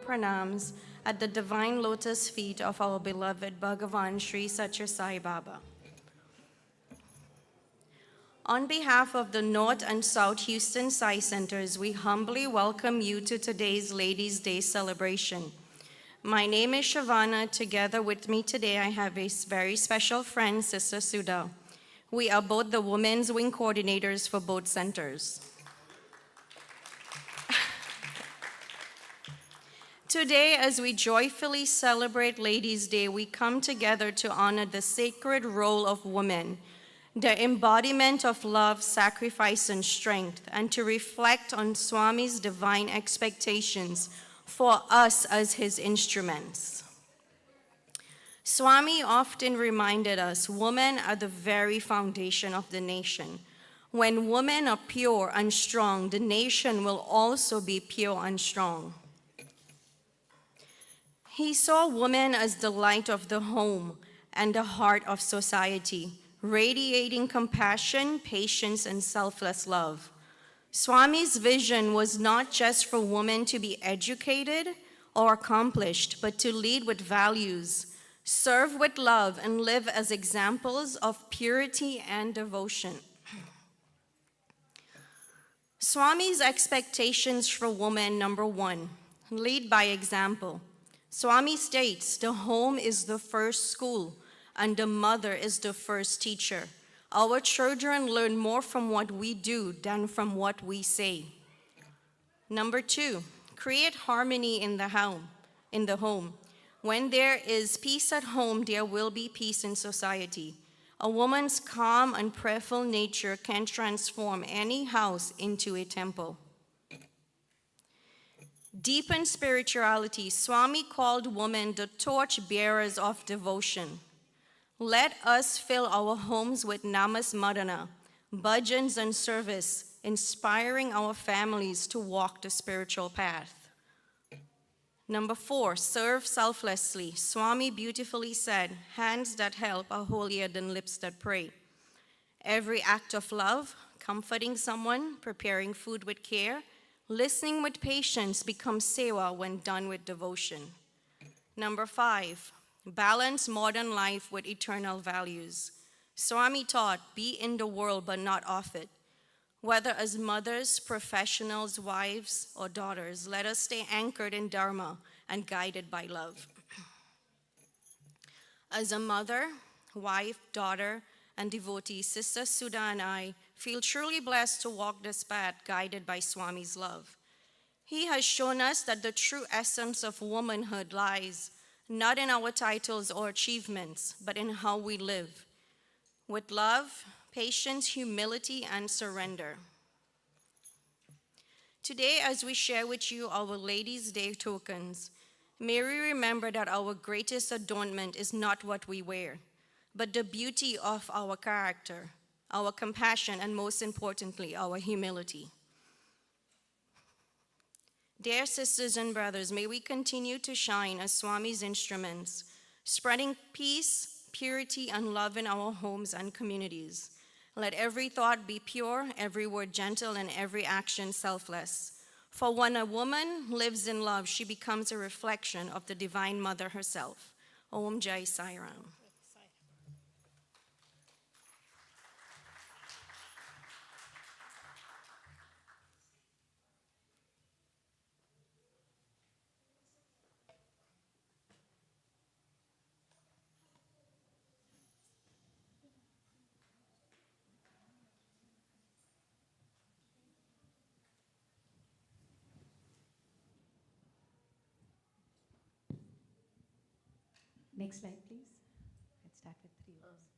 pranams at the divine lotus feet of our beloved Bhagavan Sri Sathya Sai Baba. On behalf of the North and South Houston Sai Centers, we humbly welcome you to today's Ladies' Day celebration. My name is Shavana. Together with me today, I have a very special friend, Sister Sudha. We are both the Women's Wing coordinators for both centers. Today, as we joyfully celebrate Ladies' Day, we come together to honor the sacred role of women, the embodiment of love, sacrifice, and strength, and to reflect on Swami's divine expectations for us as his instruments. Swami often reminded us, women are the very foundation of the nation. When women are pure and strong, the nation will also be pure and strong. He saw women as the light of the home and the heart of society, radiating compassion, patience, and selfless love. Swami's vision was not just for women to be educated or accomplished, but to lead with values, serve with love, and live as examples of purity and devotion. Swami's expectations for women, number one, lead by example. Swami states, the home is the first school and the mother is the first teacher. Our children learn more from what we do than from what we say. Number two, create harmony in the home. When there is peace at home, there will be peace in society. A woman's calm and prayerful nature can transform any house into a temple. Deepen spirituality. Swami called women the torch bearers of devotion. Let us fill our homes with namasmadana, bhajans and service, inspiring our families to walk the spiritual path. Number four, serve selflessly. Swami beautifully said, hands that help are holier than lips that pray. Every act of love, comforting someone, preparing food with care, listening with patience becomes sewa when done with devotion. Number five, balance modern life with eternal values. Swami taught, be in the world but not of it. Whether as mothers, professionals, wives, or daughters, let us stay anchored in Dharma and guided by love. As a mother, wife, daughter, and devotee, Sister Sudha and I feel truly blessed to walk this path guided by Swami's love. He has shown us that the true essence of womanhood lies not in our titles or achievements, but in how we live, with love, patience, humility, and surrender. Today, as we share with you our Ladies' Day tokens, may we remember that our greatest adornment is not what we wear, but the beauty of our character, our compassion, and most importantly, our humility. Dear sisters and brothers, may we continue to shine as Swami's instruments, spreading peace, purity, and love in our homes and communities. Let every thought be pure, every word gentle, and every action selfless. For when a woman lives in love, she becomes a reflection of the Divine Mother herself. Om Jai Sai Ram. Next slide, please. Let's start with three of us.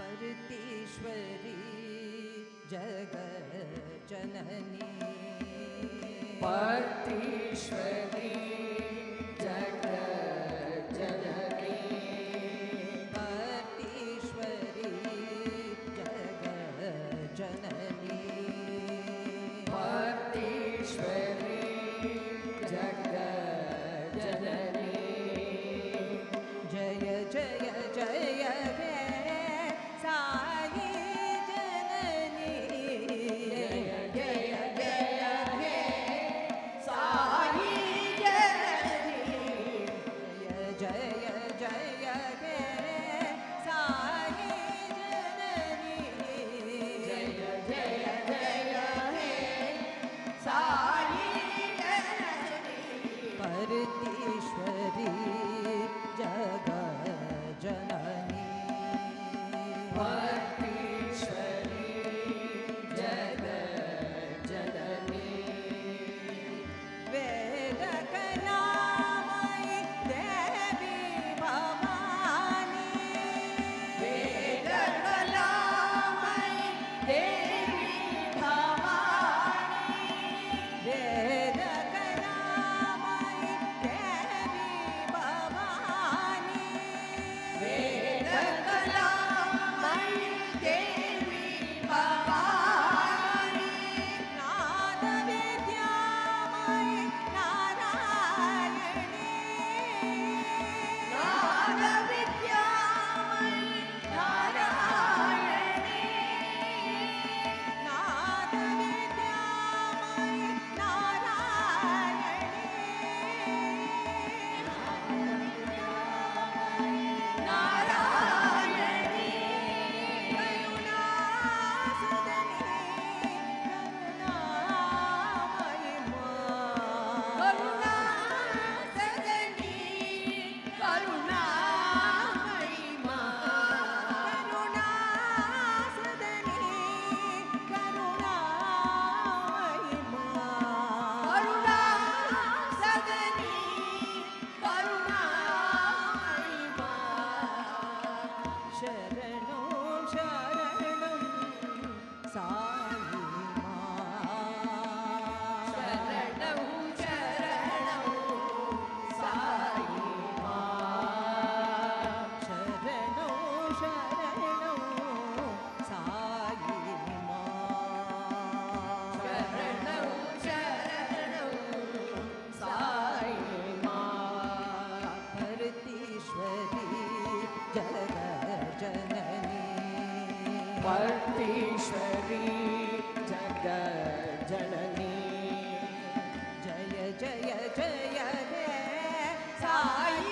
परतीश्वरी जगज्जननी परतीश्वरी जगज्जननी परतीश्वरी जगज्जननी परतीश्वरी जगज्जननी जय जय जय हे साई जननी जय जय जय हे साई जननी जय जय हे साई जननी जय जय जय हे साई जननी परतीश्वरी जगज्जननी परतीश्वरी जगज्जननी वेदकलामयि देवी भवानी वेदकलामयि देवी भवानी वेदकलामयि देवी भवानी वेदकलामयि देवी भवानी नादविद्यामयि नारायणी नादविद्यामयि नारायणी नादविद्यामयि नारायणी करुणासदनी करुणासदनी करुणामयि मा करुणासदनी करुणामयि करुणासदनी करुणामयि मा शरणं शरणं साई शरणं शरणं साई मा शरणं शरणं साई शरणं शरणं साई मा परतीश्वरी जगज्जननी परतीश्वरी जगज्जननी जय जय जय हे साई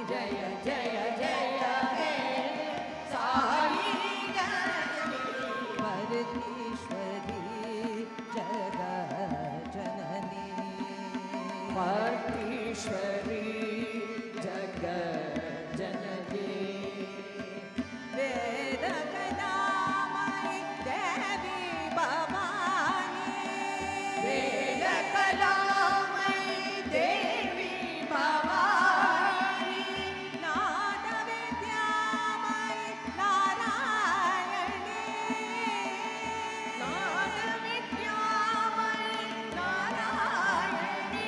जननी जय जय जय हे साई जननी परतीश्वरी जगज्जननी परतीश्वरी जगज्जननी वेदकलामयि देवी भवानी वेदकलामयि देवी भवानी नादविद्यामयि नारायणी नादविद्यामयि नारायणी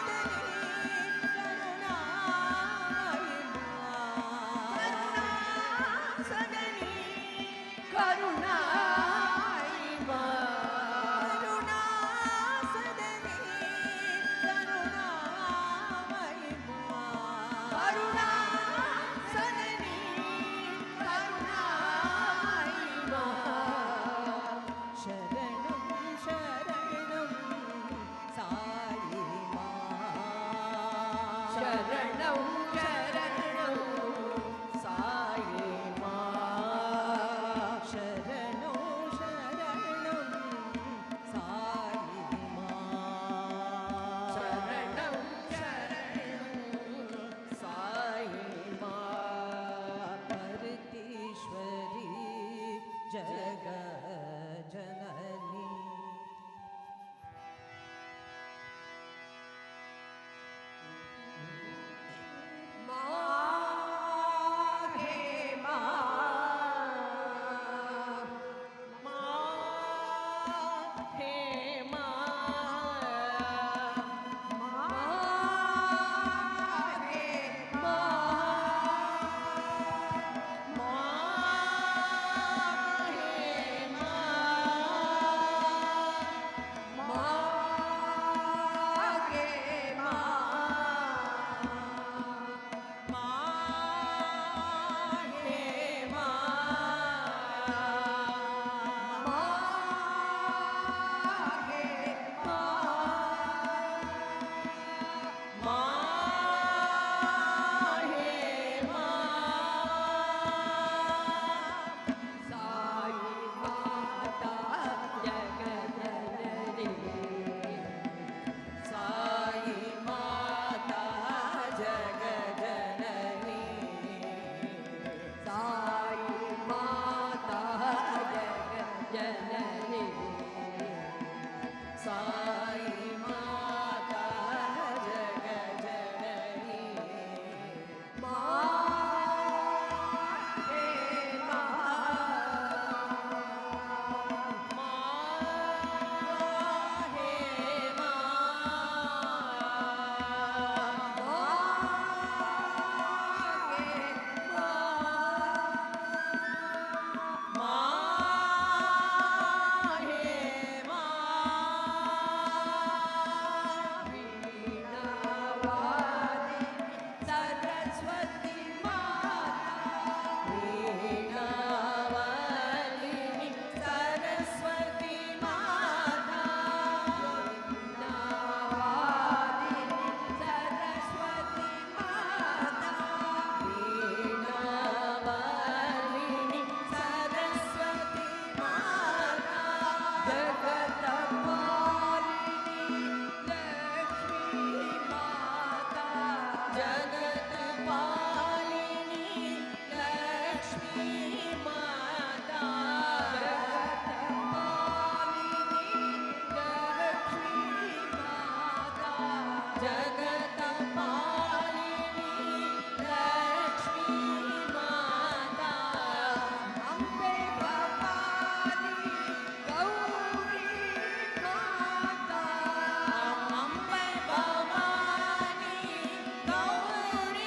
करुणासदनी जगत पालिनी लक्ष्मी माता जगत पालिनी लक्ष्मी माता जगत पालिनी लक्ष्मी माता अम्बे भवानी गौरी माता Ambe Bhavani Gauri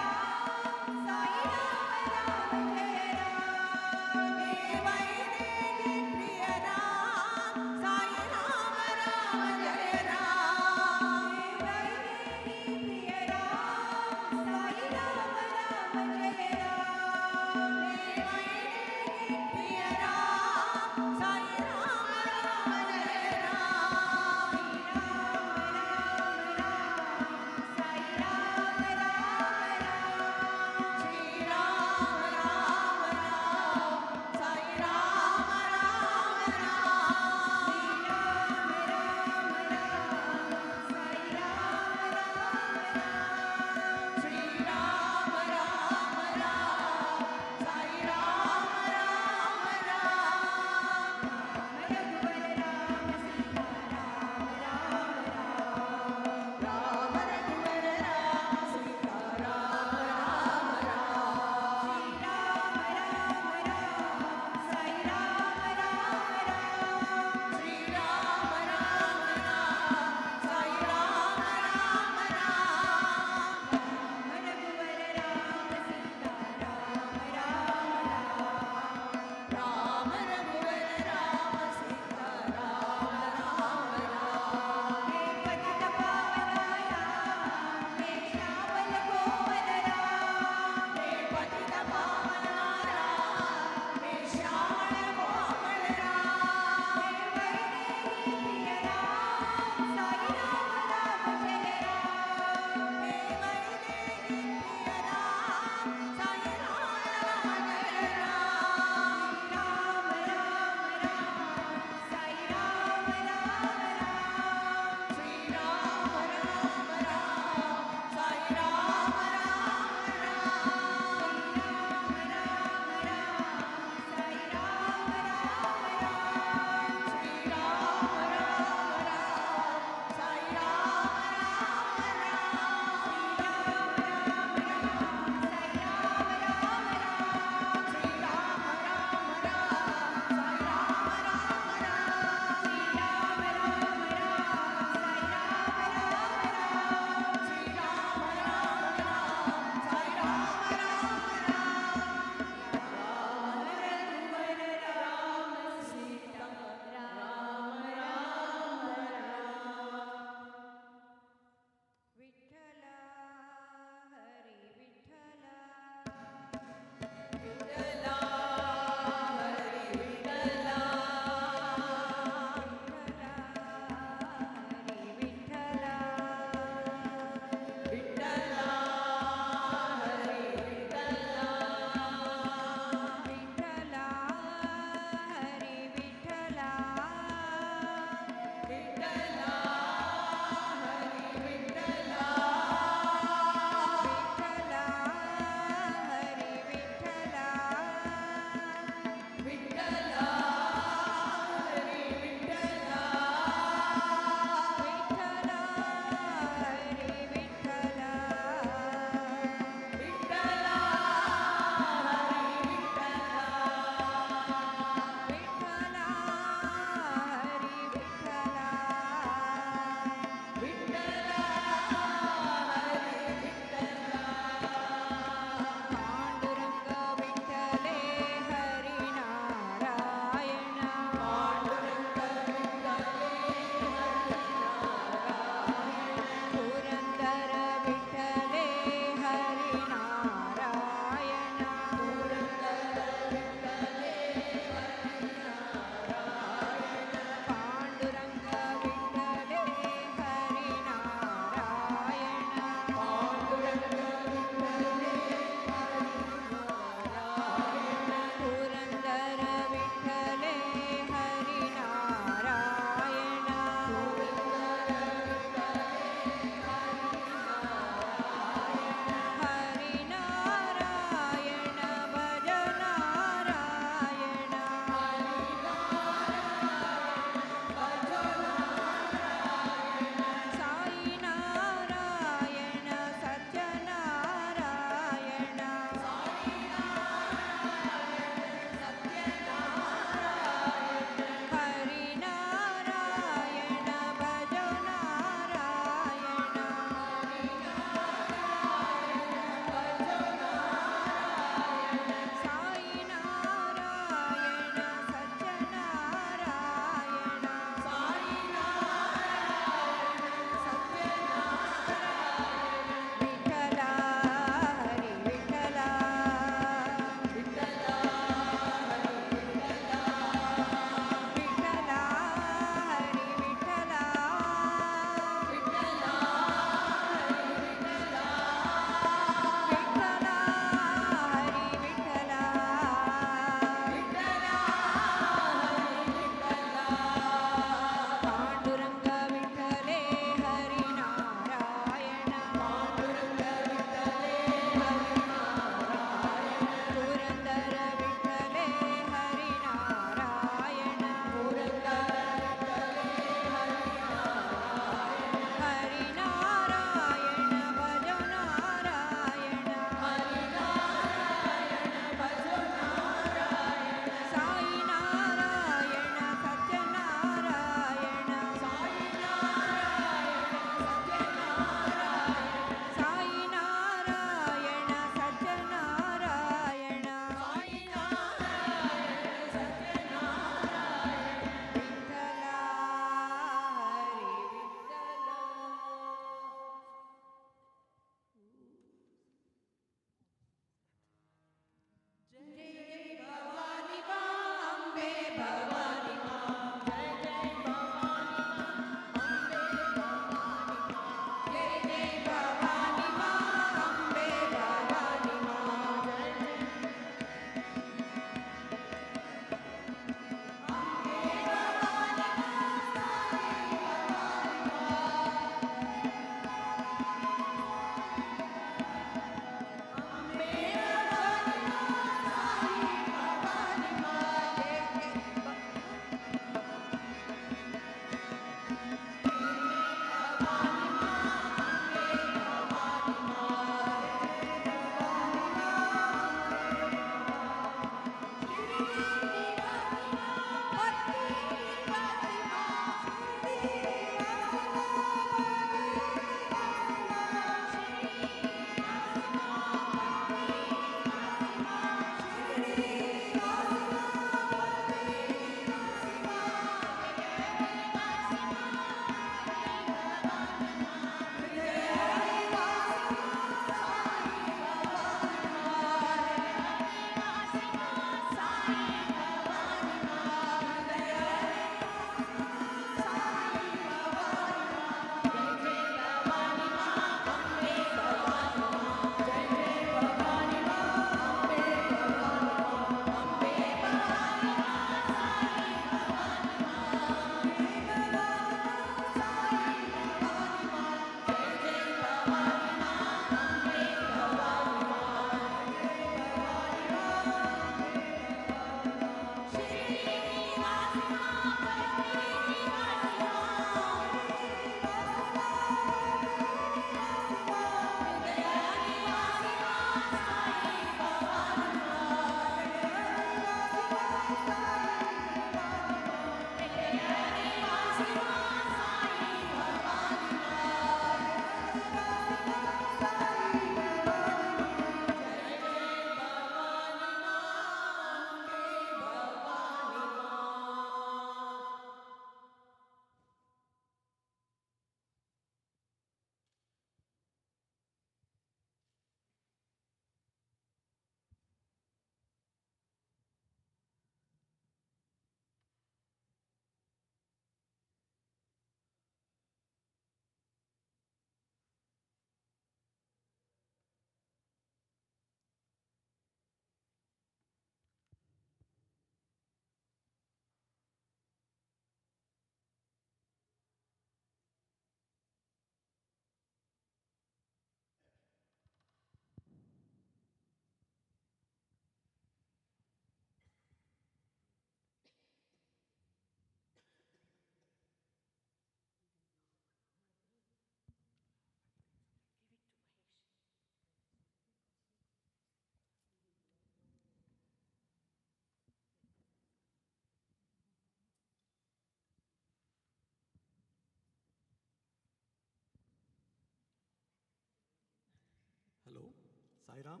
Sai Ram.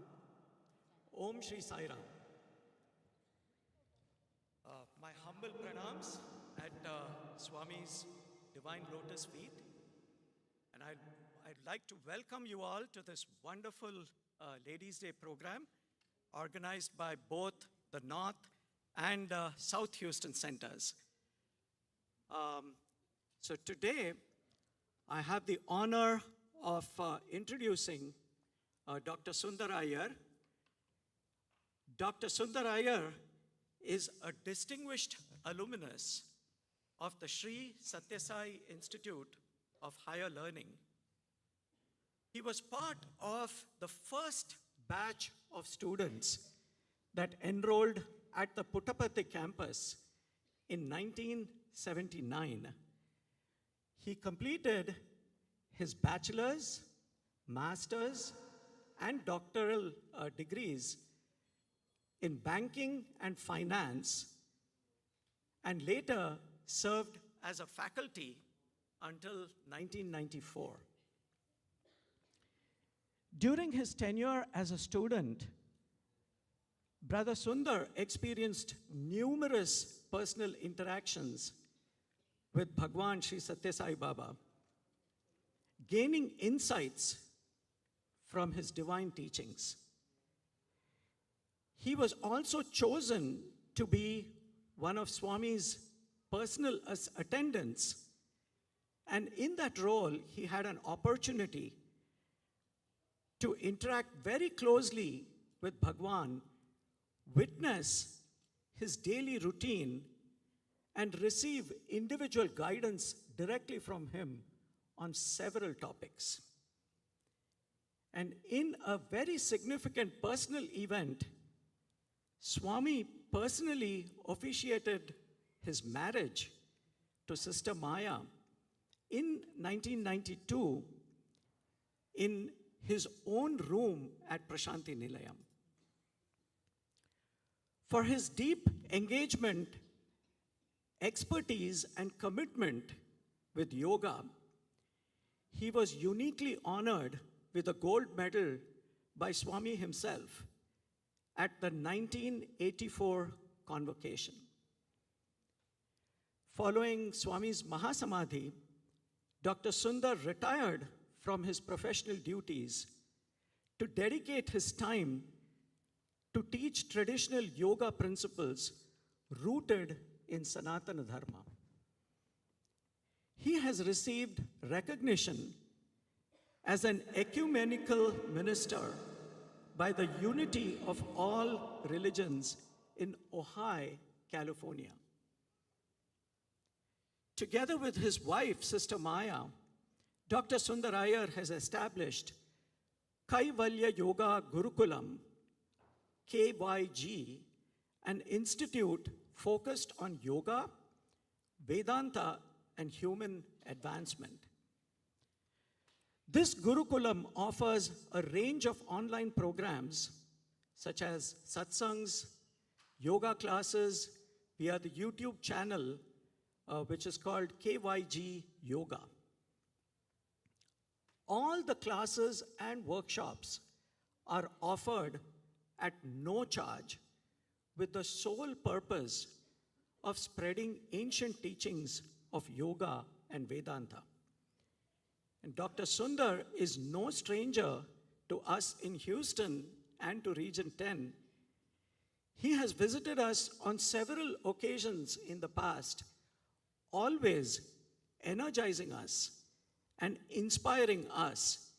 Om Shri Sai Ram. My humble pranams at Swami's divine lotus feet. And I'd like to welcome you all to this wonderful Ladies' Day program organized by both the North and South Houston centers. So today, I have the honor of introducing Dr. Sunder Iyer. Dr. Sunder Iyer is a distinguished alumnus of the Sri Sathya Sai Institute of Higher Learning. He was part of the first batch of students that enrolled at the Puttaparthi campus in 1979. He completed his bachelor's, master's, and doctoral degrees in banking and finance, and later served as a faculty until 1994. During his tenure as a student, Brother Sunder experienced numerous personal interactions with Bhagwan Sri Sathya Sai Baba, gaining insights from his divine teachings. He was also chosen to be one of Swami's personal attendants, and in that role, he had an opportunity to interact very closely with Bhagwan, witness his daily routine, and receive individual guidance directly from him on several topics. And in a very significant personal event, Swami personally officiated his marriage to Sister Maya in 1992 in his own room at Prashanti Nilayam. For his deep engagement, expertise, and commitment with yoga, he was uniquely honored with a gold medal by Swami himself at the 1984 convocation. Following Swami's Mahasamadhi, Dr. Sunder retired from his professional duties to dedicate his time to teach traditional yoga principles rooted in Sanatana Dharma. He has received recognition as an ecumenical minister by the Unity of All Religions in Ojai, California. Together with his wife, Sister Maya, Dr. Sunder Iyer has established Kaivalya Yoga Gurukulam, KYG, an institute focused on yoga, Vedanta, and human advancement. This Gurukulam offers a range of online programs such as satsangs, yoga classes via the YouTube channel, which is called KYG Yoga. All the classes and workshops are offered at no charge with the sole purpose of spreading ancient teachings of yoga and Vedanta. And Dr. Sunder is no stranger to us in Houston and to Region 10. He has visited us on several occasions in the past, always energizing us and inspiring us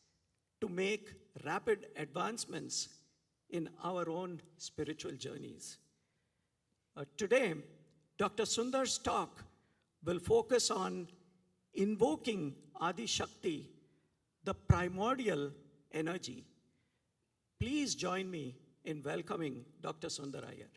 to make rapid advancements in our own spiritual journeys. Today, Dr. Sundar's talk will focus on invoking Adi Shakti, the primordial energy. Please join me in welcoming Dr. Sunder Iyer.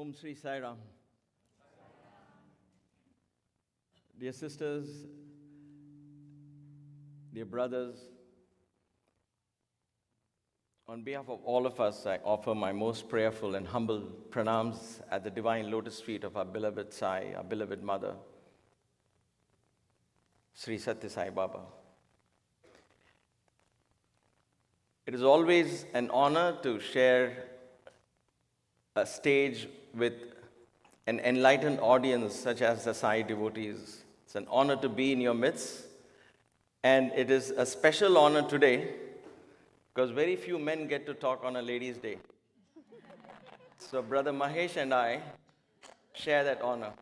Om Sri Sai Ram. Dear sisters, dear brothers, on behalf of all of us, I offer my most prayerful and humble pranams at the divine lotus feet of our beloved Sai, our beloved mother, Sri Satya Sai Baba. It is always an honor to share a stage with an enlightened audience such as the Sai devotees. It's an honor to be in your midst, and it is a special honor today because very few men get to talk on a ladies' day. So Brother Mahesh and I share that honor.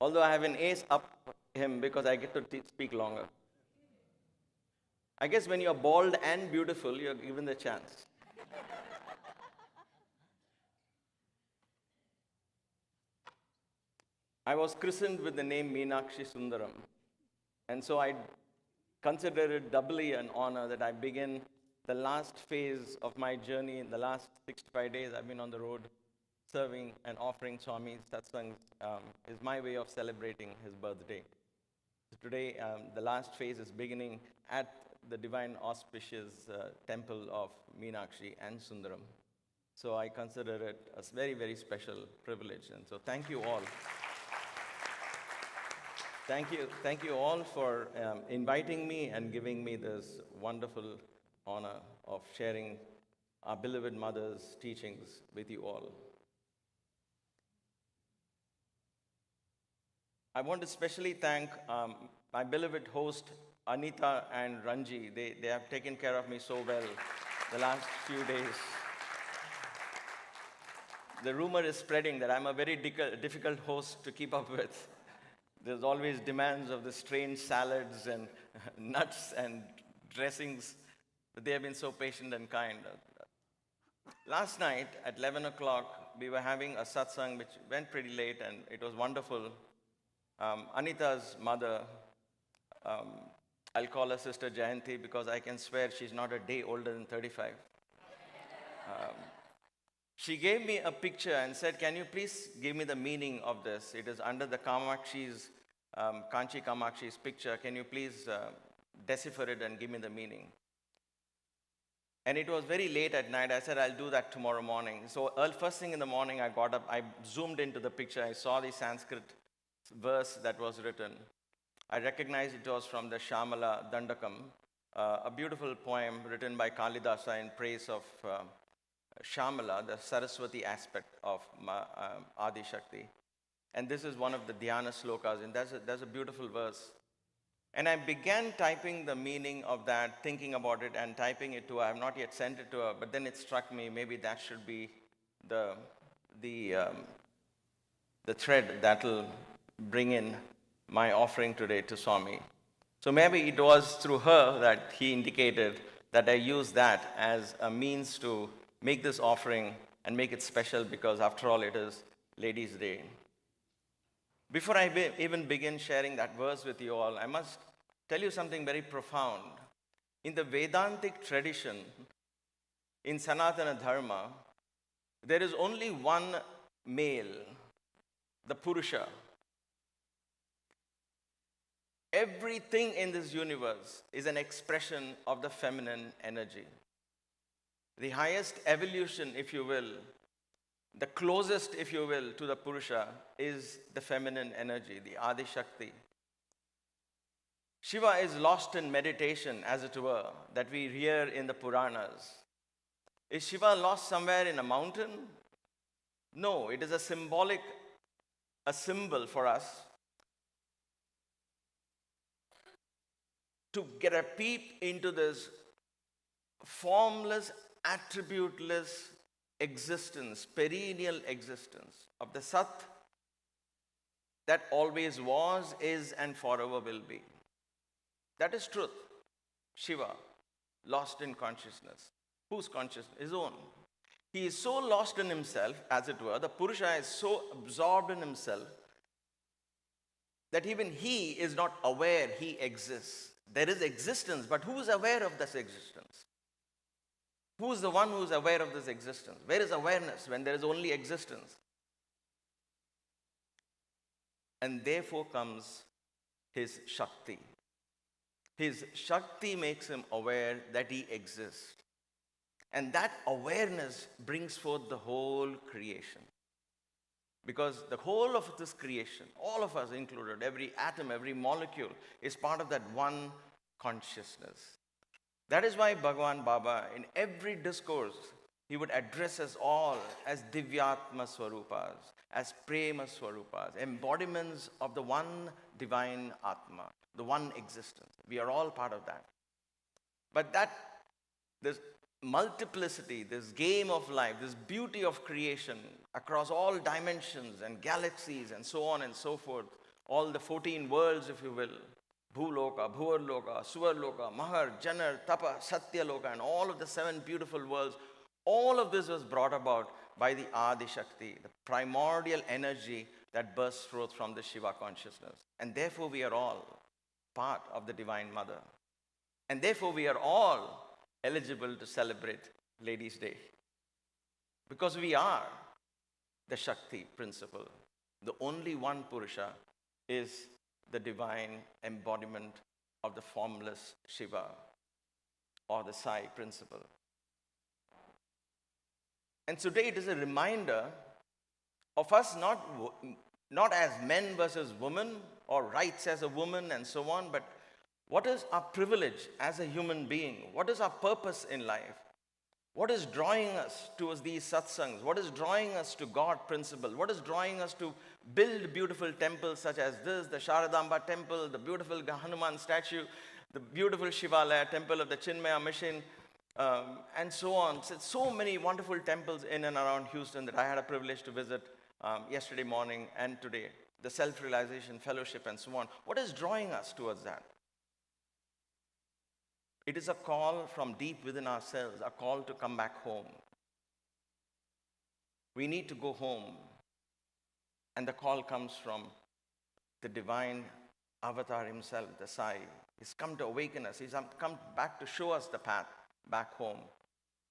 Although I have an ace up him because I get to speak longer. I guess when you're bald and beautiful, you're given the chance. I was christened with the name Meenakshi Sundaram. And so I consider it doubly an honor that I begin the last phase of my journey. In the last 65 days, I've been on the road serving and offering Swami Satsang. Is my way of celebrating his birthday. So today, the last phase is beginning at the divine auspicious temple of Meenakshi and Sundaram. So I consider it a very, very special privilege. And so thank you all. Thank you all for inviting me and giving me this wonderful honor of sharing our beloved mother's teachings with you all. I want to especially thank my beloved host, Anita and Ranji. They have taken care of me so well the last few days. The rumor is spreading that I'm a very difficult host to keep up with. There's always demands of the strange salads and nuts and dressings, but they have been so patient and kind. Last night at 11 o'clock, we were having a satsang which went pretty late and it was wonderful. Anita's mother, I'll call her Sister Jayanti because I can swear she's not a day older than 35. She gave me a picture and said, can you please give me the meaning of this? It is under the Kamakshi's, Kanchi Kamakshi's picture. Can you please decipher it and give me the meaning? And it was very late at night. I said, I'll do that tomorrow morning. So first thing in the morning, I got up, I zoomed into the picture. I saw the Sanskrit verse that was written. I recognized it was from the Shamala Dandakam, a beautiful poem written by Kalidasa in praise of Shamala, the Saraswati aspect of Adi Shakti. And this is one of the Dhyana slokas, and there's a beautiful verse. And I began typing the meaning of that, thinking about it, and typing it to her. I have not yet sent it to her, but then it struck me, maybe that should be the thread that'll bring in my offering today to Swami. So maybe it was through her that he indicated that I use that as a means to make this offering and make it special because after all it is Ladies' Day. Before I even begin sharing that verse with you all, I must tell you something very profound. In the Vedantic tradition, in Sanatana Dharma, there is only one male, the Purusha. Everything in this universe is an expression of the feminine energy. The highest evolution, if you will, the closest, if you will, to the Purusha is the feminine energy, the Adi Shakti. Shiva is lost in meditation, as it were, that we hear in the Puranas. Is Shiva lost somewhere in a mountain? No, it is a symbol for us to get a peep into this formless, attributeless existence, perennial existence of the Sat that always was, is, and forever will be. That is truth. Shiva, lost in consciousness. Whose consciousness? His own. He is so lost in himself, as it were, the Purusha is so absorbed in himself that even he is not aware he exists. There is existence, but who is aware of this existence? Who is the one who is aware of this existence? Where is awareness when there is only existence? And therefore comes his Shakti. His Shakti makes him aware that he exists. And that awareness brings forth the whole creation. Because the whole of this creation, all of us included, every atom, every molecule, is part of that one consciousness. That is why Bhagavan Baba, in every discourse, he would address us all as Divyatma Swarupas, as Prema Swarupas, embodiments of the one divine Atma, the one existence. We are all part of that. But this multiplicity, this game of life, this beauty of creation across all dimensions and galaxies and so on and so forth, all the 14 worlds, if you will, Bhuloka, Bhuvarloka, Suvarloka, Mahar, Janar, Tapa, Satyaloka, and all of the 7 beautiful worlds, all of this was brought about by the Adi Shakti, the primordial energy that bursts forth from the Shiva consciousness. And therefore we are all part of the Divine Mother. And therefore we are all eligible to celebrate Ladies' Day. Because we are the Shakti principle. The only one Purusha is the divine embodiment of the formless Shiva or the Sai principle. And today it is a reminder of us not as men versus women or rights as a woman and so on, but what is our privilege as a human being? What is our purpose in life? What is drawing us towards these satsangs? What is drawing us to God principle? What is drawing us to build beautiful temples such as this, the Sharadamba temple, the beautiful Hanuman statue, the beautiful Shivalaya temple of the Chinmaya mission, and so on. So many wonderful temples in and around Houston that I had a privilege to visit yesterday morning and today. The Self-Realization Fellowship and so on. What is drawing us towards that? It is a call from deep within ourselves, a call to come back home. We need to go home. And the call comes from the divine avatar himself, the Sai. He's come to awaken us. He's come back to show us the path back home,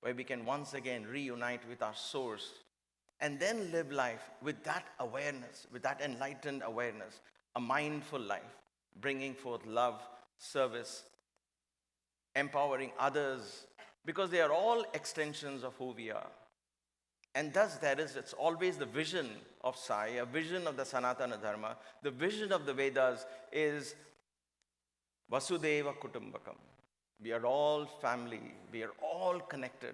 where we can once again reunite with our source and then live life with that awareness, with that enlightened awareness, a mindful life, bringing forth love, service, empowering others, because they are all extensions of who we are. And thus it's always the vision of Sai, a vision of the Sanatana Dharma. The vision of the Vedas is Vasudeva Kutumbakam. We are all family, we are all connected,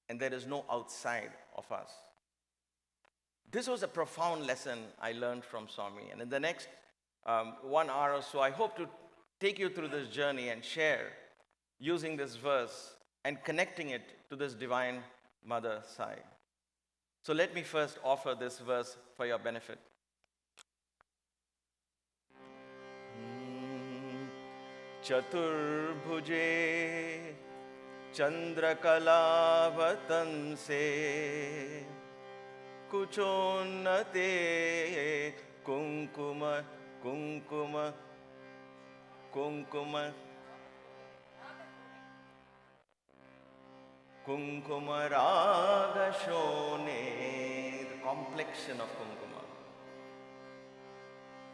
and there is no outside of us. This was a profound lesson I learned from Swami, and in the next 1 hour or so, I hope to take you through this journey and share using this verse and connecting it to this Divine Mother Sai. So let me first offer this verse for your benefit. Chaturbhuje Chandrakalavatance Kuchonnate Kunkuma Raga Shone, the complexion of Kunkuma.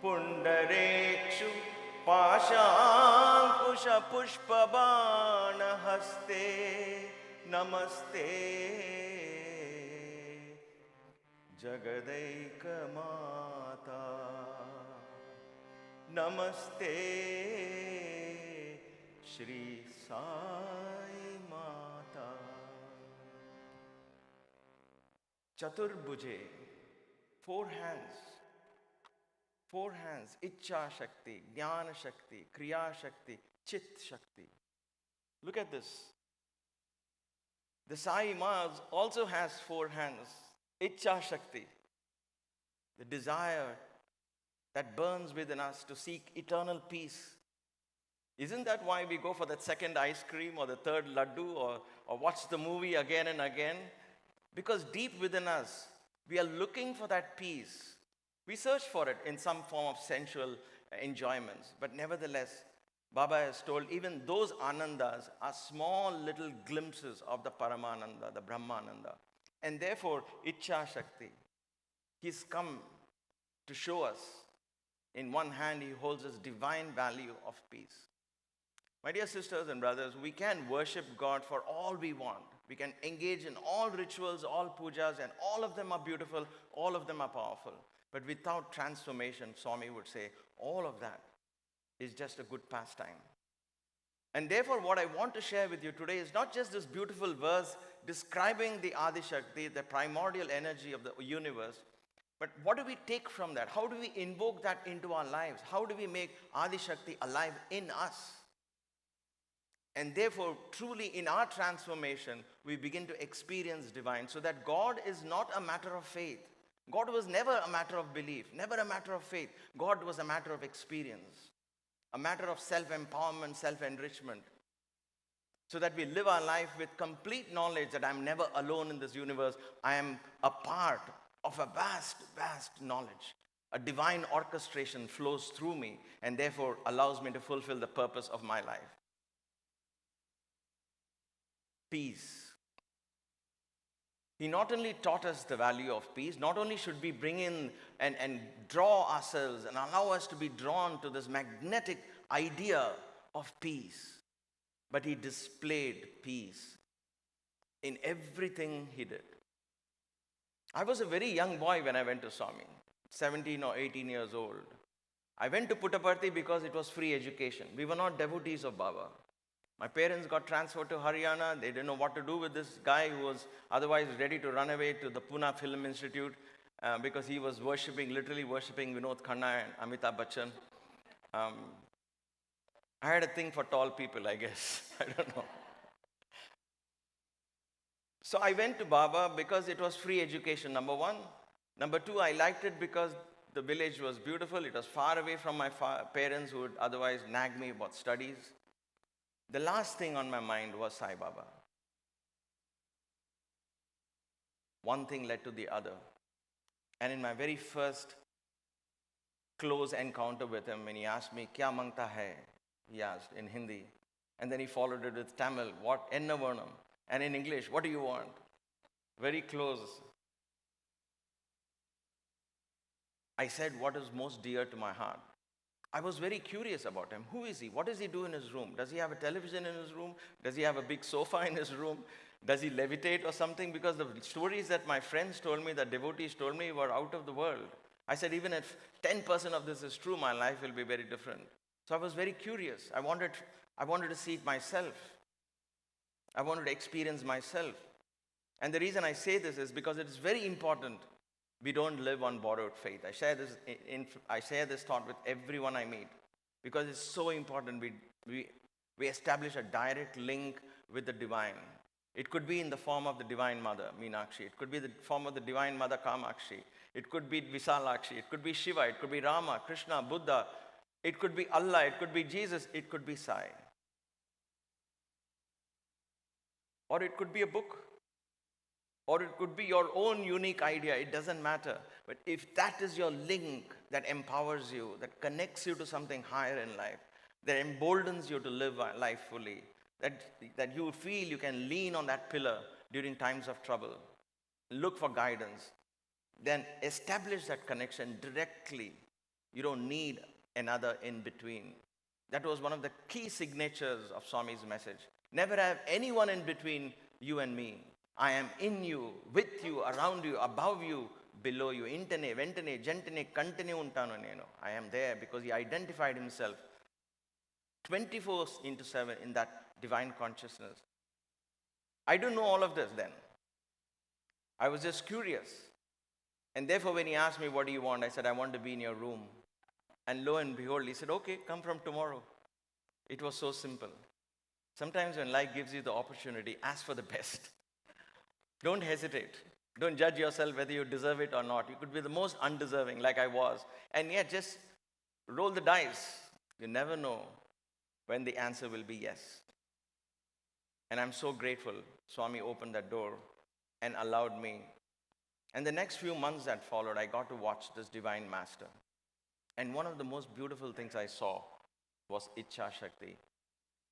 Pundarekshu Pashankusha Pushpabana Haste Namaste Jagadaika Mata Namaste Shri Sai Mata. Chaturbhuje, 4 hands. 4 hands, Ichcha Shakti, Jnana Shakti, Kriya Shakti, Chit Shakti. Look at this. The Sai Ma also has 4 hands, Ichcha Shakti, the desire that burns within us to seek eternal peace. Isn't that why we go for that second ice cream or the third laddu or watch the movie again and again? Because deep within us, we are looking for that peace. We search for it in some form of sensual enjoyments. But nevertheless, Baba has told even those anandas are small little glimpses of the Paramananda, the Brahmananda. And therefore, Ichcha Shakti, he's come to show us In one hand, he holds this divine value of peace. My dear sisters and brothers, we can worship God for all we want. We can engage in all rituals, all pujas, and all of them are beautiful, all of them are powerful. But without transformation, Swami would say, all of that is just a good pastime. And therefore, what I want to share with you today is not just this beautiful verse describing the Adi Shakti, the primordial energy of the universe, but what do we take from that? How do we invoke that into our lives? How do we make Adi Shakti alive in us? And therefore, truly in our transformation, we begin to experience divine, so that God is not a matter of faith. God was never a matter of belief, never a matter of faith. God was a matter of experience, a matter of self-empowerment, self-enrichment, so that we live our life with complete knowledge that I'm never alone in this universe. I am a part of a vast, vast knowledge. A divine orchestration flows through me and therefore allows me to fulfill the purpose of my life. Peace. He not only taught us the value of peace, not only should we bring in and draw ourselves and allow us to be drawn to this magnetic idea of peace, but he displayed peace in everything he did. I was a very young boy when I went to Swami, 17 or 18 years old. I went to Puttaparthi because it was free education. We were not devotees of Baba. My parents got transferred to Haryana. They didn't know what to do with this guy who was otherwise ready to run away to the Pune Film Institute because he was literally worshipping Vinod Khanna and Amitabh Bachchan. I had a thing for tall people, I guess. I don't know. So I went to Baba because it was free education, number one. Number two, I liked it because the village was beautiful. It was far away from my parents who would otherwise nag me about studies. The last thing on my mind was Sai Baba. One thing led to the other. And in my very first close encounter with him, when he asked me, "Kya mangta hai?" he asked in Hindi. And then he followed it with Tamil, "What? Enna varnam?" And in English, "What do you want?" Very close. I said what is most dear to my heart. I was very curious about him. Who is he? What does he do in his room? Does he have a television in his room? Does he have a big sofa in his room? Does he levitate or something? Because the stories that my friends told me, that devotees told me, were out of the world. I said, even if 10% of this is true, my life will be very different. So I was very curious. I wanted to see it myself. I wanted to experience myself. And the reason I say this is because it is very important we don't live on borrowed faith. I share this thought with everyone I meet because it's so important we establish a direct link with the divine. It could be in the form of the Divine Mother, Meenakshi. It could be the form of the Divine Mother, Kamakshi. It could be Visalakshi. It could be Shiva. It could be Rama, Krishna, Buddha. It could be Allah. It could be Jesus. It could be Sai. Or it could be a book. Or it could be your own unique idea. It doesn't matter. But if that is your link that empowers you, that connects you to something higher in life, that emboldens you to live life fully, that you feel you can lean on that pillar during times of trouble, look for guidance, then establish that connection directly. You don't need another in between. That was one of the key signatures of Swami's message. Never have anyone in between you and me. I am in you, with you, around you, above you, below you. Intane, ventane, gentane, continue untanu nenu. I am there because he identified himself 24/7 in that divine consciousness. I didn't know all of this then. I was just curious. And therefore when he asked me, "What do you want?" I said, "I want to be in your room." And lo and behold, he said, "Okay, come from tomorrow." It was so simple. Sometimes when life gives you the opportunity, ask for the best. Don't hesitate. Don't judge yourself whether you deserve it or not. You could be the most undeserving, like I was. And yet just roll the dice. You never know when the answer will be yes. And I'm so grateful Swami opened that door and allowed me. And the next few months that followed, I got to watch this divine master. And one of the most beautiful things I saw was Ichha Shakti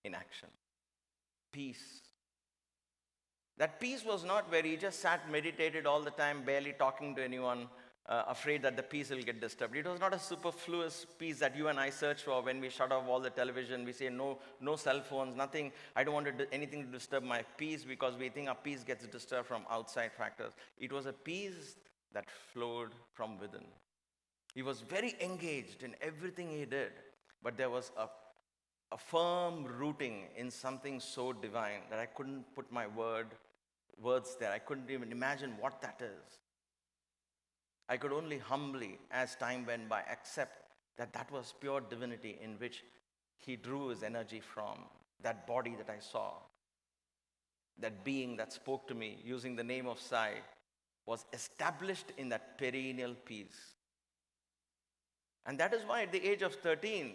in action. Peace. That peace was not where he just sat, meditated all the time, barely talking to anyone, afraid that the peace will get disturbed. It was not a superfluous peace that you and I search for when we shut off all the television. We say no cell phones, nothing. I don't want to do anything to disturb my peace because we think our peace gets disturbed from outside factors. It was a peace that flowed from within. He was very engaged in everything he did, but there was a firm rooting in something so divine that I couldn't put my words there. I couldn't even imagine what that is. I could only humbly, as time went by, accept that that was pure divinity in which he drew his energy from. That body that I saw, that being that spoke to me using the name of Sai, was established in that perennial peace. And that is why at the age of 13,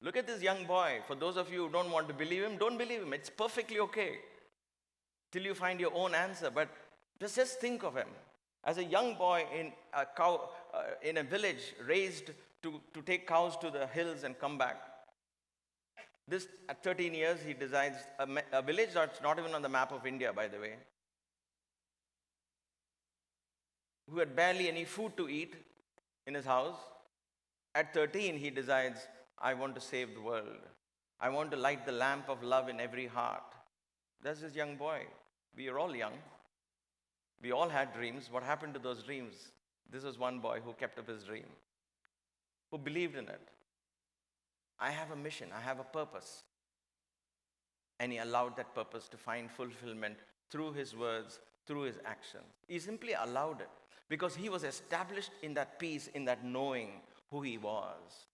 look at this young boy. For those of you who don't want to believe him, don't believe him. It's perfectly okay till you find your own answer. But just think of him as a young boy in a village raised to take cows to the hills and come back. This, at 13 years, he decides a village that's not even on the map of India, by the way, who had barely any food to eat in his house. At 13, he decides, I want to save the world. I want to light the lamp of love in every heart. That's this young boy. We are all young. We all had dreams. What happened to those dreams? This was one boy who kept up his dream, who believed in it. I have a mission. I have a purpose. And he allowed that purpose to find fulfillment through his words, through his actions. He simply allowed it because he was established in that peace, in that knowing who he was.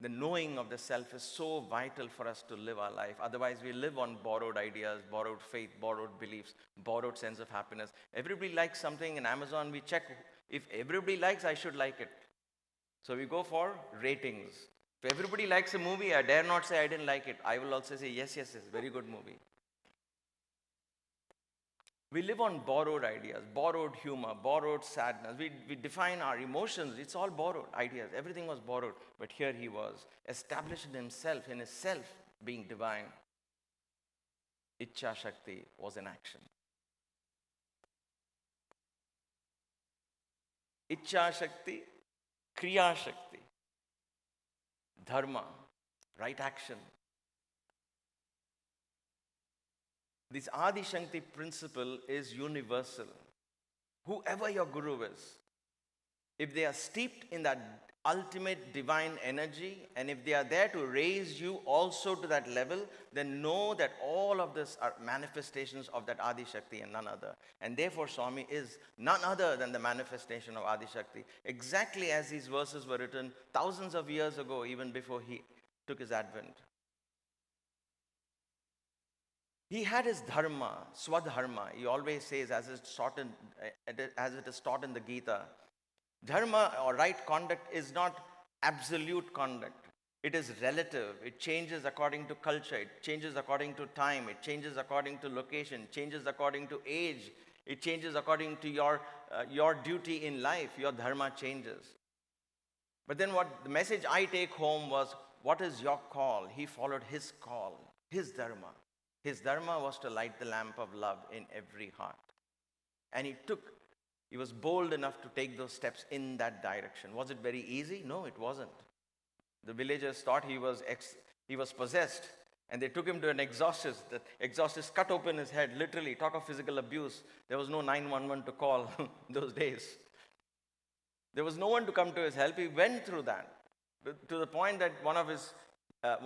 The knowing of the self is so vital for us to live our life. Otherwise, we live on borrowed ideas, borrowed faith, borrowed beliefs, borrowed sense of happiness. Everybody likes something in Amazon. We check, if everybody likes, I should like it. So we go for ratings. If everybody likes a movie, I dare not say I didn't like it. I will also say, yes, very good movie. We live on borrowed ideas, borrowed humor, borrowed sadness. We define our emotions. It's all borrowed ideas. Everything was borrowed. But here he was, established in himself, in his self being divine. Ichcha Shakti was in action. Ichcha Shakti, Kriya Shakti, Dharma, right action. This Adi Shakti principle is universal. Whoever your guru is, if they are steeped in that ultimate divine energy, and if they are there to raise you also to that level, then know that all of this are manifestations of that Adi Shakti and none other. And therefore, Swami is none other than the manifestation of Adi Shakti, exactly as these verses were written thousands of years ago, even before he took his advent. He had his dharma, swadharma. He always says, as it is taught in the Gita, dharma or right conduct is not absolute conduct. It is relative. It changes according to culture. It changes according to time. It changes according to location. It changes according to age. It changes according to your duty in life. Your dharma changes. But then what the message I take home was, what is your call? He followed his call, his dharma. His dharma was to light the lamp of love in every heart. And he was bold enough to take those steps in that direction. Was it very easy? No, it wasn't. The villagers thought he was possessed. And they took him to an exorcist. The exorcist cut open his head, literally. Talk of physical abuse. There was no 911 to call those days. There was no one to come to his help. He went through that. To the point that one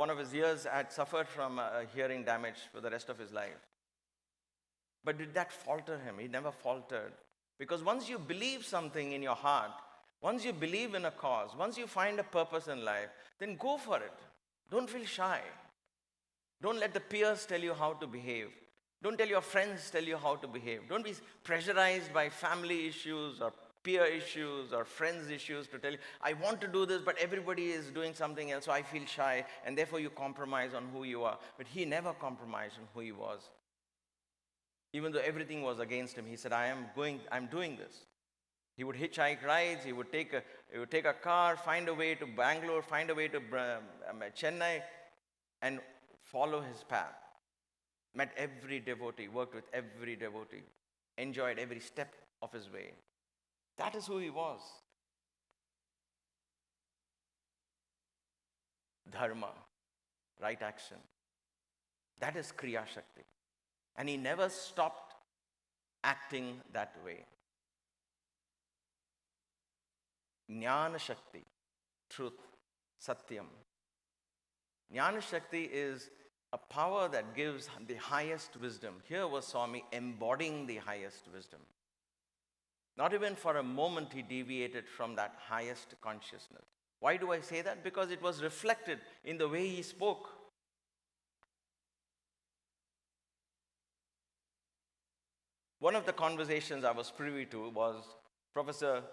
of his ears had suffered from hearing damage for the rest of his life. But did that falter him? He never faltered. Because once you believe something in your heart, once you believe in a cause, once you find a purpose in life, then go for it. Don't feel shy. Don't let the peers tell you how to behave. Don't tell your friends tell you how to behave. Don't be pressurized by family issues or peer issues or friends issues to tell you, I want to do this, but everybody is doing something else, so I feel shy, and therefore you compromise on who you are. But he never compromised on who he was. Even though everything was against him, he said, I'm doing this. He would hitchhike rides, he would take a car, find a way to Bangalore, find a way to Chennai, and follow his path. Met every devotee, worked with every devotee, enjoyed every step of his way. That is who he was. dharma, right action. That is Kriya Shakti. And he never stopped acting that way. Jnana Shakti, truth, Satyam. Jnana Shakti is a power that gives the highest wisdom. Here was Swami embodying the highest wisdom. Not even for a moment he deviated from that highest consciousness. Why do I say that? Because it was reflected in the way he spoke. One of the conversations I was privy to was Mr.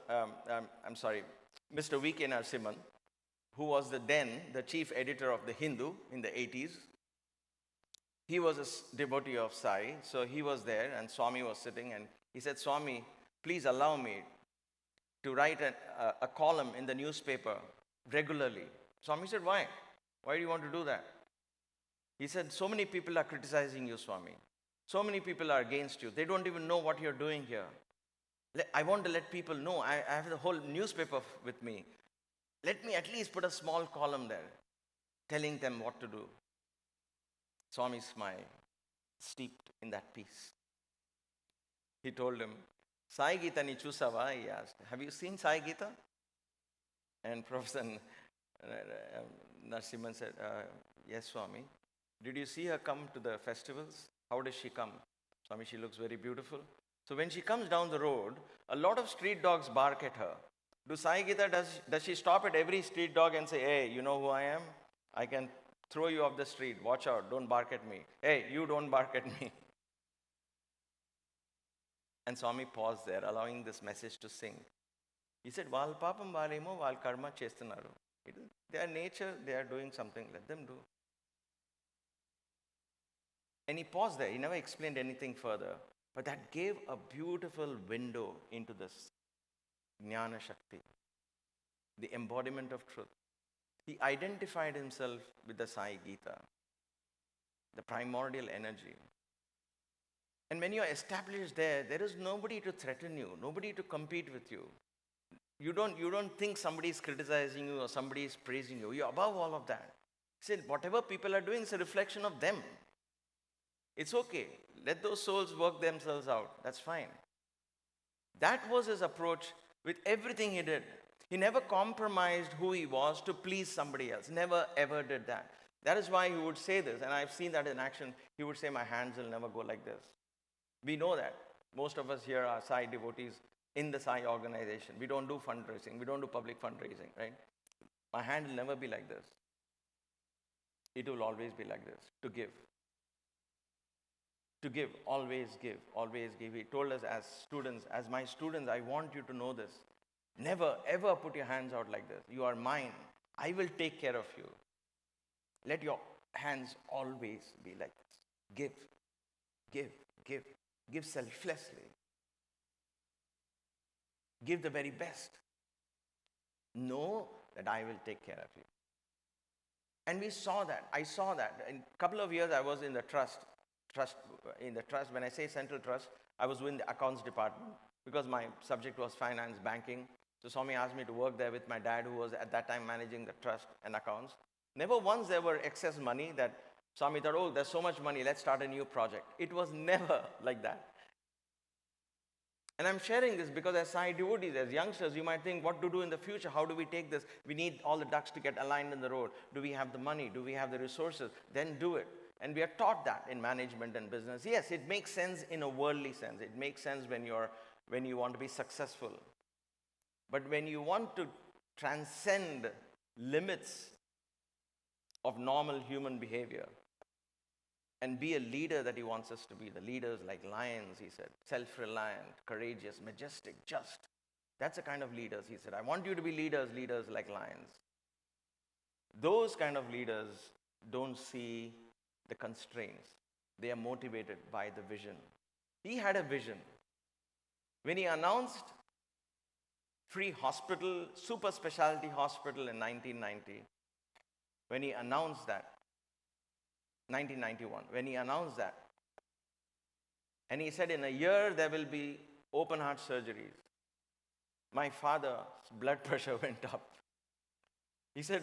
V.K. Narasimhan, who was the chief editor of The Hindu in the 80s. He was a devotee of Sai, so he was there and Swami was sitting and he said, Swami, please allow me to write a column in the newspaper regularly. Swami said, why? Why do you want to do that? He said, so many people are criticizing you, Swami. So many people are against you. They don't even know what you're doing here. I want to let people know. I have the whole newspaper with me. Let me at least put a small column there, telling them what to do. Swami smiled, steeped in that peace. He told him, Sai Gita ni chusava? He asked, have you seen Sai Gita? And Professor Narasimhan said, yes, Swami. Did you see her come to the festivals? How does she come? Swami, she looks very beautiful. So when she comes down the road, a lot of street dogs bark at her. Do Sai Gita, does she stop at every street dog and say, hey, you know who I am? I can throw you off the street. Watch out, don't bark at me. Hey, you don't bark at me. And Swami paused there, allowing this message to sink. He said, Val papam valemo, val karma chestunaru. Their nature, they are doing something, let them do. And he paused there. He never explained anything further. But that gave a beautiful window into this Jnana Shakti, the embodiment of truth. He identified himself with the Sai Gita, the primordial energy. And when you are established there, there is nobody to threaten you, nobody to compete with you. You don't think somebody is criticizing you or somebody is praising you. You're above all of that. He said, whatever people are doing is a reflection of them. It's okay. Let those souls work themselves out. That's fine. That was his approach with everything he did. He never compromised who he was to please somebody else. Never, ever did that. That is why he would say this, and I've seen that in action. He would say, my hands will never go like this. We know that. Most of us here are Sai devotees in the Sai organization. We don't do fundraising. We don't do public fundraising, right? My hand will never be like this. It will always be like this, to give. To give, always give, always give. He told us as students, as my students, I want you to know this. Never, ever put your hands out like this. You are mine. I will take care of you. Let your hands always be like this. Give, give, give. Give selflessly. Give the very best. Know that I will take care of you. And we saw that. I saw that. In a couple of years, I was in the trust. When I say central trust, I was in the accounts department because my subject was finance, banking. So Swami asked me to work there with my dad, who was at that time managing the trust and accounts. Never once there were excess money that Swami thought, oh, there's so much money, let's start a new project. It was never like that. And I'm sharing this because as Sai devotees, as youngsters, you might think, what to do in the future? How do we take this? We need all the ducks to get aligned in the road. Do we have the money? Do we have the resources? Then do it. And we are taught that in management and business. Yes, it makes sense in a worldly sense. It makes sense when you want to be successful. But when you want to transcend limits of normal human behavior and be a leader that he wants us to be, the leaders like lions, he said, self-reliant, courageous, majestic, just. That's the kind of leaders, he said. I want you to be leaders like lions. Those kind of leaders don't see the constraints. They are motivated by the vision. He had a vision. When he announced free hospital, super specialty hospital in 1990, when he announced that, 1991, when he announced that, and he said in a year there will be open heart surgeries, my father's blood pressure went up. He said,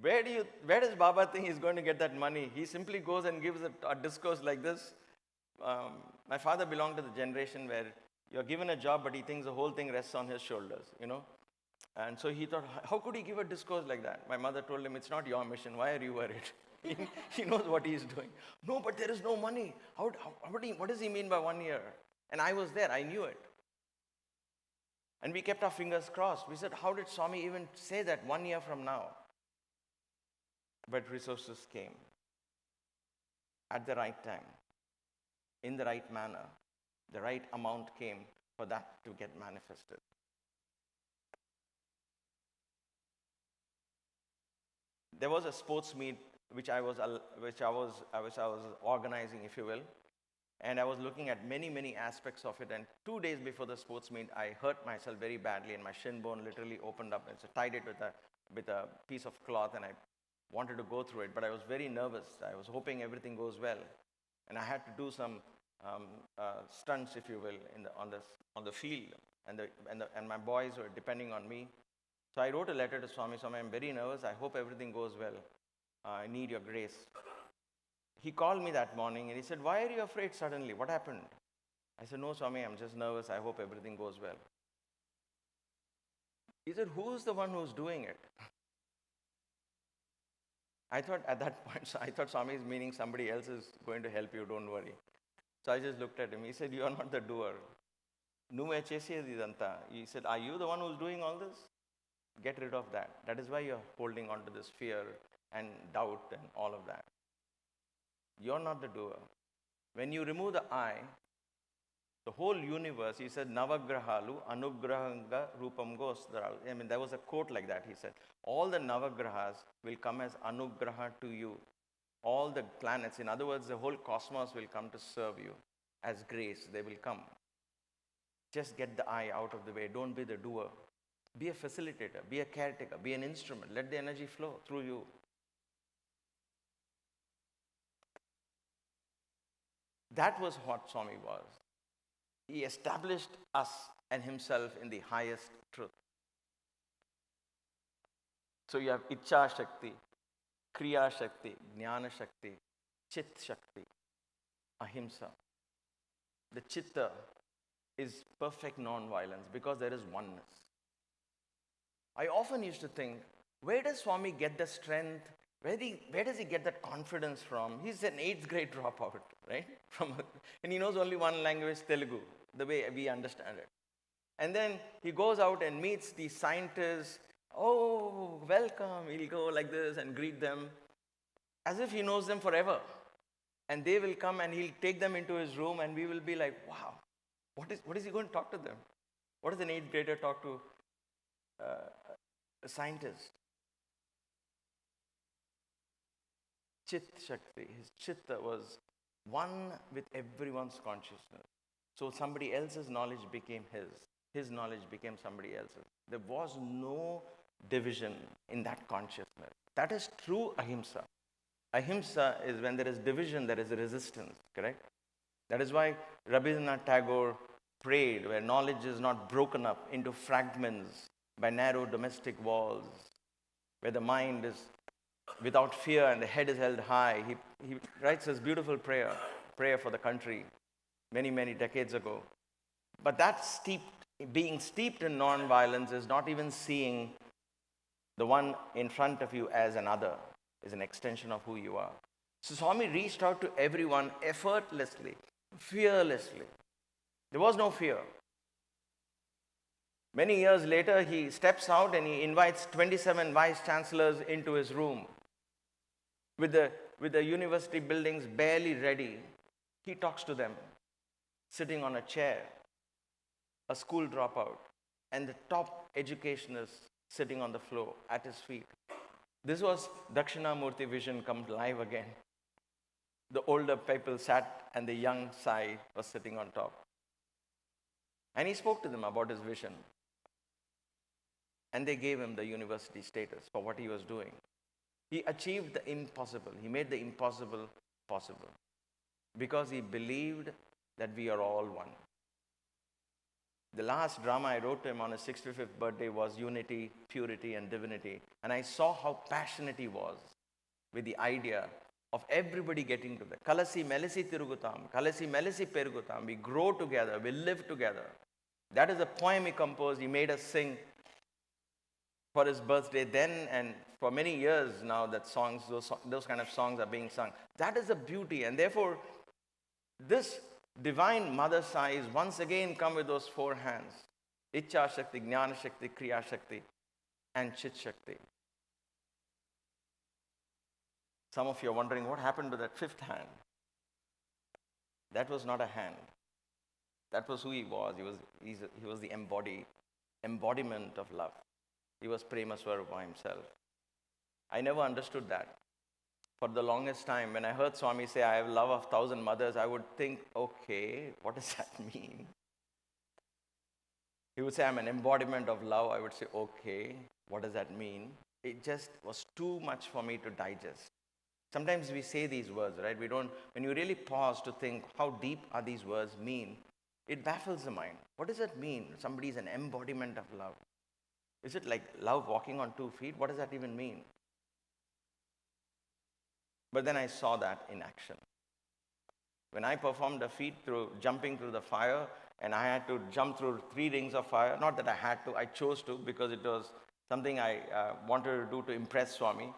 Where does Baba think he's going to get that money? He simply goes and gives a discourse like this. My father belonged to the generation where you're given a job, but he thinks the whole thing rests on his shoulders, you know. And so he thought, how could he give a discourse like that? My mother told him, it's not your mission. Why are you worried? He knows what he's doing. No, but there is no money. What does he mean by 1 year? And I was there. I knew it. And we kept our fingers crossed. We said, how did Swami even say that 1 year from now? But resources came at the right time, in the right manner. The right amount came for that to get manifested. There was a sports meet which I was organizing, if you will, and I was looking at many aspects of it. And 2 days before the sports meet, I hurt myself very badly, and my shin bone literally opened up. And so I tied it with a piece of cloth, and I wanted to go through it, but I was very nervous. I was hoping everything goes well, and I had to do some stunts, if you will, on the field, and my boys were depending on me. So I wrote a letter to Swami. Swami, I'm very nervous. I hope everything goes well. I need your grace. He called me that morning and he said, why are you afraid suddenly? What happened? I said, no, Swami, I'm just nervous. I hope everything goes well. He said, who's the one who's doing it? I thought at that point, Swami is meaning somebody else is going to help you, don't worry. So I just looked at him. He said, you are not the doer. He said, are you the one who's doing all this? Get rid of that. That is why you're holding on to this fear and doubt and all of that. You're not the doer. When you remove the I, the whole universe, he said, Navagrahalu anugrahanga rupam gosdaralu. I mean, there was a quote like that, he said. All the Navagrahas will come as anugraha to you. All the planets, in other words, the whole cosmos will come to serve you as grace. They will come. Just get the I out of the way. Don't be the doer. Be a facilitator, be a caretaker, be an instrument. Let the energy flow through you. That was what Swami was. He established us and himself in the highest truth. So you have Icha Shakti, Kriya Shakti, Jnana Shakti, Chit Shakti, Ahimsa. The Chitta is perfect non-violence because there is oneness. I often used to think, where does Swami get the strength? Where does he get that confidence from? He's an 8th grade dropout, right? And he knows only one language, Telugu, the way we understand it. And then he goes out and meets these scientists. Oh, welcome. He'll go like this and greet them as if he knows them forever. And they will come and he'll take them into his room and we will be like, wow, what is he going to talk to them? What does an 8th grader talk to a scientist? Chit Shakti, his chitta was one with everyone's consciousness. So somebody else's knowledge became his knowledge became somebody else's. There was no division in that consciousness. That is true ahimsa. Ahimsa is when there is division, there is resistance, correct? That is why Rabindranath Tagore prayed where knowledge is not broken up into fragments by narrow domestic walls, where the mind is without fear and the head is held high. He writes this beautiful prayer for the country many decades ago. But that being steeped in non-violence is not even seeing the one in front of you as another, is an extension of who you are. So Swami reached out to everyone effortlessly, fearlessly. There was no fear. Many years later, he steps out and he invites 27 vice chancellors into his room. With the university buildings barely ready, he talks to them, sitting on a chair, a school dropout, and the top educationists sitting on the floor at his feet. This was Dakshinamurti vision come live again. The older people sat and the young Sai was sitting on top. And he spoke to them about his vision. And they gave him the university status for what he was doing. He achieved the impossible. He made the impossible possible. Because he believed that we are all one. The last drama I wrote to him on his 65th birthday was Unity, Purity, and Divinity. And I saw how passionate he was with the idea of everybody getting together. Kalasi melisi tirugutam, kalasi melisi perugutam. We grow together, we live together. That is a poem he composed. He made us sing for his birthday then, and for many years now that songs, those kind of songs are being sung. That is the beauty, and therefore this divine Mother Sai is once again come with those four hands: Ichcha Shakti, Jnana Shakti, Kriya Shakti, and Chit Shakti. Some of you are wondering what happened to that fifth hand. That was not a hand. That was who he was. He was the embodiment of love. He was Prema Swarupa himself. I never understood that. For the longest time, when I heard Swami say, I have love of 1,000 mothers, I would think, okay, what does that mean? He would say, I'm an embodiment of love. I would say, okay, what does that mean? It just was too much for me to digest. Sometimes we say these words, right? When you really pause to think, how deep are these words mean? It baffles the mind. What does that mean? Somebody is an embodiment of love. Is it like love walking on 2 feet? What does that even mean? But then I saw that in action. When I performed a feat through jumping through the fire, and I had to jump through 3 rings of fire, not that I had to, I chose to because it was something I wanted to do to impress Swami.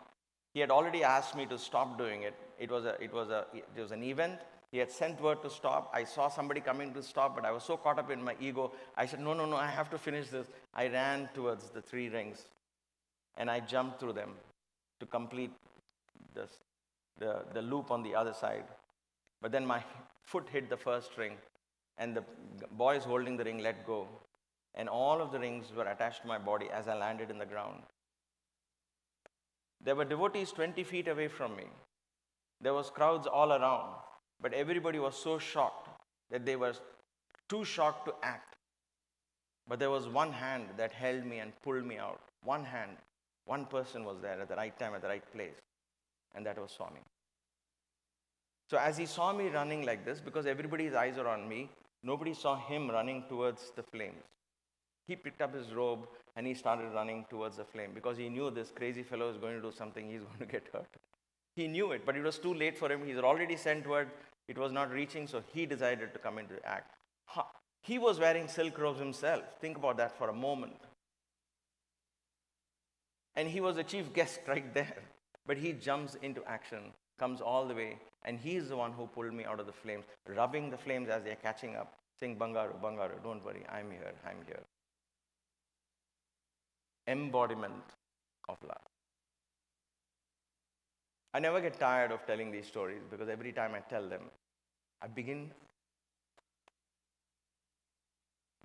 He had already asked me to stop doing it. It was an event. He had sent word to stop. I saw somebody coming to stop, but I was so caught up in my ego. I said, no, I have to finish this. I ran towards the 3 rings, and I jumped through them to complete the loop on the other side. But then my foot hit the first ring, and the boys holding the ring let go. And all of the rings were attached to my body as I landed in the ground. There were devotees 20 feet away from me. There was crowds all around. But everybody was so shocked that they were too shocked to act. But there was one hand that held me and pulled me out. One hand. One person was there at the right time, at the right place. And that was Swami. So as he saw me running like this, because everybody's eyes are on me, nobody saw him running towards the flames. He picked up his robe and he started running towards the flame because he knew this crazy fellow is going to do something, he's going to get hurt. He knew it, but it was too late for him. He's already sent word. It was not reaching, so he decided to come into the act. He was wearing silk robes himself. Think about that for a moment. And he was the chief guest right there. But he jumps into action, comes all the way, and he's the one who pulled me out of the flames, rubbing the flames as they're catching up, saying, Bangaru, Bangaru, don't worry, I'm here, I'm here. Embodiment of love. I never get tired of telling these stories because every time I tell them, I begin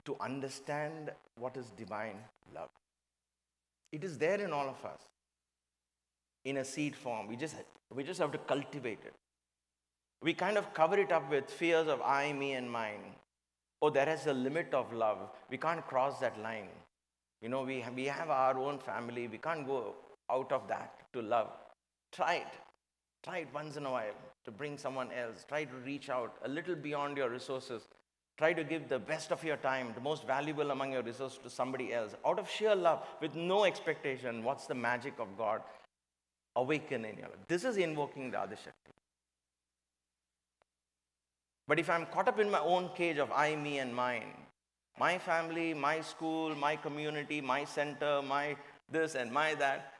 to understand what is divine love. It is there in all of us in a seed form. We just have to cultivate it. We kind of cover it up with fears of I, me, and mine. Oh, there is a limit of love. We can't cross that line. You know, we have our own family. We can't go out of that to love. Try it. Try it once in a while to bring someone else. Try to reach out a little beyond your resources. Try to give the best of your time, the most valuable among your resources to somebody else. Out of sheer love, with no expectation. What's the magic of God? Awaken in your life. This is invoking the Adishakti. But if I'm caught up in my own cage of I, me, and mine, my family, my school, my community, my center, my this and my that,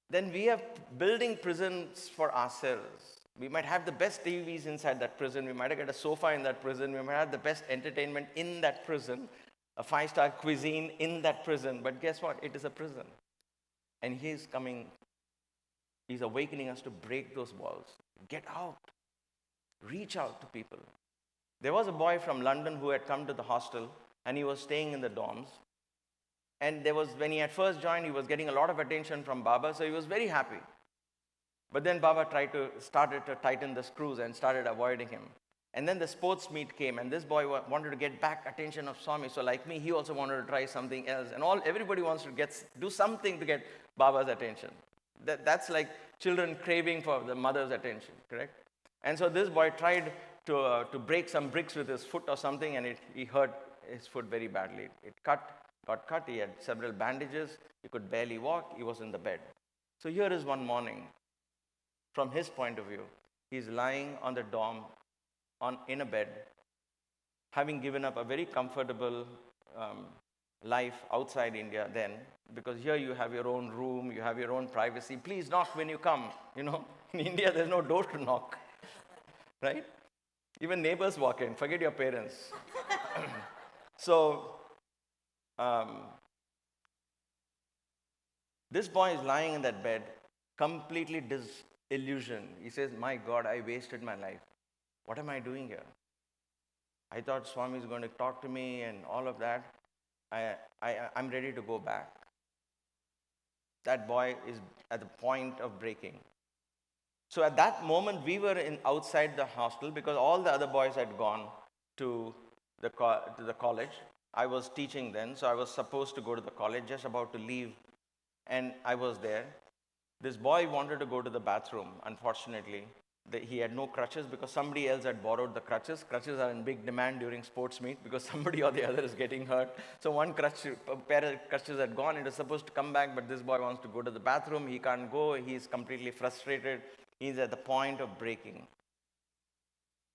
then we are building prisons for ourselves. We might have the best TVs inside that prison. We might get a sofa in that prison. We might have the best entertainment in that prison, a 5-star cuisine in that prison. But guess what? It is a prison. And he's awakening us to break those walls. Get out. Reach out to people. There was a boy from London who had come to the hostel and he was staying in the dorms. And when he had first joined, he was getting a lot of attention from Baba, so he was very happy. But then Baba started to tighten the screws and started avoiding him. And then the sports meet came, and this boy wanted to get back attention of Swami. So like me, he also wanted to try something else. And everybody wants to do something to get Baba's attention. That's like children craving for the mother's attention, correct? And so this boy tried to break some bricks with his foot or something, and he hurt his foot very badly. It got cut, he had several bandages, he could barely walk, he was in the bed. So here is one morning, from his point of view, he's lying on the dorm, in a bed, having given up a very comfortable life outside India then, because here you have your own room, you have your own privacy. Please knock when you come. In India there's no door to knock, right? Even neighbors walk in, forget your parents. So, this boy is lying in that bed, completely disillusioned. He says, my God, I wasted my life. What am I doing here? I thought Swami is going to talk to me and all of that. I'm ready to go back. That boy is at the point of breaking. So at that moment, we were outside the hostel because all the other boys had gone to the college. I was teaching then, so I was supposed to go to the college, just about to leave, and I was there. This boy wanted to go to the bathroom. Unfortunately, he had no crutches because somebody else had borrowed the crutches. Crutches are in big demand during sports meet because somebody or the other is getting hurt. So one pair of crutches had gone. It was supposed to come back, but this boy wants to go to the bathroom. He can't go. He's completely frustrated. He's at the point of breaking.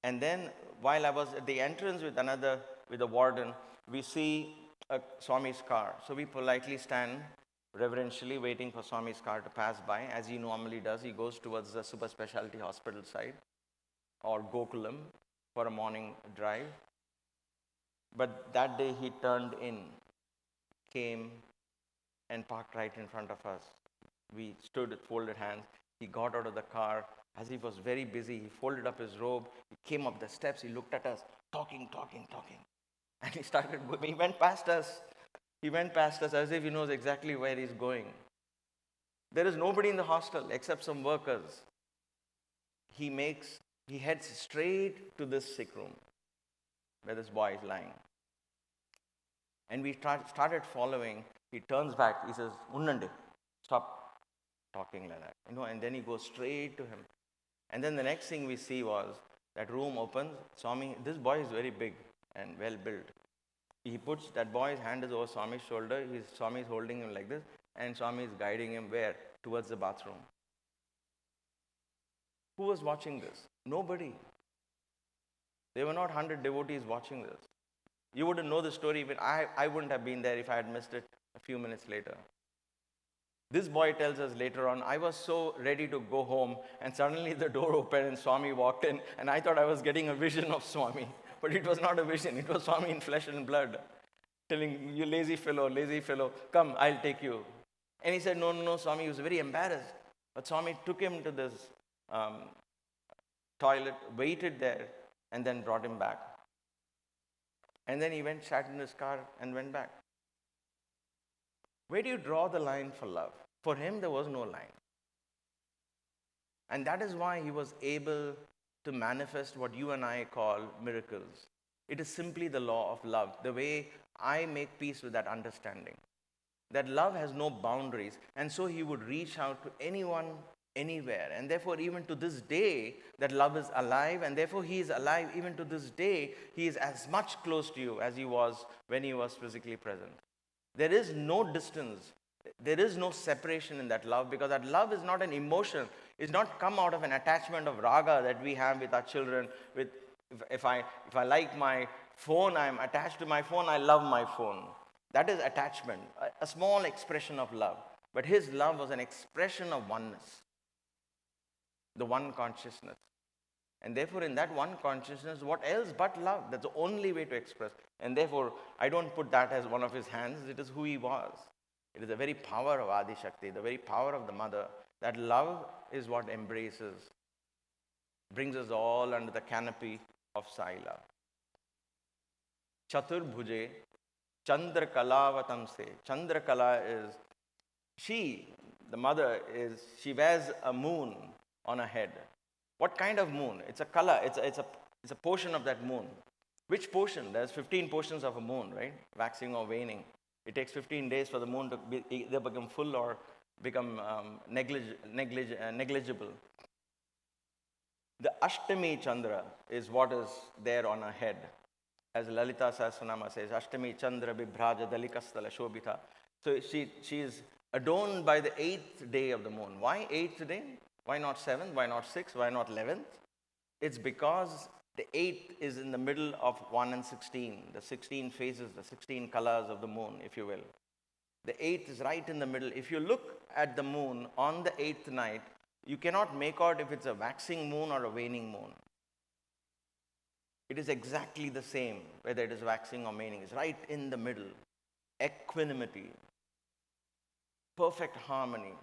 And then while I was at the entrance with the warden, we see a Swami's car. So we politely stand reverentially waiting for Swami's car to pass by, as he normally does. He goes towards the super specialty hospital side or Gokulam for a morning drive. But that day he turned in, came and parked right in front of us. We stood with folded hands. He got out of the car. As he was very busy, he folded up his robe. He came up the steps. He looked at us, talking. And he went past us. He went past us as if he knows exactly where he's going. There is nobody in the hostel except some workers. He heads straight to this sick room where this boy is lying. And we started following. He turns back. He says, Unnande, stop talking like that. And then he goes straight to him. And then the next thing we see was that room opens. Swami, this boy is very big and well built. He puts that boy's hand is over Swami's shoulder. Swami is holding him like this, and Swami is guiding him where? Towards the bathroom. Who was watching this? Nobody. There were not 100 devotees watching this. You wouldn't know the story. Even I wouldn't have been there if I had missed it a few minutes later. This boy tells us later on, I was so ready to go home, and suddenly the door opened and Swami walked in, and I thought I was getting a vision of Swami. But it was not a vision. It was Swami in flesh and blood, telling, you lazy fellow, come, I'll take you. And he said, no, Swami. He was very embarrassed. But Swami took him to this toilet, waited there, and then brought him back. And then he sat in his car and went back. Where do you draw the line for love? For him, there was no line. And that is why he was able to manifest what you and I call miracles. It is simply the law of love, the way I make peace with that understanding. That love has no boundaries, and so he would reach out to anyone, anywhere. And therefore, even to this day, that love is alive, and therefore he is alive even to this day. He is as much close to you as he was when he was physically present. There is no distance. There is no separation in that love, because that love is not an emotion. It's not come out of an attachment of raga that we have with our children. If I like my phone, I'm attached to my phone, I love my phone. That is attachment, a small expression of love. But his love was an expression of oneness, the one consciousness. And therefore, in that one consciousness, what else but love? That's the only way to express. And therefore, I don't put that as one of his hands. It is who he was. It is the very power of Adi Shakti, the very power of the mother. That love is what embraces, brings us all under the canopy of Sai love. Chatur Bhuje, Chandra Kalavatamse. Chandra Kala is, the mother she wears a moon on her head. What kind of moon? It's a color, it's a portion of that moon. Which portion? There's 15 portions of a moon, right? Waxing or waning. It takes 15 days for the moon to either become full or become negligible. The Ashtami Chandra is what is there on her head. as Lalita Sahasranama says, Ashtami Chandra Bibhraja Dalikastala Shobhita. So she is adorned by the 8th day of the moon. Why 8th day? Why not 7th? Why not 6th? Why not 11th? It's because the 8th is in the middle of 1 and 16, the 16 phases, the 16 colors of the moon, if you will. The 8th is right in the middle. If you look at the moon on the 8th night, you cannot make out if it's a waxing moon or a waning moon. It is exactly the same, whether it is waxing or waning. It's right in the middle. Equanimity, perfect harmony,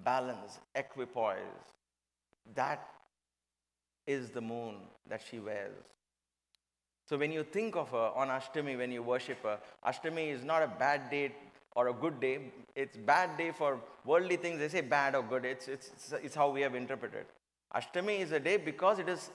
balance, equipoise. That is the moon that she wears. So when you think of her on Ashtami, when you worship her, Ashtami is not a bad day or a good day. It's bad day for worldly things. They say bad or good. It's how we have interpreted. Ashtami is a day because it is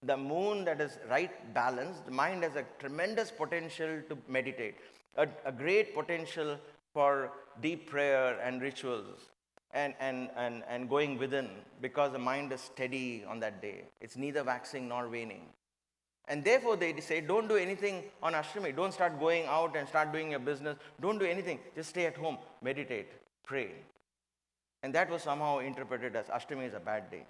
the moon that is right balanced. The mind has a tremendous potential to meditate, a great potential for deep prayer and rituals and going within, because the mind is steady on that day. It's neither waxing nor waning. And therefore they say, don't do anything on Ashtami. Don't start going out and start doing your business. Don't do anything. Just stay at home, meditate, pray. And that was somehow interpreted as Ashtami is a bad day.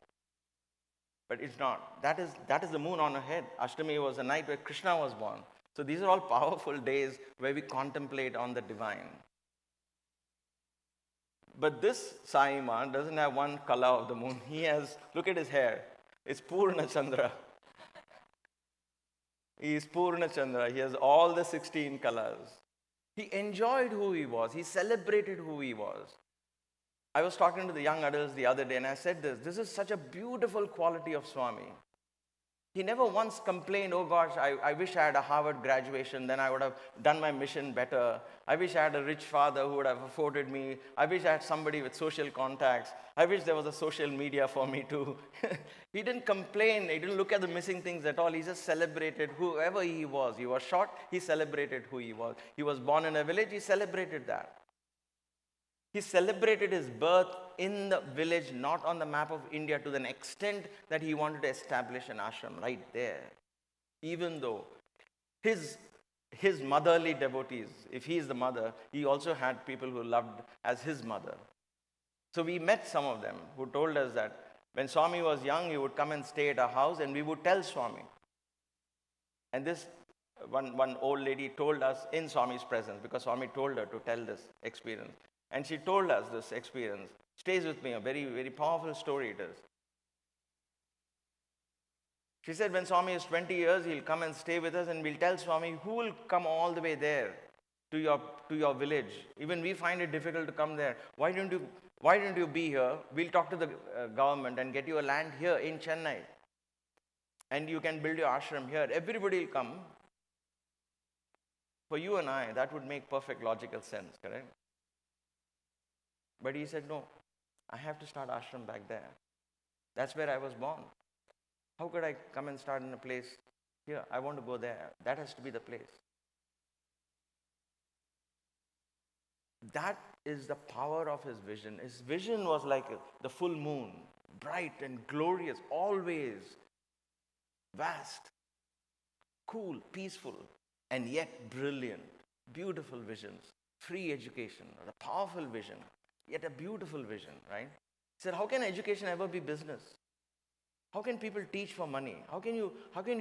But it's not. That is the moon on her head. Ashtami was the night where Krishna was born. So these are all powerful days where we contemplate on the divine. But this Saima doesn't have one color of the moon. He has, look at his hair. It's Purna Chandra. He is Purna Chandra. He has all the 16 colors. He enjoyed who he was. He celebrated who he was. I was talking to the young adults the other day and I said this is such a beautiful quality of Swami. He never once complained, oh gosh, I wish I had a Harvard graduation, then I would have done my mission better. I wish I had a rich father who would have afforded me. I wish I had somebody with social contacts. I wish there was a social media for me too. He didn't complain. He didn't look at the missing things at all. He just celebrated whoever he was. He was short, he celebrated who he was. He was born in a village, he celebrated that. He celebrated his birth in the village, not on the map of India, to the extent that he wanted to establish an ashram right there. Even though his motherly devotees, if he is the mother, he also had people who loved as his mother. So we met some of them who told us that when Swami was young, he would come and stay at our house and we would tell Swami. And this one old lady told us in Swami's presence, because Swami told her to tell this experience. And she told us this experience. Stays with me, a very, very powerful story it is. She said when Swami is 20 years, he'll come and stay with us and we'll tell Swami, who will come all the way there to your village? Even we find it difficult to come there. Why don't you be here? We'll talk to the government and get you a land here in Chennai. And you can build your ashram here. Everybody will come. For you and I, that would make perfect logical sense, correct? But he said, no, I have to start ashram back there. That's where I was born. How could I come and start in a place here? I want to go there. That has to be the place. That is the power of his vision. His vision was like the full moon, bright and glorious, always vast, cool, peaceful, and yet brilliant, beautiful visions, free education, a powerful vision. Yet a beautiful vision, right? He said, how can education ever be business? How can people teach for money? How can you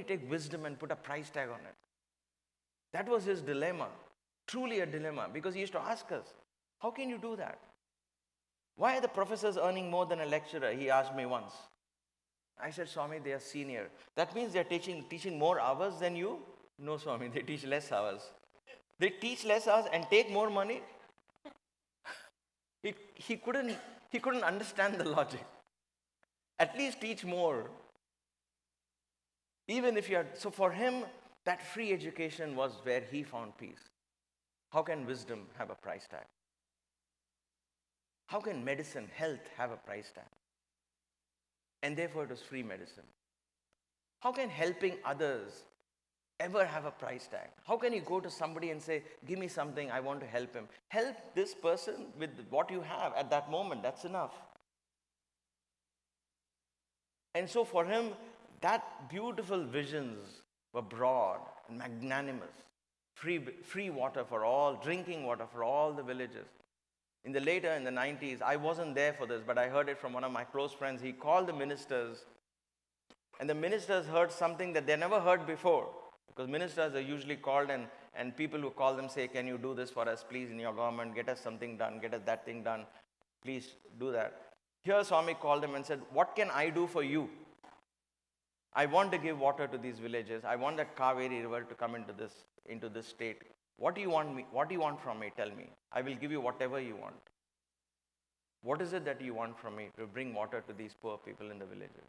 take wisdom and put a price tag on it? That was his dilemma, truly a dilemma, because he used to ask us, how can you do that? Why are the professors earning more than a lecturer? He asked me once. I said, Swami, they are senior. That means they are teaching more hours than you? No, Swami, they teach less hours. They teach less hours and take more money? He couldn't understand the logic. At least teach more. Even if so for him, that free education was where he found peace. How can wisdom have a price tag? How can medicine, health have a price tag? And therefore it was free medicine. How can helping others ever have a price tag? How can you go to somebody and say, give me something, I want to help him? Help this person with what you have at that moment, that's enough. And so for him, that beautiful visions were broad and magnanimous. Free water for all, drinking water for all the villages. In the 90s, I wasn't there for this, but I heard it from one of my close friends. He called the ministers, and the ministers heard something that they never heard before. Because ministers are usually called, and people who call them say, can you do this for us, please, in your government, get us something done, get us that thing done, please do that. Here Swami called them and said, what can I do for you? I want to give water to these villages. I want that Kaveri river to come into this state. What do you want from me? Tell me. I will give you whatever you want. What is it that you want from me to bring water to these poor people in the villages?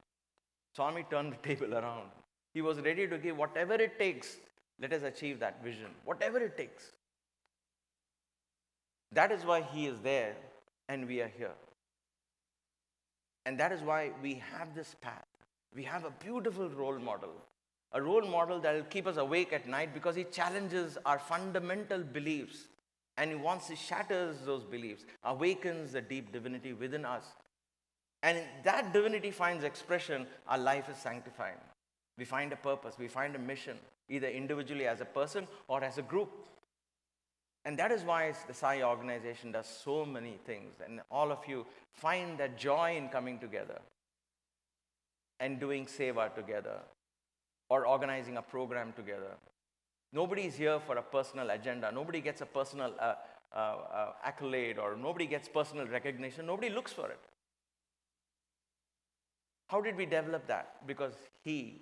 Swami turned the table around. He was ready to give whatever it takes. Let us achieve that vision. Whatever it takes. That is why he is there and we are here. And that is why we have this path. We have a beautiful role model. A role model that will keep us awake at night because he challenges our fundamental beliefs. And once he shatters those beliefs, awakens the deep divinity within us. And that divinity finds expression, our life is sanctified. We find a purpose, we find a mission, either individually as a person or as a group. And that is why the Sai organization does so many things. And all of you find that joy in coming together and doing seva together or organizing a program together. Nobody is here for a personal agenda. Nobody gets a personal accolade, or nobody gets personal recognition. Nobody looks for it. How did we develop that? Because he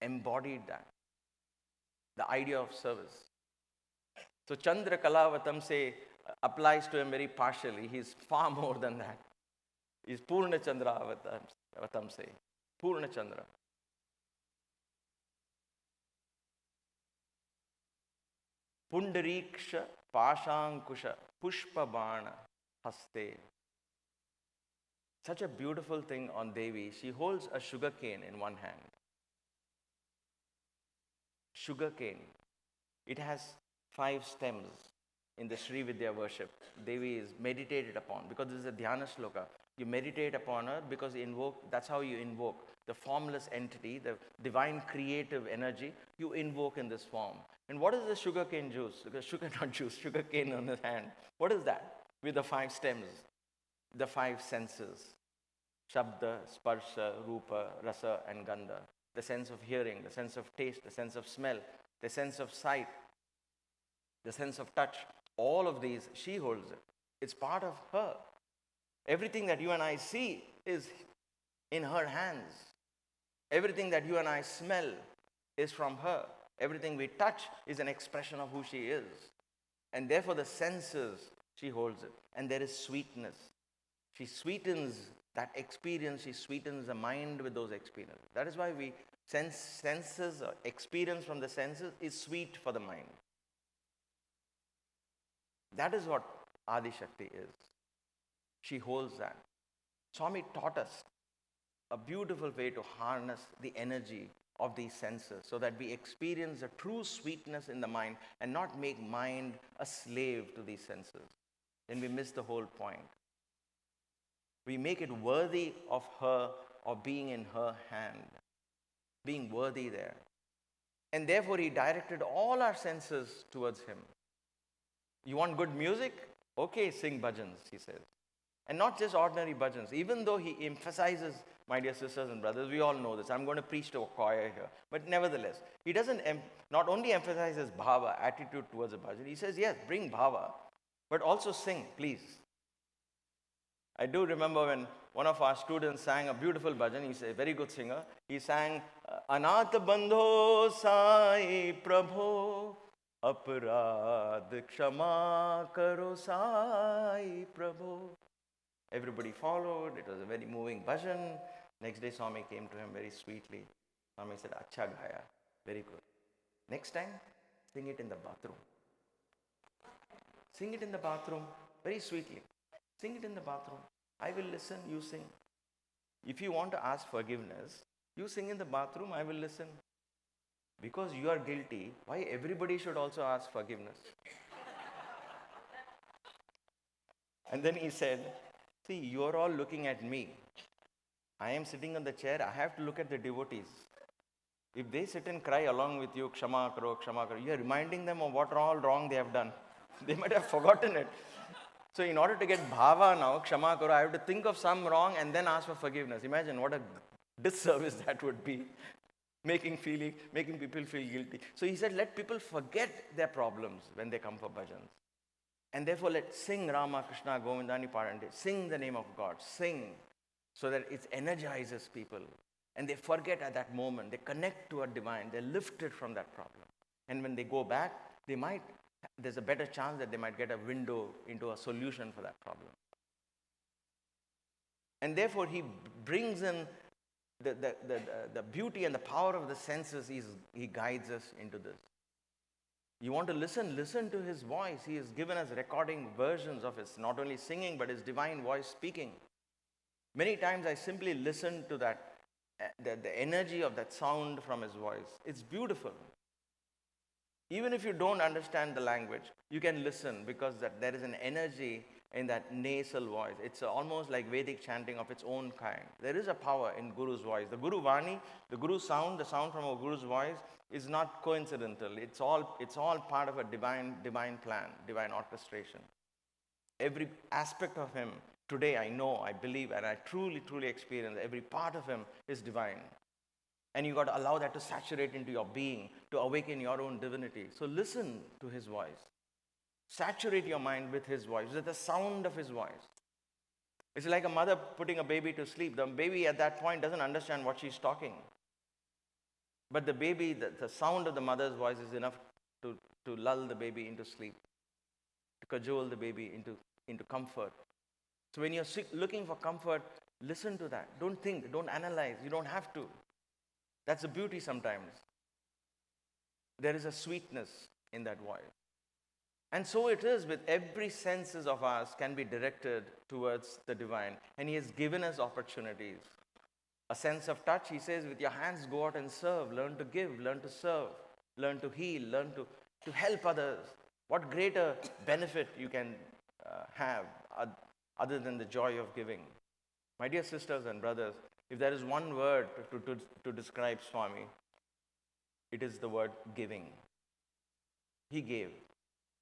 embodied that, the idea of service. So Chandra Kalavatam say applies to him very partially. He's far more than that. He's Purna Chandra Avatam say. Purna Chandra. Pundariksha Pashankusha Pushpa Bana Haste. Such a beautiful thing on Devi. She holds a sugar cane in one hand. Sugar cane. It has 5 stems in the Sri Vidya worship. Devi is meditated upon because this is a dhyana shloka. You meditate upon her because that's how you invoke the formless entity, the divine creative energy. You invoke in this form. And what is the sugarcane juice? Sugarcane on his hand. What is that? With the 5 stems, the 5 senses. Shabda, Sparsha, Rupa, Rasa and Gandha. The sense of hearing, the sense of taste, the sense of smell, the sense of sight, the sense of touch. All of these, she holds it. It's part of her. Everything that you and I see is in her hands. Everything that you and I smell is from her. Everything we touch is an expression of who she is. And therefore the senses, she holds it. And there is sweetness. She sweetens that experience, she sweetens the mind with those experiences. That is why we senses or experience from the senses is sweet for the mind. That is what Adi Shakti is. She holds that. Swami taught us a beautiful way to harness the energy of these senses so that we experience a true sweetness in the mind and not make mind a slave to these senses. Then we miss the whole point. We make it worthy of her or being in her hand, being worthy there. And therefore he directed all our senses towards him. You want good music? Okay, sing bhajans, he says. And not just ordinary bhajans. Even though he emphasizes, my dear sisters and brothers, we all know this. I'm going to preach to a choir here. But nevertheless, he doesn't not only emphasizes bhava, attitude towards a bhajan. He says, yes, bring bhava, but also sing, please. I do remember when one of our students sang a beautiful bhajan. He's a very good singer. He sang, Anat Bandho Sai Prabho, Aparad Kshama Karo Sai Prabho. Everybody followed. It was a very moving bhajan. Next day, Swami came to him very sweetly. Swami said, Acha Gaya. Very good. Next time, sing it in the bathroom. Sing it in the bathroom very sweetly. Sing it in the bathroom. I will listen, you sing. If you want to ask forgiveness, you sing in the bathroom, I will listen. Because you are guilty, why everybody should also ask forgiveness? And then he said, see, you are all looking at me. I am sitting on the chair, I have to look at the devotees. If they sit and cry along with you, Kshama karo, you're reminding them of what all wrong they have done. They might have forgotten it. So in order to get bhava now, Kshama karo, I have to think of some wrong and then ask for forgiveness. Imagine what a disservice that would be, making people feel guilty. So he said, let people forget their problems when they come for bhajans. And therefore, let's sing Rama, Krishna, Govindani Parante. Sing the name of God. Sing so that it energizes people. And they forget at that moment. They connect to a divine. They're lifted from that problem. And when they go back, there's a better chance that they might get a window into a solution for that problem. And therefore, he brings in the beauty and the power of the senses. He guides us into this. You want to listen to his voice. He has given us recording versions of his, not only singing, but his divine voice speaking. Many times I simply listen to that, the energy of that sound from his voice. It's beautiful. Even if you don't understand the language, you can listen because there is an energy in that nasal voice. It's almost like Vedic chanting of its own kind. There is a power in Guru's voice. The Guru Vani, the Guru sound, the sound from a Guru's voice is not coincidental. It's all part of a divine plan, divine orchestration. Every aspect of him, today I know, I believe, and I truly experience every part of him is divine. And you got to allow that to saturate into your being, to awaken your own divinity. So listen to his voice. Saturate your mind with his voice, with the sound of his voice. It's like a mother putting a baby to sleep. The baby at that point doesn't understand what she's talking. But the baby, the sound of the mother's voice is enough to lull the baby into sleep, to cajole the baby into comfort. So when you're looking for comfort, listen to that. Don't think, don't analyze. You don't have to. That's the beauty sometimes. There is a sweetness in that voice. And so it is with every senses of ours can be directed towards the divine. And he has given us opportunities. A sense of touch, he says, with your hands go out and serve. Learn to give, learn to serve, learn to heal, learn to help others. What greater benefit you can have other than the joy of giving. My dear sisters and brothers, if there is one word to describe Swami, it is the word giving. He gave.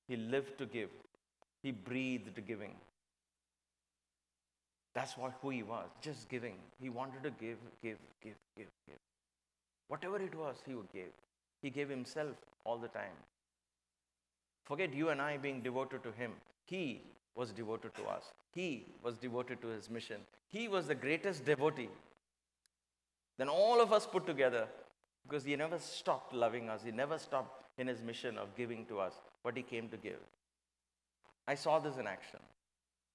He lived to give. He breathed giving. That's who he was, just giving. He wanted to give. Whatever it was, he would give. He gave himself all the time. Forget you and I being devoted to him. He was devoted to us. He was devoted to his mission. He was the greatest devotee than all of us put together because he never stopped loving us. He never stopped in his mission of giving to us what he came to give. I saw this in action.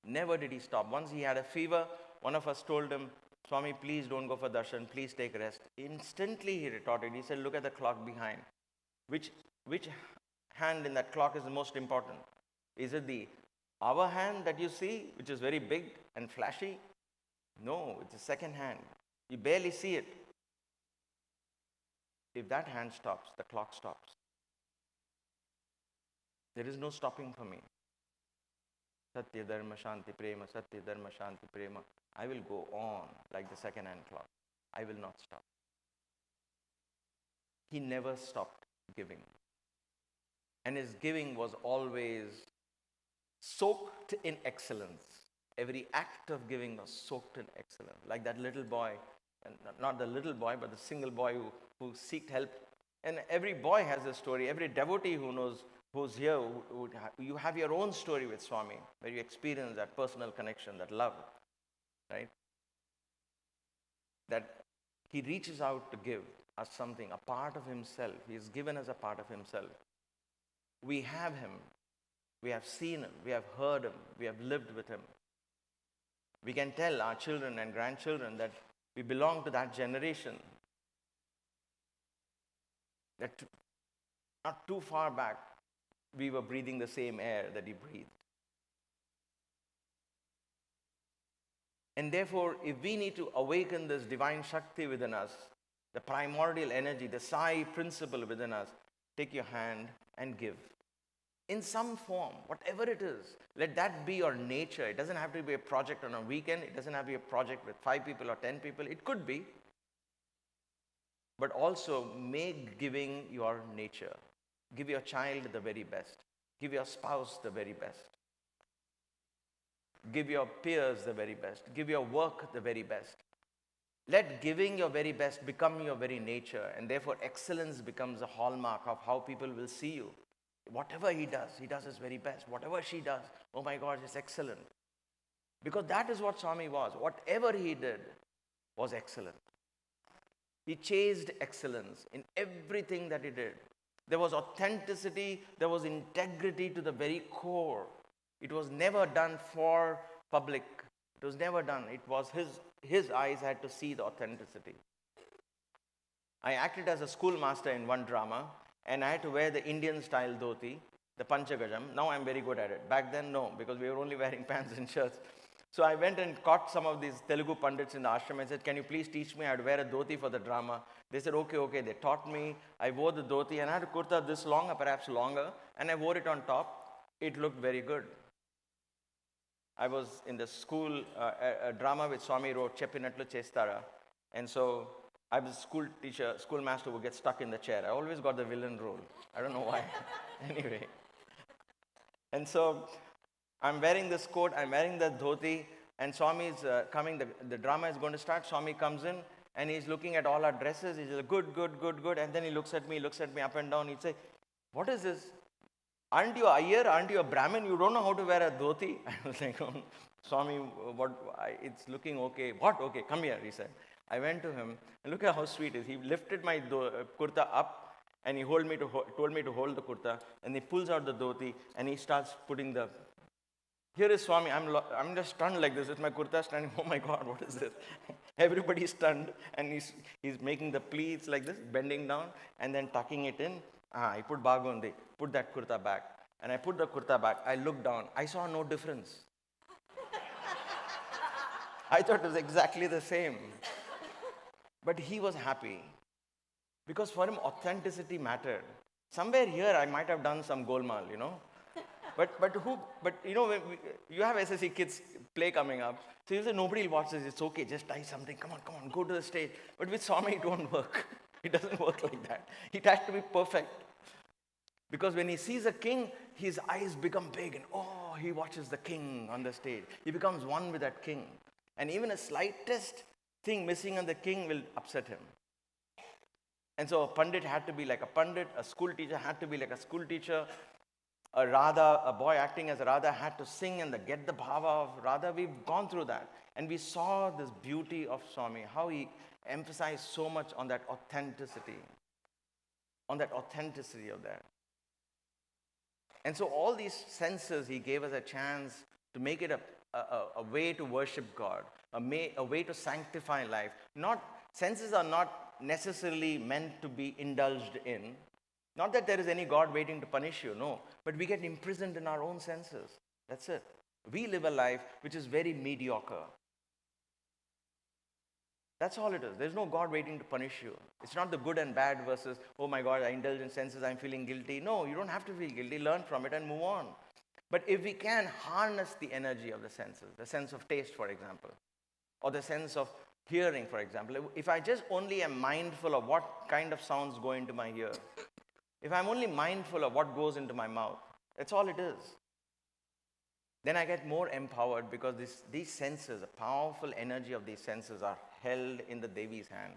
Never did he stop. Once he had a fever, one of us told him, Swami, please don't go for darshan. Please take rest. Instantly he retorted. He said, look at the clock behind. Which hand in that clock is the most important? Is it the hour hand that you see, which is very big and flashy? No, it's the second hand. You barely see it. If that hand stops, the clock stops. There is no stopping for me. Satya Dharma Shanti Prema, Satya Dharma Shanti Prema. I will go on like the second hand clock. I will not stop. He never stopped giving. And his giving was always soaked in excellence. Every act of giving was soaked in excellence. Like that little boy, and not the little boy, but the single boy who sought help. And every boy has a story. Every devotee who's here, you have your own story with Swami, where you experience that personal connection, that love, right? That he reaches out to give us something, a part of himself. He has given us a part of himself. We have him. We have seen him. We have heard him. We have lived with him. We can tell our children and grandchildren that we belong to that generation. That not too far back, we were breathing the same air that he breathed. And therefore, if we need to awaken this divine Shakti within us, the primordial energy, the Sai principle within us, take your hand and give. In some form, whatever it is, let that be your nature. It doesn't have to be a project on a weekend. It doesn't have to be a project with 5 people or 10 people. It could be. but also make giving your nature. Give your child the very best. Give your spouse the very best. Give your peers the very best. Give your work the very best. Let giving your very best become your very nature, and therefore excellence becomes a hallmark of how people will see you. Whatever he does his very best. Whatever she does, oh my God, it's excellent. Because that is what Swami was. Whatever he did was excellent. He chased excellence in everything that he did. There was authenticity, there was integrity to the very core. It was never done for public. It was never done. It was his eyes had to see the authenticity. I acted as a schoolmaster in one drama, and I had to wear the Indian style dhoti, the Panchagajam. Now I'm very good at it. Back then, no, because we were only wearing pants and shirts. So I went and caught some of these Telugu Pandits in the ashram and said, can you please teach me? I would wear a dhoti for the drama. They said, okay. They taught me. I wore the dhoti and I had a kurta this long or perhaps longer, and I wore it on top. It looked very good. I was in the school, a drama which Swami wrote, Cheppinatlu Chestara. And so I was a schoolmaster who gets stuck in the chair. I always got the villain role. I don't know why. Anyway. And so I'm wearing this coat, I'm wearing the dhoti, and Swami is coming, the drama is going to start. Swami comes in, and he's looking at all our dresses. He's like, good. And then he looks at me up and down. He'd say, what is this? Aren't you a Iyer? Aren't you a Brahmin? You don't know how to wear a dhoti? I was like, oh, Swami, it's looking okay. What? Okay, come here, he said. I went to him, and look at how sweet it is. He lifted my kurta up, and he told me to hold the kurta, and he pulls out the dhoti, and he starts putting the... Here is Swami. I'm just stunned like this with my kurta standing. Oh my God, what is this? Everybody's stunned, and he's making the pleats like this, bending down, and then tucking it in. I put Bagundi, put that kurta back. And I put the kurta back. I looked down. I saw no difference. I thought it was exactly the same. But he was happy. Because for him, authenticity mattered. Somewhere here, I might have done some golmaal, But when you have SSC kids play coming up. So you say, nobody will watch this. It's okay. Just tie something. Come on, go to the stage. But with Swami, it won't work. It doesn't work like that. It has to be perfect. Because when he sees a king, his eyes become big and he watches the king on the stage. He becomes one with that king. And even a slightest thing missing on the king will upset him. And so a pandit had to be like a pandit, a school teacher had to be like a school teacher, a boy acting as a Radha had to sing and get the bhava of Radha. We've gone through that. And we saw this beauty of Swami, how he emphasized so much on that authenticity of that. And so all these senses, he gave us a chance to make it a way to worship God, a way to sanctify life. Senses are not necessarily meant to be indulged in. Not that there is any God waiting to punish you, no. But we get imprisoned in our own senses. That's it. We live a life which is very mediocre. That's all it is. There's no God waiting to punish you. It's not the good and bad versus, oh my God, I indulge in senses, I'm feeling guilty. No, you don't have to feel guilty. Learn from it and move on. But if we can harness the energy of the senses, the sense of taste, for example, or the sense of hearing, for example, if I just only am mindful of what kind of sounds go into my ear, if I'm only mindful of what goes into my mouth, that's all it is. Then I get more empowered because these senses, the powerful energy of these senses are held in the Devi's hand.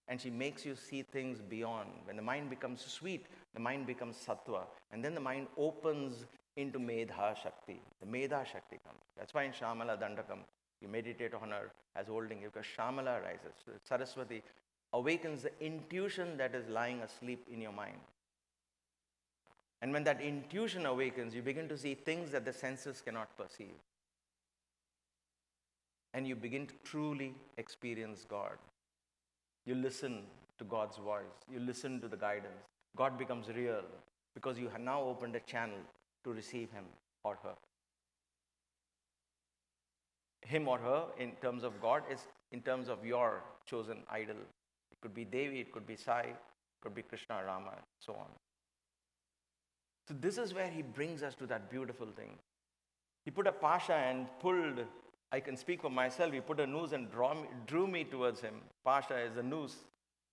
And she makes you see things beyond. When the mind becomes sweet, the mind becomes sattva. And then the mind opens into Medha Shakti. The Medha Shakti comes. That's why in Shamala Dandakam, you meditate on her as holding you, because Shamala arises. Saraswati awakens the intuition that is lying asleep in your mind. And when that intuition awakens, you begin to see things that the senses cannot perceive. And you begin to truly experience God. You listen to God's voice. You listen to the guidance. God becomes real because you have now opened a channel to receive him or her. Him or her, in terms of God, is in terms of your chosen idol. It could be Devi, it could be Sai, it could be Krishna, Rama, and so on. So this is where he brings us to that beautiful thing. He put a pasha and pulled, I can speak for myself, he put a noose and drew me towards him. Pasha is a noose.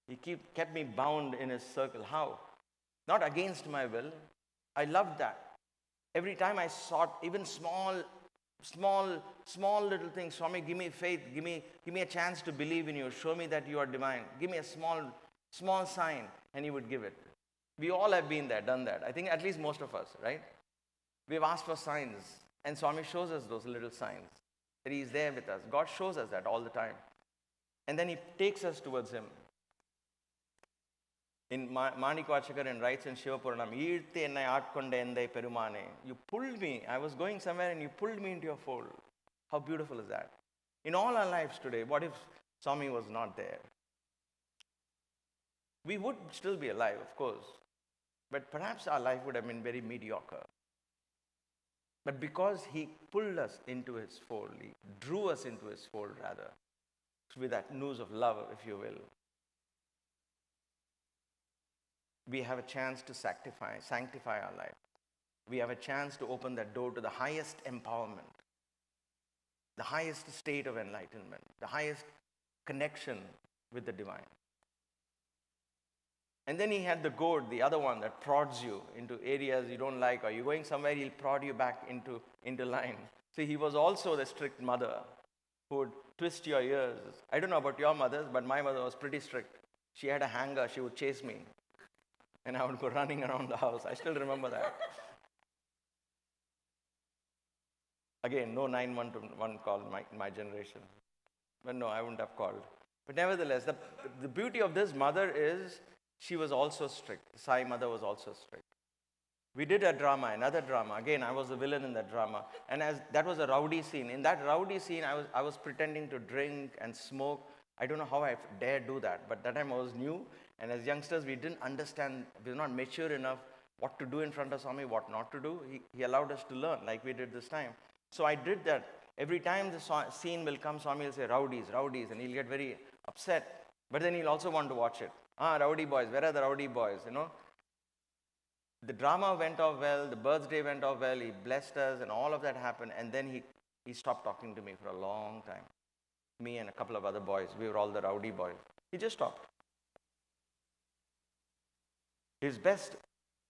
He kept me bound in his circle. How? Not against my will. I loved that. Every time I sought even small little things, Swami, give me faith, give me a chance to believe in you, show me that you are divine, give me a small sign, and he would give it. We all have been there, done that. I think at least most of us, right? We've asked for signs, and Swami shows us those little signs, that he is there with us. God shows us that all the time. And then he takes us towards him. In Manikvachakaran writes in Shivapuranam, "Eerthe ennai aatkonde endai perumane." You pulled me. I was going somewhere and you pulled me into your fold. How beautiful is that? In all our lives today, what if Swami was not there? We would still be alive, of course. But perhaps our life would have been very mediocre. But because he pulled us into his fold, he drew us into his fold rather, with that noose of love, if you will, we have a chance to sanctify our life. We have a chance to open that door to the highest empowerment, the highest state of enlightenment, the highest connection with the divine. And then he had the goad, the other one that prods you into areas you don't like, or you're going somewhere, he'll prod you back into line. See, he was also the strict mother who would twist your ears. I don't know about your mothers, but my mother was pretty strict. She had a hanger, she would chase me. And I would go running around the house. I still remember that. Again, no 911 call in my generation. But no, I wouldn't have called. But nevertheless, the beauty of this mother is she was also strict. The Sai mother was also strict. We did another drama. Again, I was the villain in that drama. And that was a rowdy scene. In that rowdy scene, I was pretending to drink and smoke. I don't know how I dared do that. But that time I was new. And as youngsters, we didn't understand, we were not mature enough what to do in front of Swami, what not to do. He allowed us to learn like we did this time. So I did that. Every time the scene will come, Swami will say, rowdies, and he'll get very upset. But then he'll also want to watch it. Rowdy boys, where are the rowdy boys, The drama went off well, the birthday went off well, he blessed us and all of that happened. And then he stopped talking to me for a long time. Me and a couple of other boys, we were all the rowdy boys. He just stopped. His best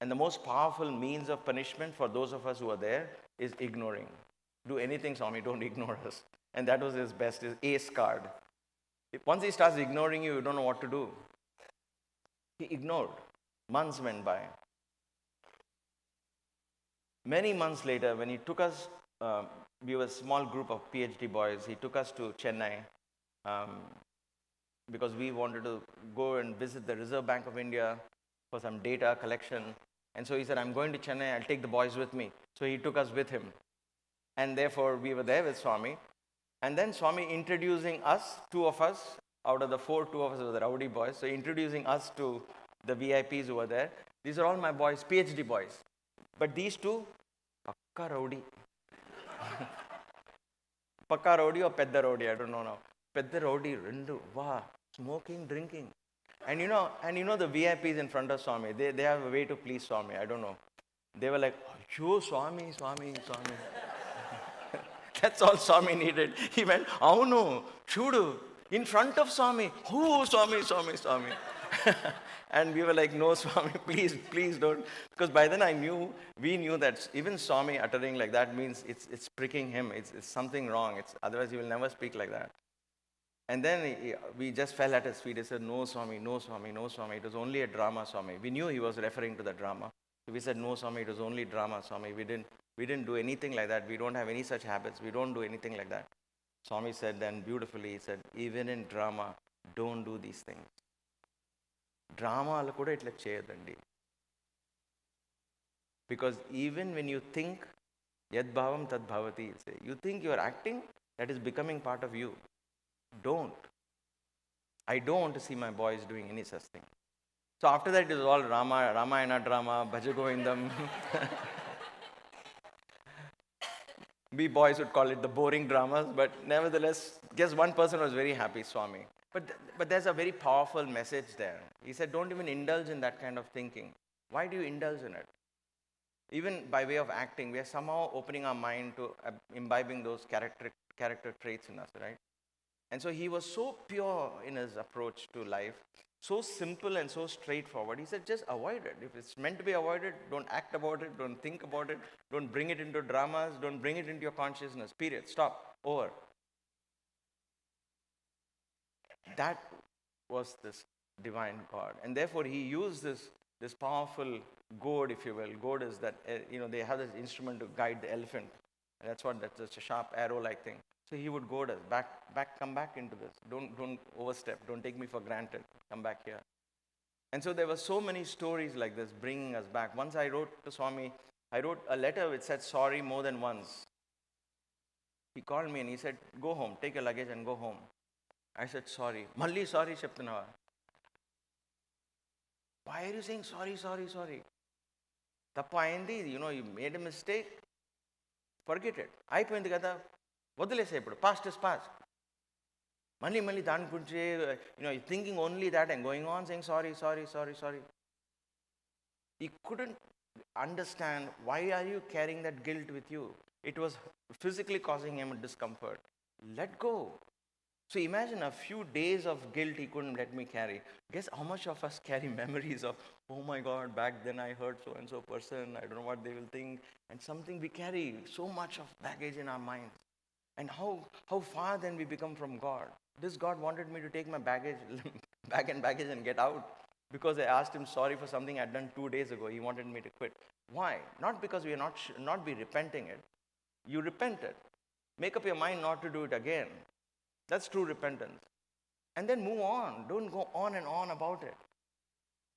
and the most powerful means of punishment for those of us who are there is ignoring. Do anything, Swami, don't ignore us. And that was his best, his ace card. Once he starts ignoring you, you don't know what to do. He ignored. Months went by. Many months later, when he took us, we were a small group of PhD boys, he took us to Chennai because we wanted to go and visit the Reserve Bank of India for some data collection. And so he said, I'm going to Chennai, I'll take the boys with me. So he took us with him. And therefore, we were there with Swami. And then Swami introducing us, two of us, out of the four, two of us were the rowdy boys. So introducing us to the VIPs who were there. These are all my boys, PhD boys. But these two, Pakka rowdy. Pakka rowdy or Pedda rowdy, I don't know now. Pedda rowdy, rendu, wow, smoking, drinking. And you know the VIPs in front of Swami, they have a way to please Swami, I don't know. They were like, yo, Swami. That's all Swami needed. He went, Avunu, Chudu, in front of Swami. Oh, Swami. And we were like, no, Swami, please don't. Because by then we knew that even Swami uttering like that means it's pricking him. It's something wrong. Otherwise he will never speak like that. And then we just fell at his feet. He said, no, Swami. It was only a drama, Swami. We knew he was referring to the drama. So we said, no, Swami, it was only drama, Swami. We didn't do anything like that. We don't have any such habits. We don't do anything like that. Swami said then beautifully, he said, even in drama, don't do these things. Drama alla kuda itla cheyadandi. Because even when you think, yad bhavam tad bhavati, you think you are acting, that is becoming part of you. Don't. I don't want to see my boys doing any such thing. So after that, it was all Ramayana drama, Bhaja Govindam. We boys would call it the boring dramas, but nevertheless, guess one person was very happy, Swami. But there's a very powerful message there. He said, don't even indulge in that kind of thinking. Why do you indulge in it? Even by way of acting, we are somehow opening our mind to imbibing those character traits in us, right? And so he was so pure in his approach to life. So simple and so straightforward. He said, just avoid it. If it's meant to be avoided, don't act about it, don't think about it, don't bring it into dramas, don't bring it into your consciousness. Period. Stop. Over. That was this divine God. And therefore, he used this powerful goad, if you will. Goad is that, they have this instrument to guide the elephant. And that's a sharp arrow-like thing. So he would goad us, come back into this. Don't overstep. Don't take me for granted. Come back here. And so there were so many stories like this bringing us back. Once I wrote to Swami, I wrote a letter which said sorry more than once. He called me and he said, go home, take your luggage and go home. I said, sorry. Malli sorry Sheptanava. Why are you saying sorry? Tappa ayindi, you made a mistake. Forget it. Ayipoyindi kada. Vadilese ippudu. Past is past. Malli dani gurinchi, you're thinking only that and going on saying sorry. He couldn't understand why are you carrying that guilt with you. It was physically causing him discomfort. Let go. So imagine a few days of guilt he couldn't let me carry. Guess how much of us carry memories of, oh my God, back then I hurt so-and-so person, I don't know what they will think. And something we carry so much of baggage in our minds. And how far then we become from God. This God wanted me to take my baggage, bag and baggage and get out. Because I asked him sorry for something I'd done 2 days ago. He wanted me to quit. Why? Not because we are not be repenting it. You repented. Make up your mind not to do it again. That's true repentance. And then move on. Don't go on and on about it.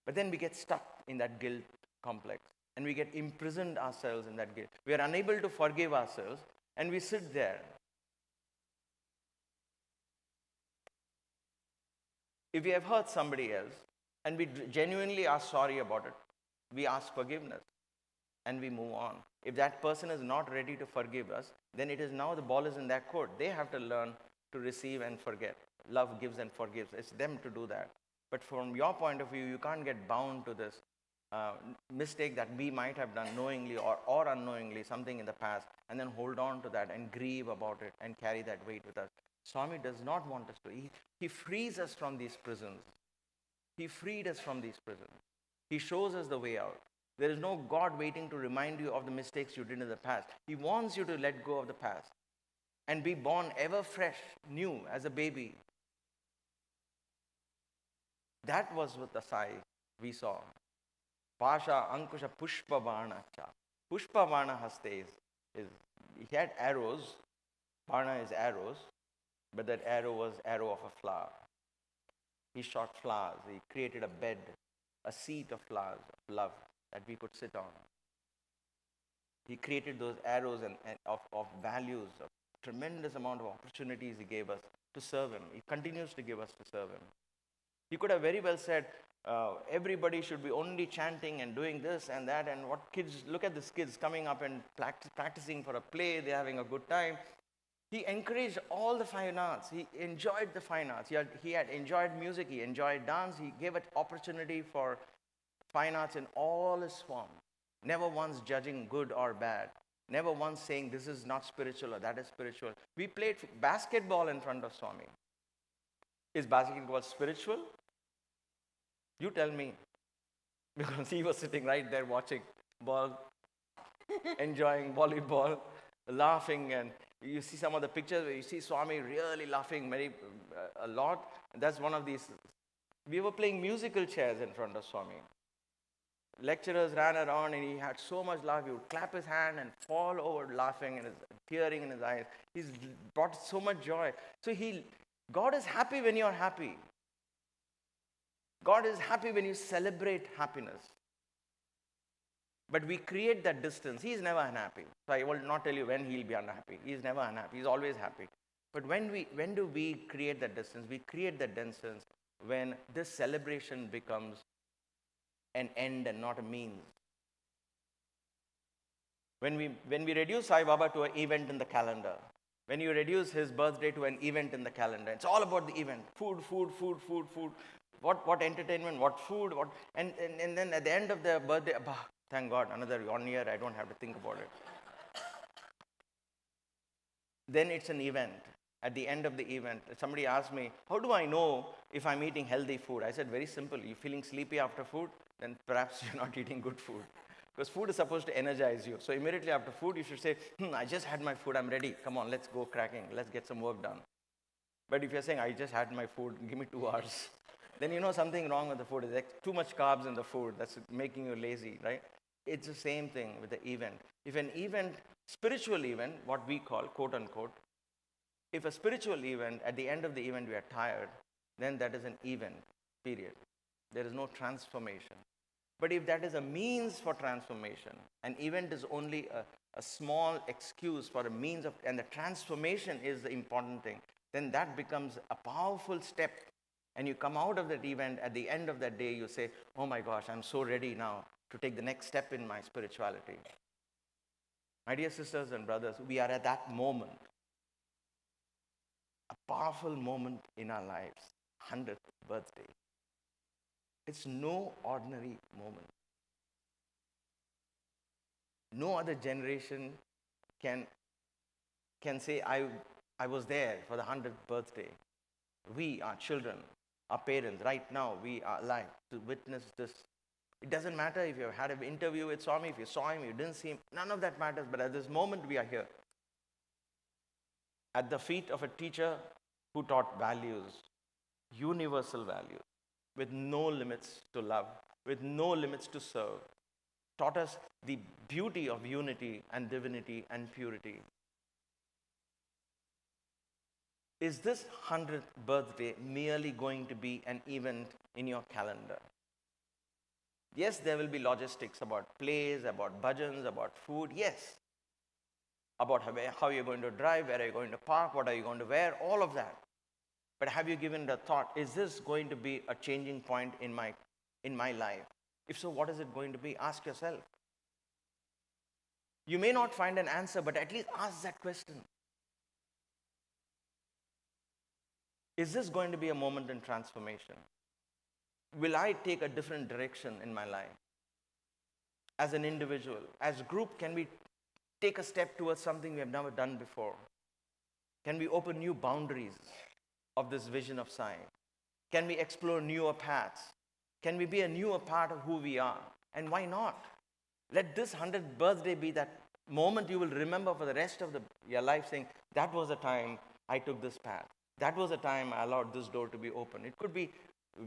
But then we get stuck in that guilt complex. And we get imprisoned ourselves in that guilt. We are unable to forgive ourselves. And we sit there. If we have hurt somebody else, and we genuinely are sorry about it, we ask forgiveness. And we move on. If that person is not ready to forgive us, then it is now the ball is in their court. They have to learn to receive and forget. Love gives and forgives. It's them to do that. But from your point of view, you can't get bound to this mistake that we might have done knowingly or unknowingly, something in the past, and then hold on to that and grieve about it and carry that weight with us. Swami does not want us to. He frees us from these prisons. He freed us from these prisons. He shows us the way out. There is no God waiting to remind you of the mistakes you did in the past. He wants you to let go of the past and be born ever fresh, new, as a baby. That was what the Sai we saw. Pasha Ankusha Pushpa Bana Cha. Pushpa Bana Haste is he had arrows. Bana is arrows, but that arrow was arrow of a flower. He shot flowers. He created a bed, a seat of flowers, of love that we could sit on. He created those arrows and of values, of tremendous amount of opportunities he gave us to serve him. He continues to give us to serve him. He could have very well said, everybody should be only chanting and doing this and that, and what kids, look at these kids coming up and practicing for a play, they're having a good time. He encouraged all the fine arts. He enjoyed the fine arts. He had enjoyed music, he enjoyed dance, he gave it opportunity for fine arts in all its form. Never once judging good or bad. Never once saying this is not spiritual or that is spiritual. We played basketball in front of Swami. Is basketball spiritual? You tell me. Because he was sitting right there watching ball, enjoying volleyball, laughing, and you see some of the pictures where you see Swami really laughing a lot. And that's one of these. We were playing musical chairs in front of Swami. Lecturers ran around and he had so much laugh. He would clap his hand and fall over laughing and tearing in his eyes. He's brought so much joy. So God is happy when you're happy. God is happy when you celebrate happiness. But we create that distance. He is never unhappy. So I will not tell you when he'll be unhappy. He is never unhappy. He's always happy. But when do we create that distance? We create that distance when this celebration becomes an end and not a means. When we reduce Sai Baba to an event in the calendar, when you reduce his birthday to an event in the calendar, it's all about the event. Food. What entertainment, what food, and then at the end of the birthday, thank God, another 1 year, I don't have to think about it. Then it's an event. at the end of the event. Somebody asked me, how do I know if I'm eating healthy food? I said, very simple. You're feeling sleepy after food, then perhaps you're not eating good food. Because food is supposed to energize you. So immediately after food, you should say, I just had my food, I'm ready. Come on, let's go cracking. Let's get some work done. But if you're saying, I just had my food, give me 2 hours, then you know something wrong with the food. There's like too much carbs in the food. That's making you lazy, right? It's the same thing with the event. If an event, spiritual event, what we call, quote unquote, if a spiritual event, at the end of the event we are tired, then that is an event, period. There is no transformation. But if that is a means for transformation, an event is only a small excuse for a means of, and the transformation is the important thing, then that becomes a powerful step. And you come out of that event, at the end of that day, you say, oh my gosh, I'm so ready now to take the next step in my spirituality. My dear sisters and brothers, we are at that moment, a powerful moment in our lives, 100th birthday. It's no ordinary moment. No other generation can say, I was there for the 100th birthday. We, our children, our parents, right now, we are alive to witness this. It doesn't matter if you had an interview with Swami, if you saw him, you didn't see him, none of that matters. But at this moment, we are here. At the feet of a teacher who taught values, universal values, with no limits to love, with no limits to serve, taught us the beauty of unity and divinity and purity. Is this 100th birthday merely going to be an event in your calendar? Yes, there will be logistics about plays, about bhajans, about food, yes. About how you're going to drive, where are you going to park, what are you going to wear, all of that. But have you given the thought, is this going to be a changing point in my life? If so, what is it going to be? Ask yourself. You may not find an answer, but at least ask that question. Is this going to be a moment in transformation? Will I take a different direction in my life? As an individual, as a group, can we take a step towards something we have never done before? Can we open new boundaries of this vision of Sai? Can we explore newer paths? Can we be a newer part of who we are? And why not? Let this 100th birthday be that moment you will remember for the rest of your life, saying, that was the time I took this path. That was the time I allowed this door to be open. It could be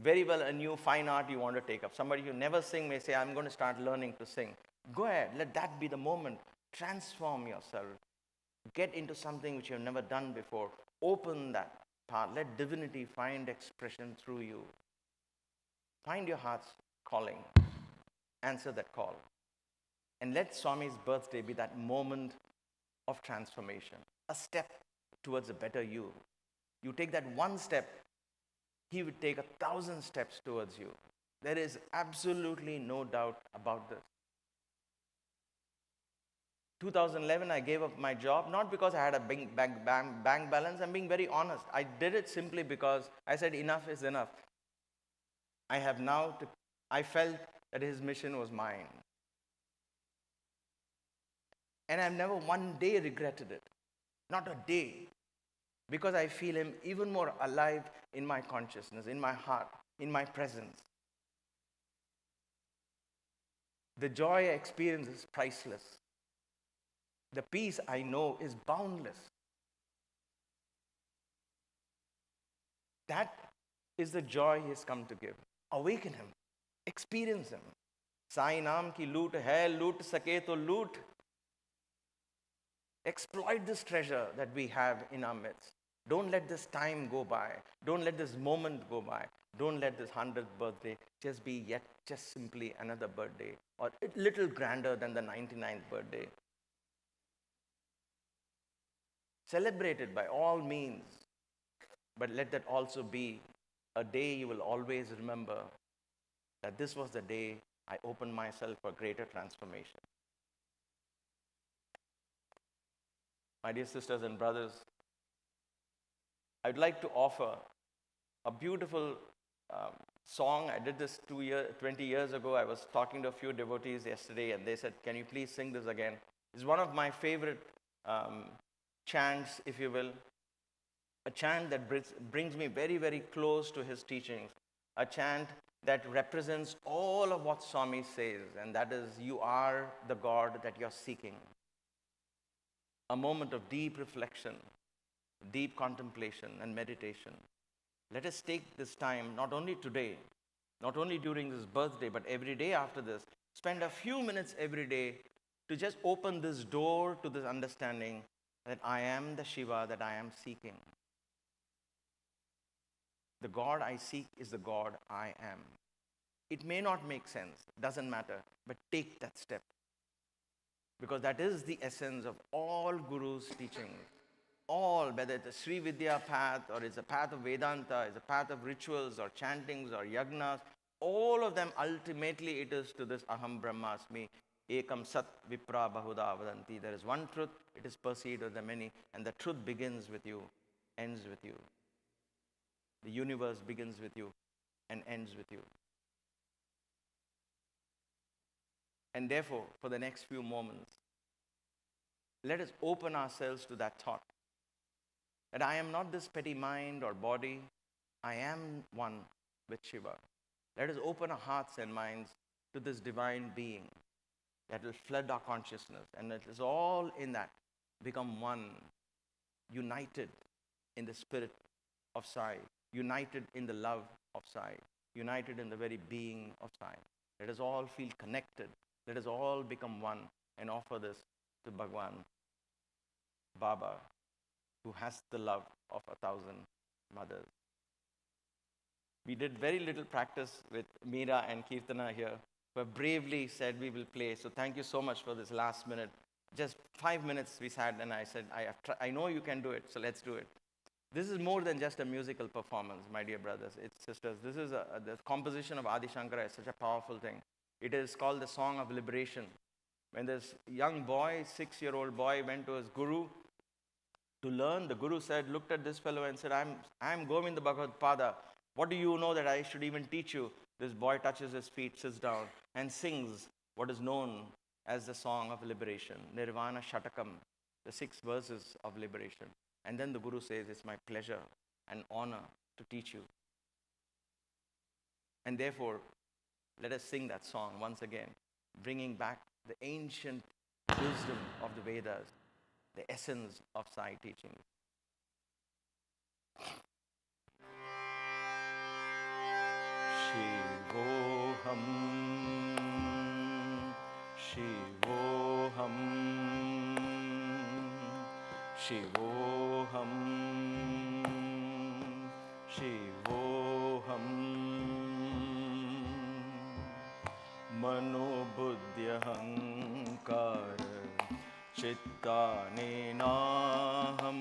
very well a new fine art you want to take up. Somebody who never sing may say, I'm going to start learning to sing. Go ahead, let that be the moment. Transform yourself. Get into something which you have never done before. Open that path. Let divinity find expression through you. Find your heart's calling. Answer that call. And let Swami's birthday be that moment of transformation. A step towards a better you. You take that one step, he would take 1,000 steps towards you. There is absolutely no doubt about this. 2011, I gave up my job, not because I had a big bank balance. I'm being very honest. I did it simply because I said enough is enough. I felt that his mission was mine. And I've never one day regretted it. Not a day. Because I feel him even more alive in my consciousness, in my heart, in my presence. The joy I experience is priceless. The peace I know is boundless. That is the joy he has come to give. Awaken him. Experience him. Sai naam ki loot hai, loot sake to loot. Exploit this treasure that we have in our midst. Don't let this time go by. Don't let this moment go by. Don't let this 100th birthday just be just simply another birthday or a little grander than the 99th birthday. Celebrate it by all means, but let that also be a day you will always remember that this was the day I opened myself for greater transformation. My dear sisters and brothers, I'd like to offer a beautiful song. I did this 20 years ago. I was talking to a few devotees yesterday and they said, can you please sing this again? It's one of my favorite chants, if you will. a chant that brings me very, very close to his teachings, a chant that represents all of what Swami says, and that is, you are the God that you're seeking. A moment of deep reflection, deep contemplation and meditation. Let us take this time, not only today, not only during this birthday, but every day after this, spend a few minutes every day to just open this door to this understanding that I am the Shiva that I am seeking. The God I seek is the God I am. It may not make sense, doesn't matter, but take that step. Because that is the essence of all Guru's teachings. All, whether it's a Sri Vidya path, or it's a path of Vedanta, it's a path of rituals, or chantings, or yagnas, all of them, ultimately, it is to this Aham Brahmasmi, Ekam Sat Vipra Bahuda Vadanti. There is one truth, it is perceived of the many, and the truth begins with you, ends with you. The universe begins with you and ends with you. And therefore, for the next few moments, let us open ourselves to that thought that I am not this petty mind or body, I am one with Shiva. Let us open our hearts and minds to this divine being that will flood our consciousness, and let us all in that become one, united in the spirit of Sai, united in the love of Sai, united in the very being of Sai. Let us all feel connected. Let us all become one and offer this to Bhagwan, Baba, who has the love of 1,000 mothers. We did very little practice with Meera and Kirtana here, who have bravely said we will play. So thank you so much for this last minute. Just 5 minutes we sat and I said, I know you can do it, so let's do it. This is more than just a musical performance, my dear brothers, sisters. This is the composition of Adi Shankara is such a powerful thing. It is called the Song of Liberation. When this young boy, 6-year-old boy, went to his guru to learn, the guru looked at this fellow and said, I'm Govinda Bhagavad Pada. What do you know that I should even teach you? This boy touches his feet, sits down, and sings what is known as the Song of Liberation, Nirvana Shatakam, the 6 verses of liberation. And then the guru says, it's my pleasure and honor to teach you. And therefore, let us sing that song once again, bringing back the ancient wisdom of the Vedas, the essence of Sai teaching. Shivoham, Shivoham, Shivoham, Shivoham, Mano Buddhyahankar Chittanenaham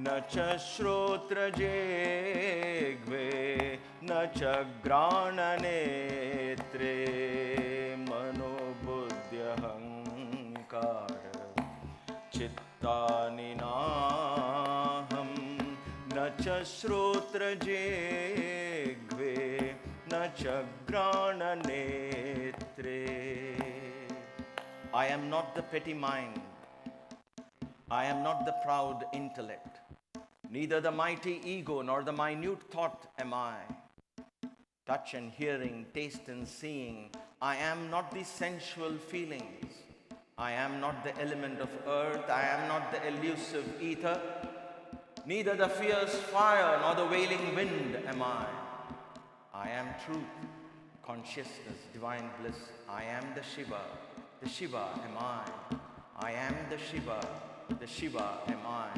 Nacha Shrotra Jegve Nacha Grana Netre Mano Buddhyahankar Chittanenaham Nacha Shrotra Jegve Nacha Grana Netre. I am not the petty mind. I am not the proud intellect. Neither the mighty ego nor the minute thought am I. Touch and hearing, taste and seeing, I am not the sensual feelings. I am not the element of earth. I am not the elusive ether. Neither the fierce fire nor the wailing wind am I. I am truth, consciousness, divine bliss. I am the Shiva. The Shiva am I. I am the Shiva. The Shiva am I.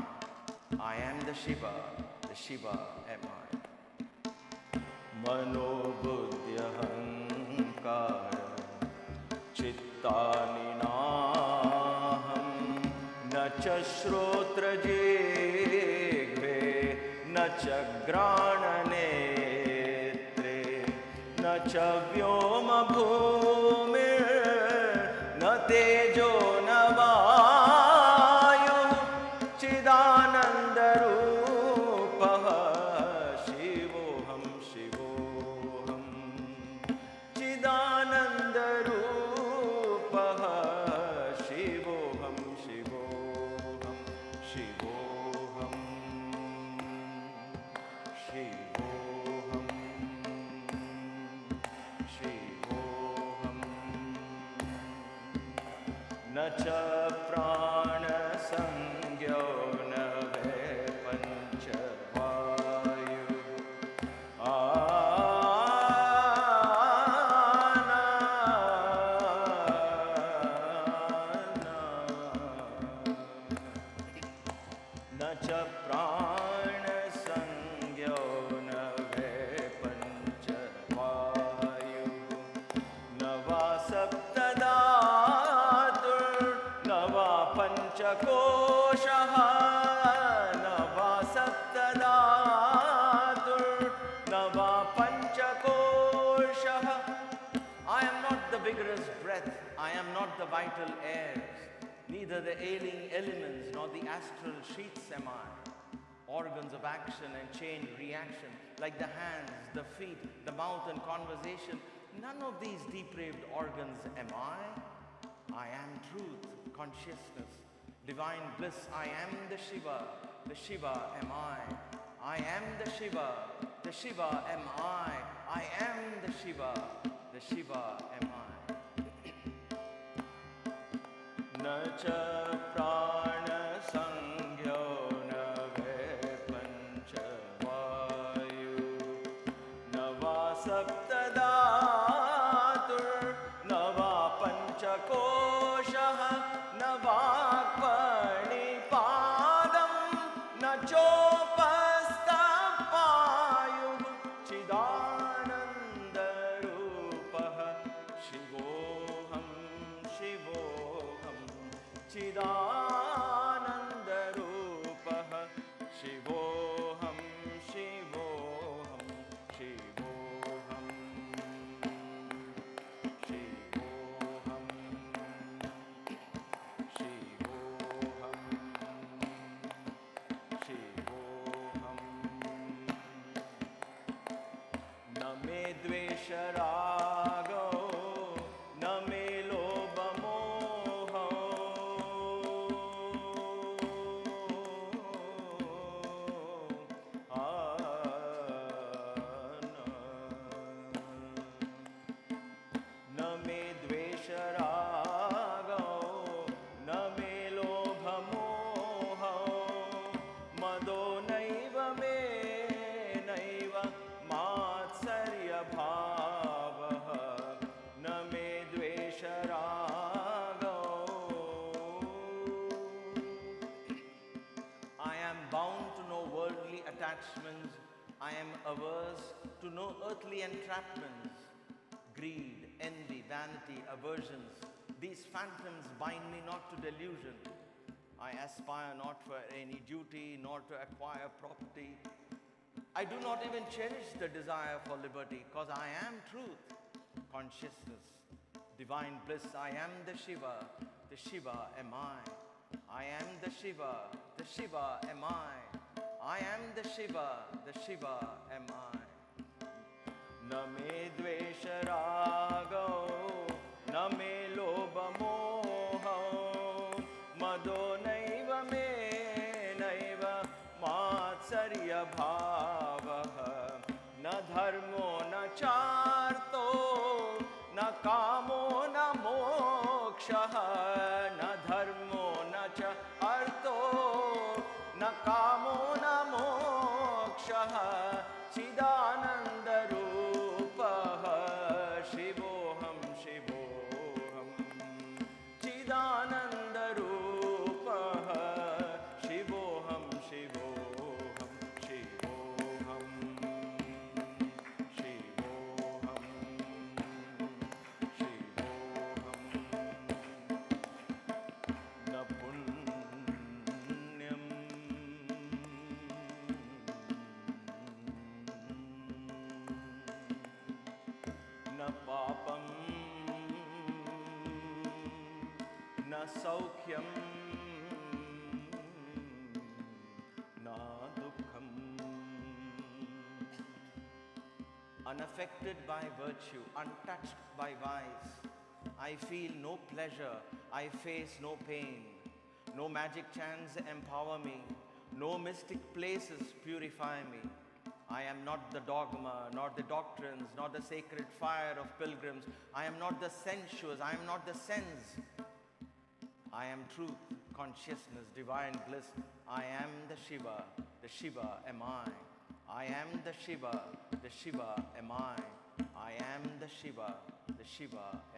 I am the Shiva. The Shiva am I. Mano Buddhyahankara Chittanenaham Nacha Shrotra Jegve Nacha Grana Netre Nacha Vyoma Bhumir Na Tejo Na Vayu Chidananda Rupaha Shivoham Shivoham Chidananda Rupaha Shivoham Shivoham Shivoham न च प्राणसंज्ञो न वै पञ्चवायुः न च प्राणसंज्ञो न वै पञ्चवायुः न वा सप्तधातुर्न वा पञ्चकोशः न वा सप्तधातुर्न वा पञ्चकोशः I am not the vigorous breath, I am not the vital airs, neither the ailing elements nor the astral sheets am I. Organs of action and chain reaction, like the hands, the feet, the mouth and conversation, none of these depraved organs am I. I am truth, consciousness, divine bliss. I am the Shiva am I. I am the Shiva am I. I am the Shiva am I. न च प्राणसंज्ञो न वै पञ्चवायुः न वा सप्तधातुर्न वा पञ्चकोशः न वाक्पणिपादं न चोपस्थपायुः चिदानन्दरूपः शिवोऽहं चिदानन्दरूपः शिवोऽहं शिवोऽहं शिवोऽहं शिवोऽहं शिवोऽहं शिवोऽहं न मे द्वेषरागो न मे लोभमोहो न मे द्वेषरागो न मे लोभमोहो मदो नैव मे नैव मात्सर्यभावः न मे द्वेषरागो I am bound to no worldly attachments. I am averse to no earthly entrapments. Greed, envy, vanity, aversions, these phantoms bind me not to delusion. I aspire not for any duty, nor to acquire property. I do not even cherish the desire for liberty, because I am truth, consciousness, divine bliss. I am the Shiva am I. I am the Shiva am I. I am the Shiva am I. न मे द्वेषरागो न मे लोभमोहो मदो नैव मे नैव मात्सर्यभावः न धर्मो न चार्तो न कामो न मोक्षः न धर्मो न च अर्थो न कामो न मोक्षः चिदानन्दरूपः शिवोऽहं चिदानन्दरूपः शिवोऽहं शिवोऽहं शिवोऽहं न पुण्यं न पापं न सौख्यं न दुःखम् unaffected by virtue, untouched by vice. I feel no pleasure, I face no pain. No magic chants empower me, no mystic places purify me. I am not the dogma, nor the doctrines, nor the sacred fire of pilgrims. I am not the sensuous, I am not the sense. I am truth, consciousness, divine bliss. I am the Shiva am I. I am the Shiva am I. I am the Shiva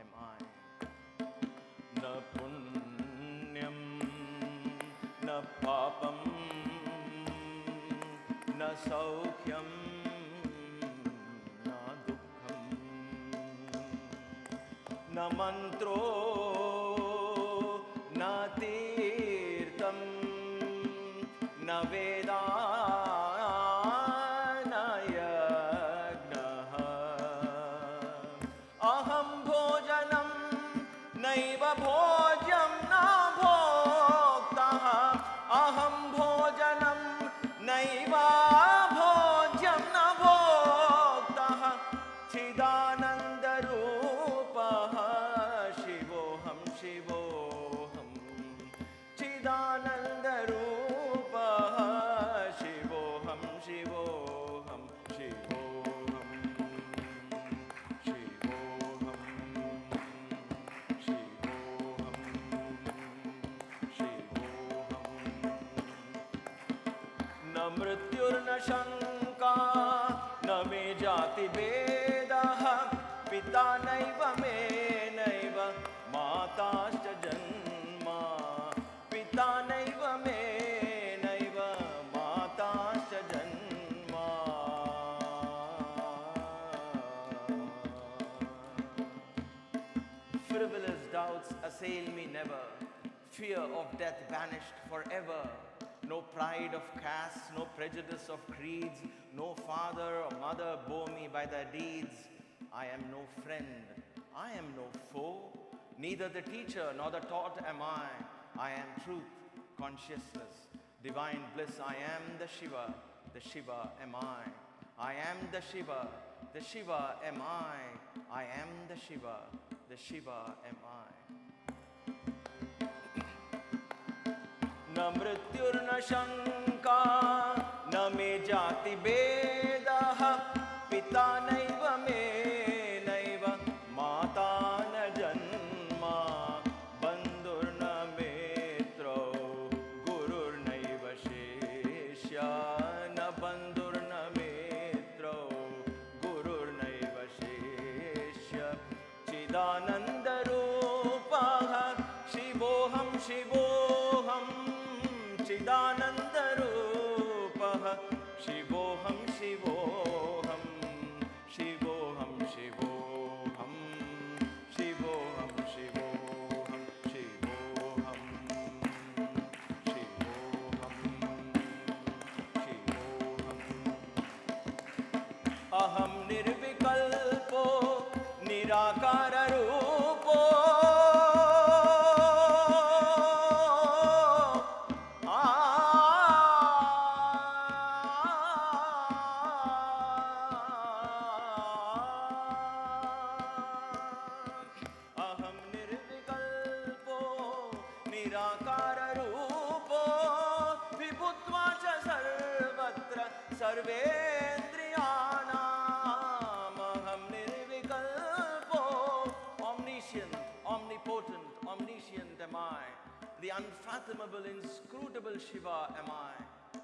am I. Na punyam, na papam, na saukhyam, na dukkham, na mantro, na tirtam, na veda, na yagnaha. Aham bhojanam naiva bhojam na bhoktaha. Aham bhojanam naiva bhojam na bhoktaha. Chidananda rupaha shivoham shivoham. Chidananda rupaha shivoham shivoham shivoham shivoham shivoham shivoham. Na mrityurna shanka na me jati vedaha. Pita naiva me naiva matascha janma. Pita naiva me naiva matascha janma. Frivolous doubts assail me never. Fear of death banished forever. No pride of caste, no prejudice of creeds. No father or mother bore me by their deeds. I am no friend, I am no foe. Neither the teacher nor the taught am I. I am truth, consciousness, divine bliss. I am the Shiva am I. I am the Shiva am I. I am the Shiva am I. Na mrityur na shanka, na me jati vedaha. Pita naiva me naiva mata na janma. Bandhur na metro, gurur naiva sheshya. Na bandhur na metro, gurur naiva sheshya. Chidananda rupaha shivoham shivoham. Chidananda rupaha shivoham shivoham. Shivoham shivoham. Shivoham shivoham. Shivoham shivoham. Shivoham. Aham nirvikalpo nirakara rupo. Aham nirvikalpo nirakara rupo. Vibhutva cha sarvatra sarvendriyanam. Aham nirvikalpo. Omniscient, omnipotent, omniscient am I. The unfathomable, inscrutable Shiva am I.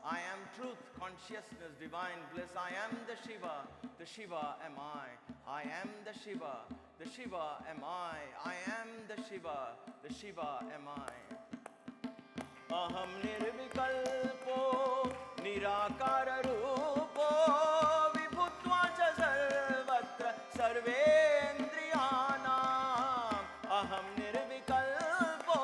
I am truth, consciousness, divine bliss. I am the Shiva am I. I am the Shiva am I. I am the Shiva am I. Aham nirvikalpo nirakara rupo. Vibhutva cha sarvatra sarvendriyanam. Aham nirvikalpo.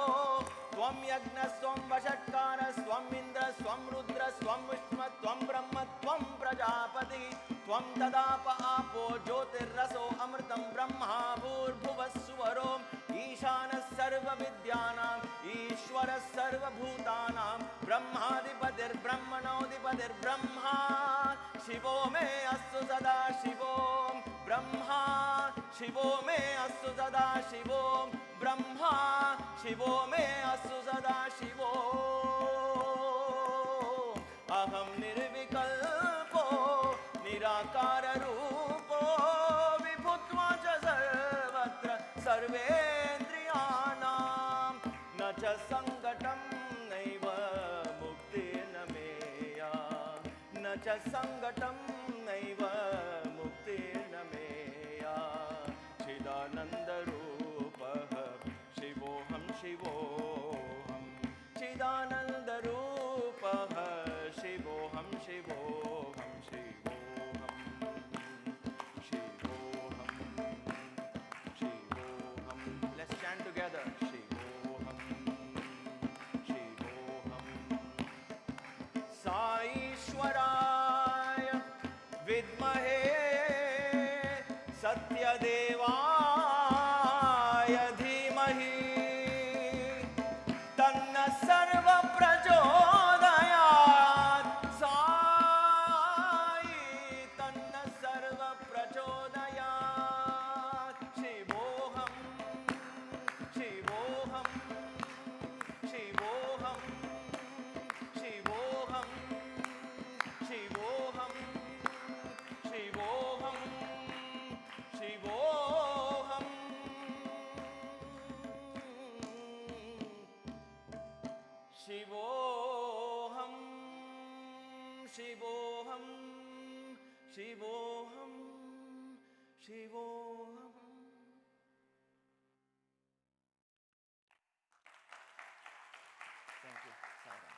Tvam yagna svam vashatkara svam indra svam rudra svam vishma tvam brahma tvam prajapati. Tvam tadapa apo jyotirraso amritam brahma bhurbhuvassuvarom. Ishanas sarva vidyanam Ishwaras sarva bhutanam. Brahmadipadir brahmanodipadir brahma. Shivo me astu sada shivom brahma. Shivo me astu sada shivom brahma. Shivo me astu sada shivom. Aham nirvikalpo nirakara rupo. Vibhutva cha sarvatra sarvendriyanam. Na cha च सङ्गतं नैव मुक्तिर्न मेया चिदानन्दरूपः शिवोऽहं शिवोऽहं चिदानन्दरूपः शिवोऽहं शिवोऽहं शिवोऽहं शिवोऽहं शिवोऽहं Let's chant together. शिवोऽहं शिवोऽहं साईश्वराय विद्महे सत्यदेवाय धीमहि तन्नः सर्वप्रचोदयात् साई तन्नः सर्वप्रचोदयात् शिवोऽहं शिवोऽहं शिवोऽहं शिवोऽहं शिवोऽहं शिवोऽहं शिवोऽहं शिवोऽहं शिवोऽहं शिवोऽहं शिवोऽहं Thank you. Satsang.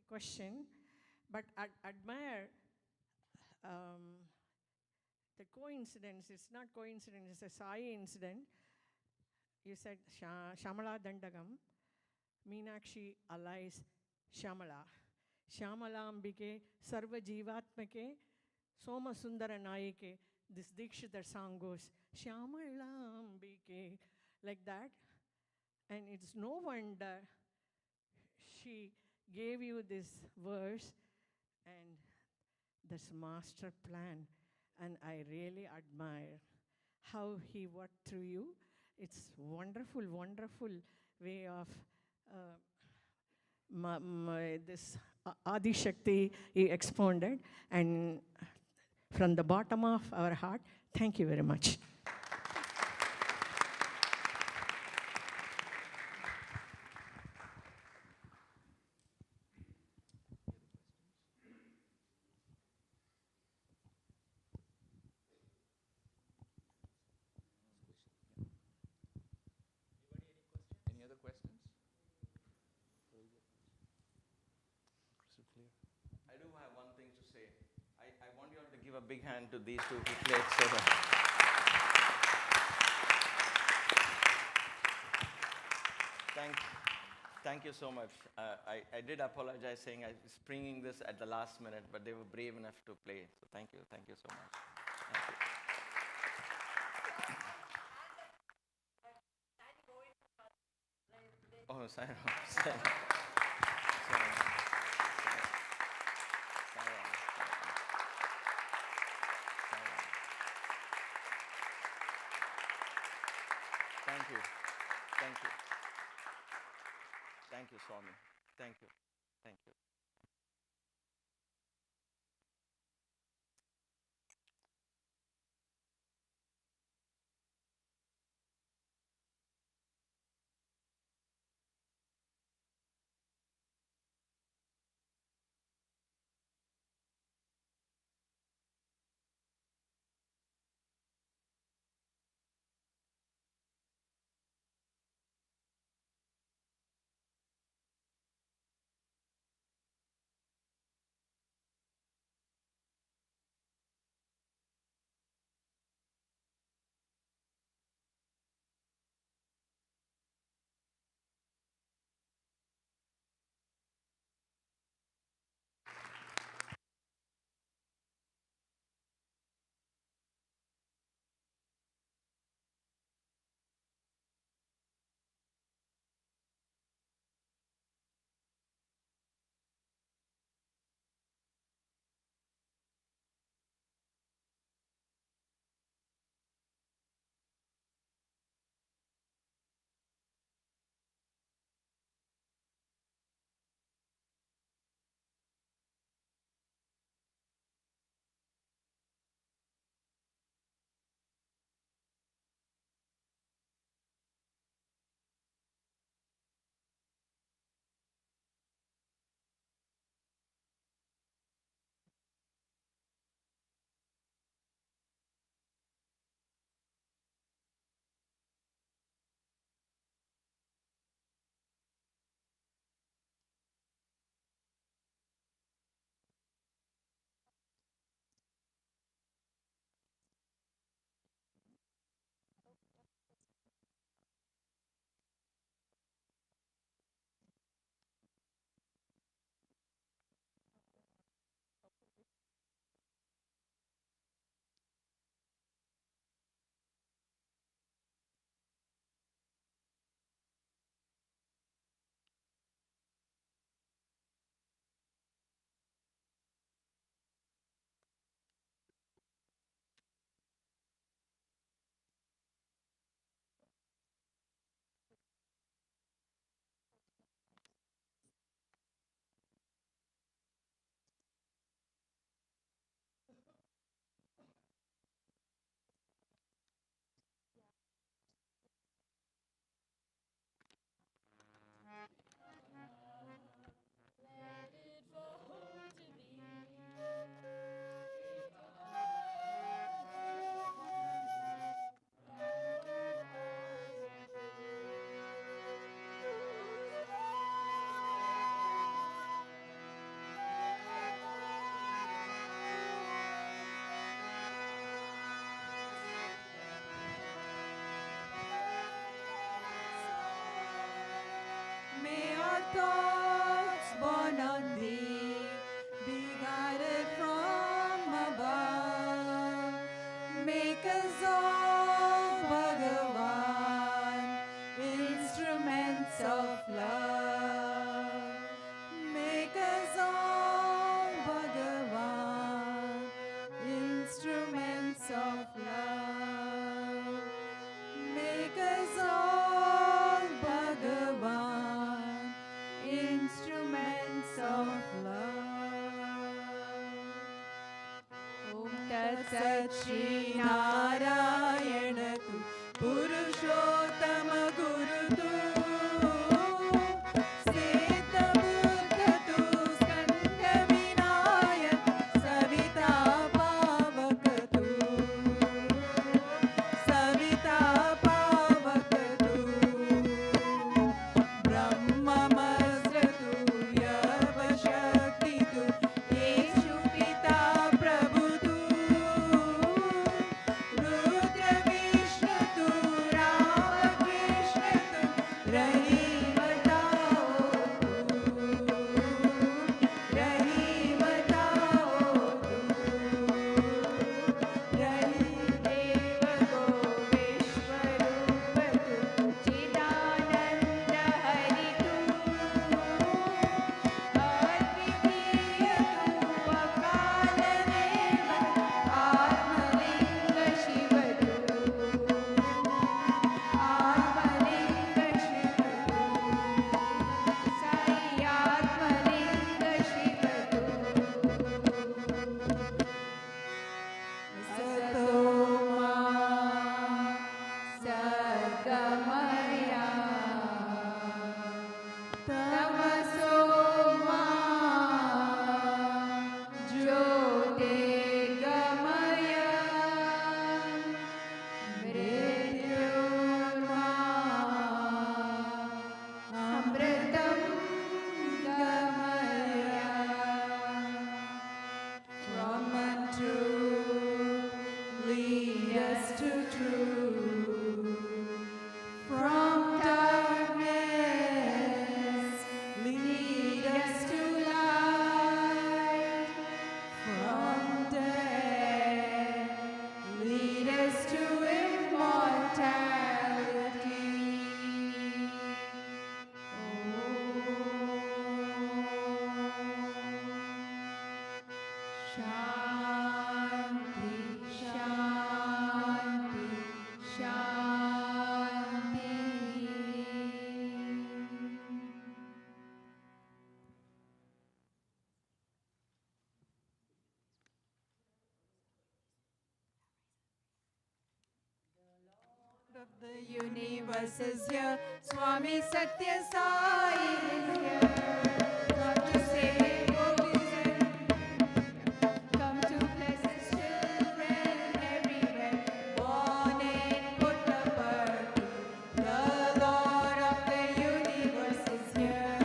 Question, but admire the coincidence. It's not coincidence, it's a Sai incident. You said Shamala Dandagam, Meenakshi allies Shamala. Shamala Ambike, Sarva Jivatmake, Soma Sundara Naike. This Dikshita song goes, Shamala Ambike, like that. And it's no wonder she gave you this verse and this master plan. And I really admire how he worked through you. It's wonderful, wonderful way of this Adi Shakti he expounded. And from the bottom of our heart, thank you very much. Any other questions? Crystal clear. I do have one thing to say. I want you all to give a big hand to these two who played so well. Thank you so much. I did apologize saying I was bringing this at the last minute, but they were brave enough to play. So thank you so much. Thank you. Oh, sorry. Thank you. Thank you, Swami. Thank you. thoughts born on thee, be guided from above. Make us all, Bhagavan, instruments of love. Make us all, Bhagavan, instruments of love. Make us all, Bhagavan, instruments of love. Om Tat Sat Shri Narayana Tu Purushottama Guru Tu Siddha Buddha Tu Skanda Vinayak Savita Pavaka Tu Savita Pavaka Tu Brahma Masra Tu Yava Shakti Tu Yeshu Pita Prabhu Tu Rudra Vishnu Tu Rama Krishna Tu Rahim Tao Tu Rahim Tao Tu Rahim Deva Go Vishwarupa Tu Chidananda Hari Tu Advitiya Tu Akala Deva Atmalinga Shiva Tu Atmalinga Shiva Tu Sai Atmalinga Shiva Tu Satoma Sargamaya Tamasoma Jyotirgamaya Mrityurma Amritam Gamaya. From untruth, lead us to truth. From darkness, lead us to light. From death, lead us to immortality. Shanti, Shanti, Shanti. Of the universe is here, Swami Satya Sai is here. Not to save devotees and come to bless his children everywhere. Born in Puttaparthi, the Lord of the universe is here.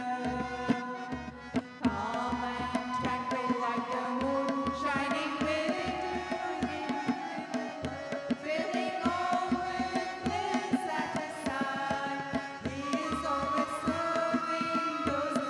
Calm and tranquil like the moon, shining within, filling all with bliss at his side. He is always serving those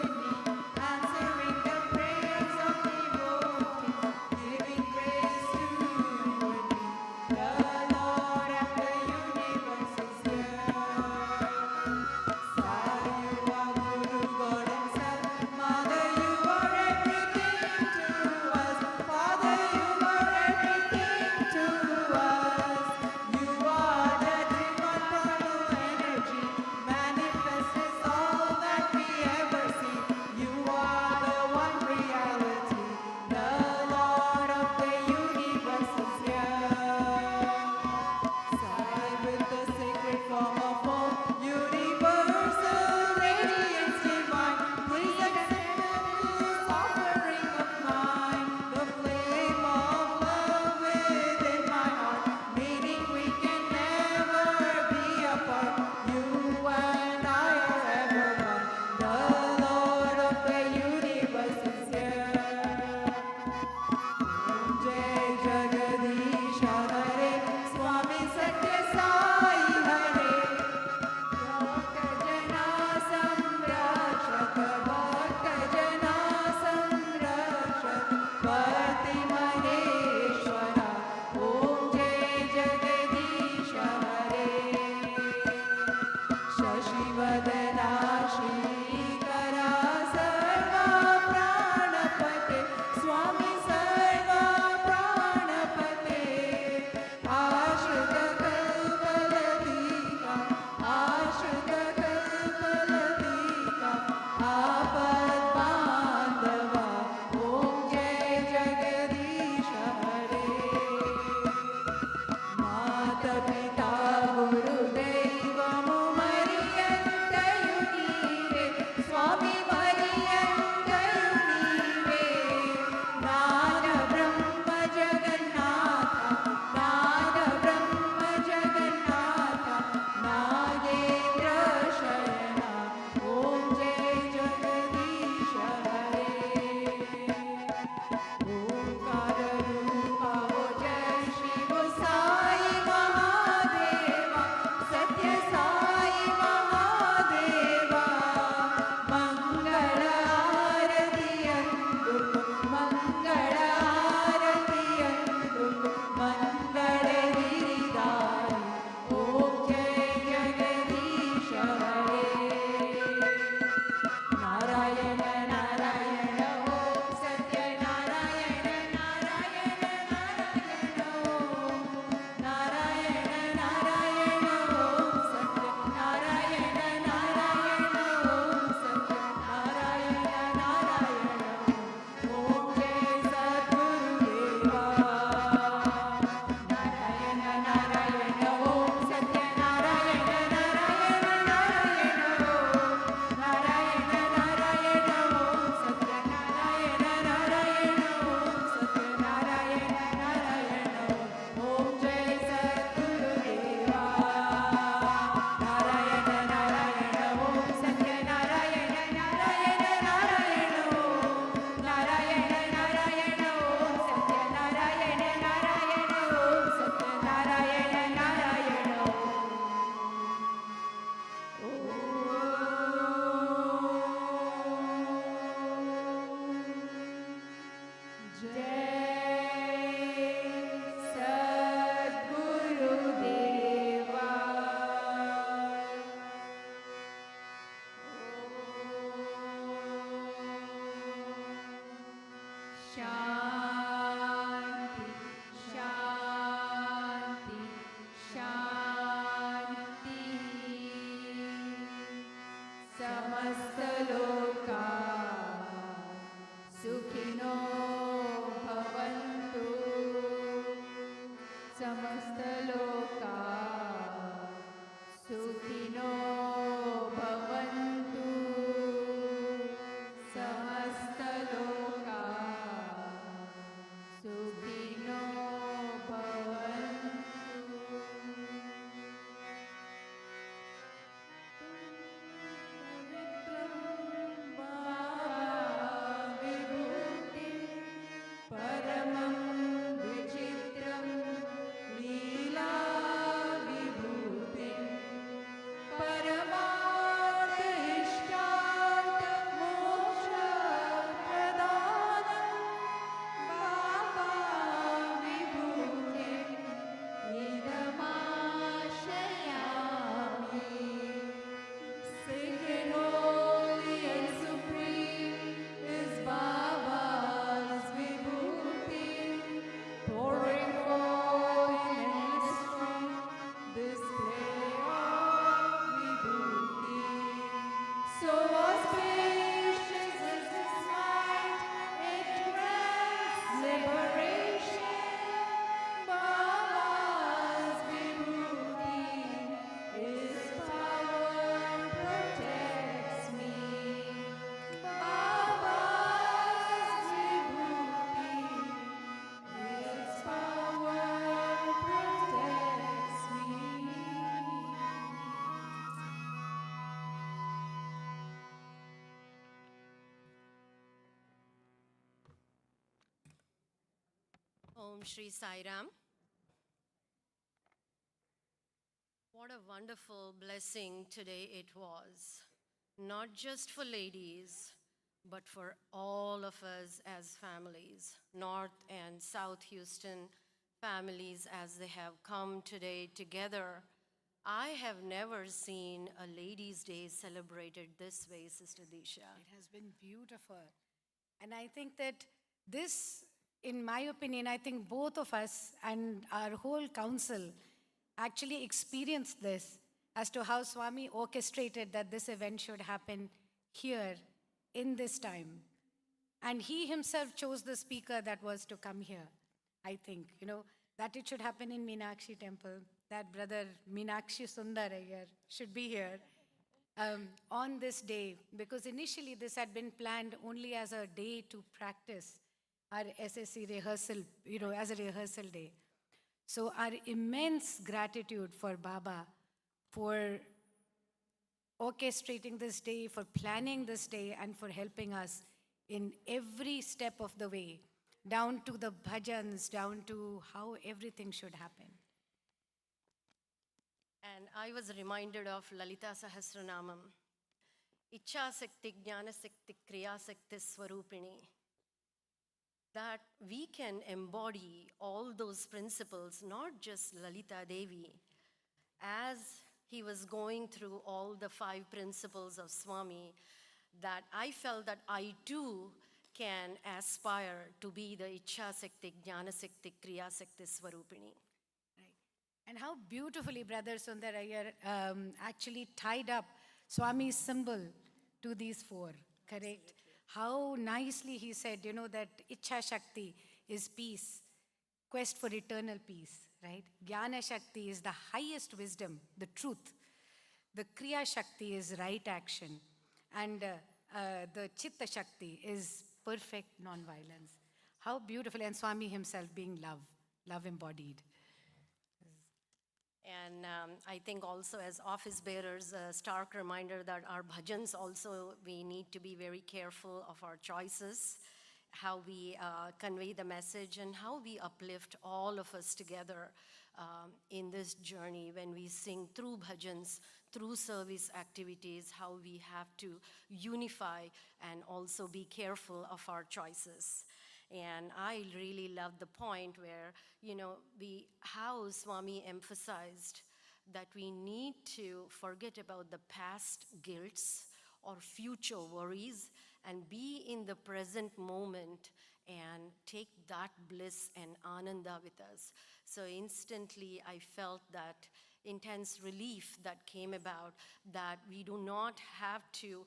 Shanti, Shanti, Shanti. Samastaloka Sukhino Bhavantu. Samastaloka Sukhino Bhavantu. Samastaloka Sukhino Bhavantu. Paramam vichitram leela vibhutim paramartha ishtartha moksha pradhanam baba vibhutim idamashayami. Sacred, holy and supreme is Baba's vibhuti, pouring forth in endless strong display of vibhuti. So auspicious is His might, it grants liberation. Baba's vibhuti, His power protects me. Baba's vibhuti, His power protects me. Om Shri Sai Ram. What a wonderful blessing today it was. Not just for ladies, but for all of us as families, North and South Houston families as they have come today together. I have never seen a Ladies' Day celebrated this way, Sister Disha. It has been beautiful. And I think that this, in my opinion, I think both of us and our whole council actually experienced this as to how Swami orchestrated that this event should happen here in this time. And he himself chose the speaker that was to come here, I think, that it should happen in Meenakshi temple, that brother Meenakshi Sunder Iyer should be here on this day, because initially this had been planned only as a day to practice our SSC rehearsal, as a rehearsal day. So our immense gratitude for Baba for orchestrating this day, for planning this day, and for helping us in every step of the way, down to the bhajans, down to how everything should happen. And I was reminded of Lalita Sahasranamam. Ichha Sakti, Jnana Sakti, Kriya Sakti Swarupini. That we can embody all those principles, not just Lalita Devi. As he was going through all the 5 principles of Swami, that I felt that I too can aspire to be the Ichha Sakti, Jnana Sakti, Kriya Sakti Swarupini. Right. And how beautifully Brother Sunder Iyer actually tied up Swami's symbol to these 4, correct? How nicely he said, that Ichha Shakti is peace, quest for eternal peace, right? Jnana Shakti is the highest wisdom, the truth. The Kriya Shakti is right action. And the Chitta Shakti is perfect non-violence. How beautiful. And Swami himself being love embodied. And I think also as office bearers, a stark reminder that our bhajans also, we need to be very careful of our choices, how we convey the message and how we uplift all of us together in this journey when we sing through bhajans, through service activities, how we have to unify and also be careful of our choices. And I really love the point where, how Swami emphasized that we need to forget about the past guilts or future worries and be in the present moment and take that bliss and ananda with us. So instantly I felt that intense relief that came about, that we do not have to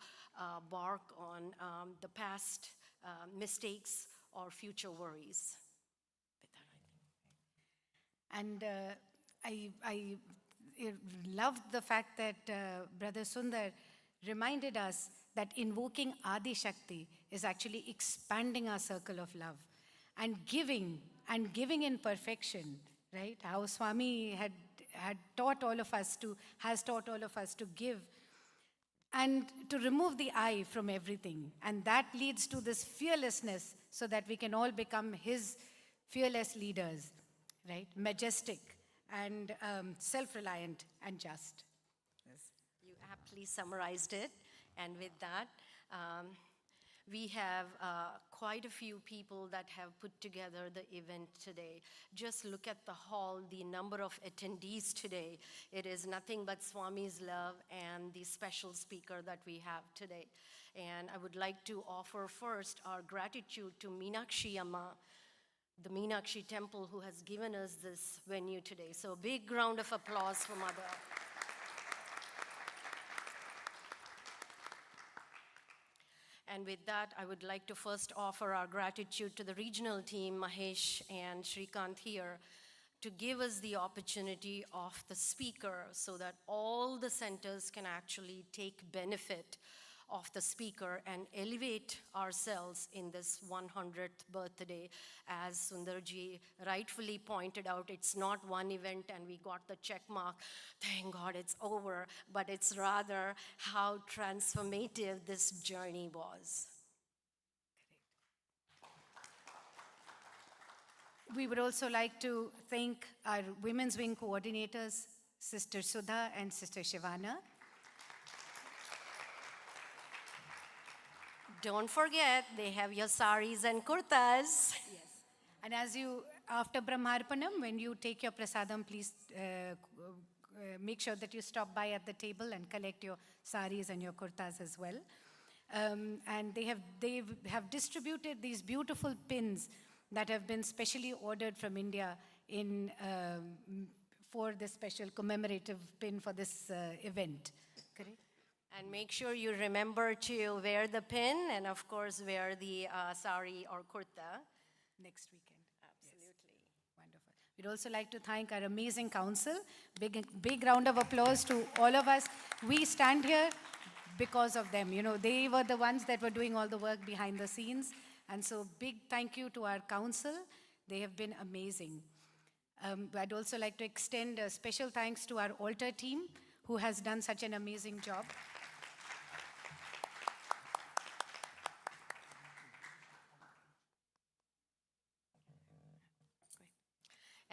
bark on the past mistakes or future worries. With that, I think. And I loved the fact that Brother Sundar reminded us that invoking Adi Shakti is actually expanding our circle of love and giving in perfection, right? How Swami has taught all of us to give and to remove the I from everything. And that leads to this fearlessness so that we can all become his fearless leaders, right? Majestic and self-reliant and just. You aptly summarized it. And with that, we have quite a few people that have put together the event today. Just look at the hall, the number of attendees today. It is nothing but Swami's love and the special speaker that we have today. And I would like to offer first our gratitude to Meenakshi Amma, the Meenakshi temple, who has given us this venue today. So a big round of applause for Mother. And with that, I would like to first offer our gratitude to the regional team, Mahesh and Shrikant here, to give us the opportunity of the speaker so that all the centers can actually take benefit of the speaker and elevate ourselves in this 100th birthday. As Sundarji rightfully pointed out, it's not one event and we got the check mark, thank God it's over, but it's rather how transformative this journey was. We would also like to thank our Women's Wing coordinators, Sister Sudha and Sister Shivana. Don't forget, they have your saris and kurtas. Yes. And as you, after Brahmarpanam, when you take your prasadam, please make sure that you stop by at the table and collect your saris and your kurtas as well. And they have distributed these beautiful pins that have been specially ordered from India for this special commemorative pin for this event. Correct? And make sure you remember to wear the pin and, of course, wear the sari or kurta. Next weekend. Absolutely. Yes. Wonderful. We'd also like to thank our amazing council. Big round of applause to all of us. We stand here because of them. You know, they were the ones that were doing all the work behind the scenes. And so big thank you to our council. They have been amazing. I'd also like to extend a special thanks to our altar team, who has done such an amazing job.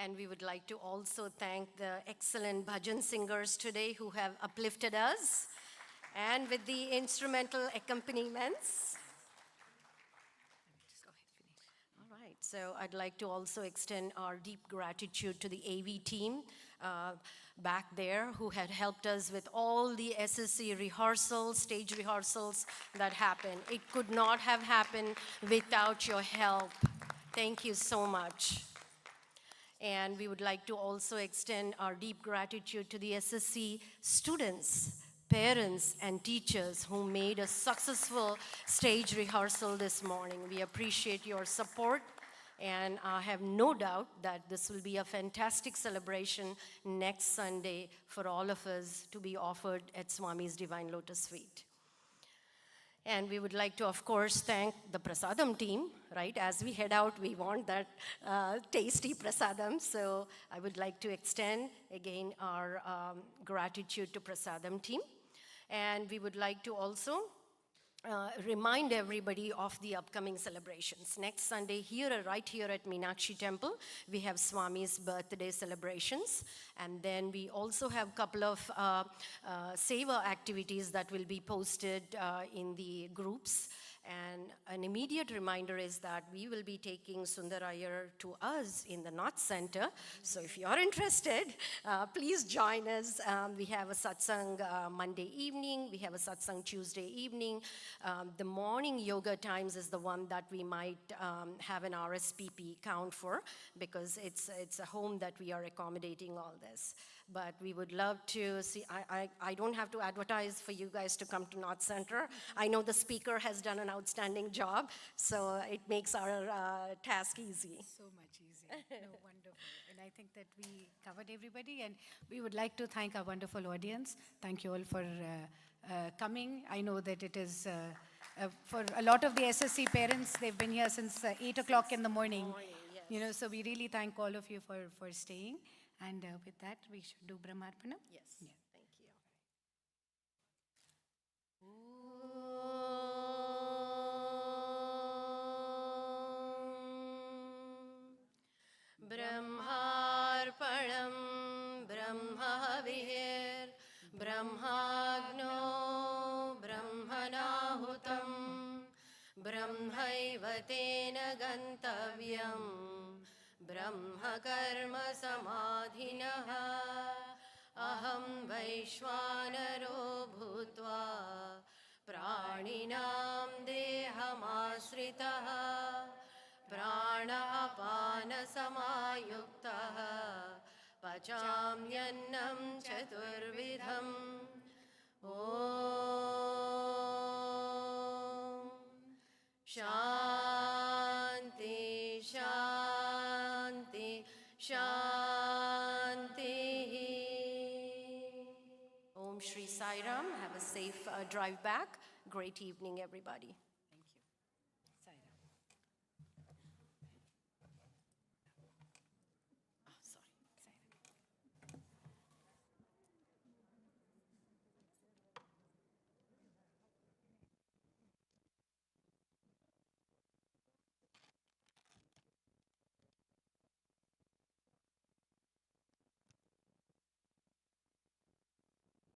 And we would like to also thank the excellent bhajan singers today who have uplifted us, and with the instrumental accompaniments. All right, so I'd like to also extend our deep gratitude to the AV team back there who had helped us with all the SSC rehearsals, stage rehearsals that happened. It could not have happened without your help. Thank you so much. And we would like to also extend our deep gratitude to the SSC students, parents, and teachers who made a successful stage rehearsal this morning. We appreciate your support, and I have no doubt that this will be a fantastic celebration next Sunday for all of us to be offered at Swami's Divine Lotus Feet. And we would like to, of course, thank the prasadam team, right? As we head out, we want that tasty prasadam. So I would like to extend, again, our gratitude to prasadam team. And we would like to also remind everybody of the upcoming celebrations. Next Sunday, right here at Meenakshi Temple, we have Swami's birthday celebrations. And then we also have a couple of seva activities that will be posted in the groups. And an immediate reminder is that we will be taking Sunder Iyer to us in the North Center. So if you're interested, please join us. We have a satsang Monday evening. We have a satsang Tuesday evening. The morning yoga times is the one that we might have an RSPP count for, because it's a home that we are accommodating all this. But we would love to see, I don't have to advertise for you guys to come to North Center. I know the speaker has done an outstanding job, so it makes our task easy. So much easier. No, wonderful. And I think that we covered everybody, and we would like to thank our wonderful audience. Thank you all for coming. I know that it is, for a lot of the SSC parents, they've been here since 8 o'clock in the morning. You know, so we really thank all of you for staying. And with that, we should do Brahmarpanam. Yes, Yeah. thank you. Brahmarpanam Brahmavihir Brahmagno Brahmanahutam Brahmaivate Gantavyam Brahma Karma Samadhinaha Aham Vaishwanaro Bhutva Praninam Dehamasritaha Prana Apana Samayuktaha Pachamyannam Chaturvidham Om Shanti Shanti Shanti. Om Shri Sai Ram. Have a safe drive back. Great evening, everybody.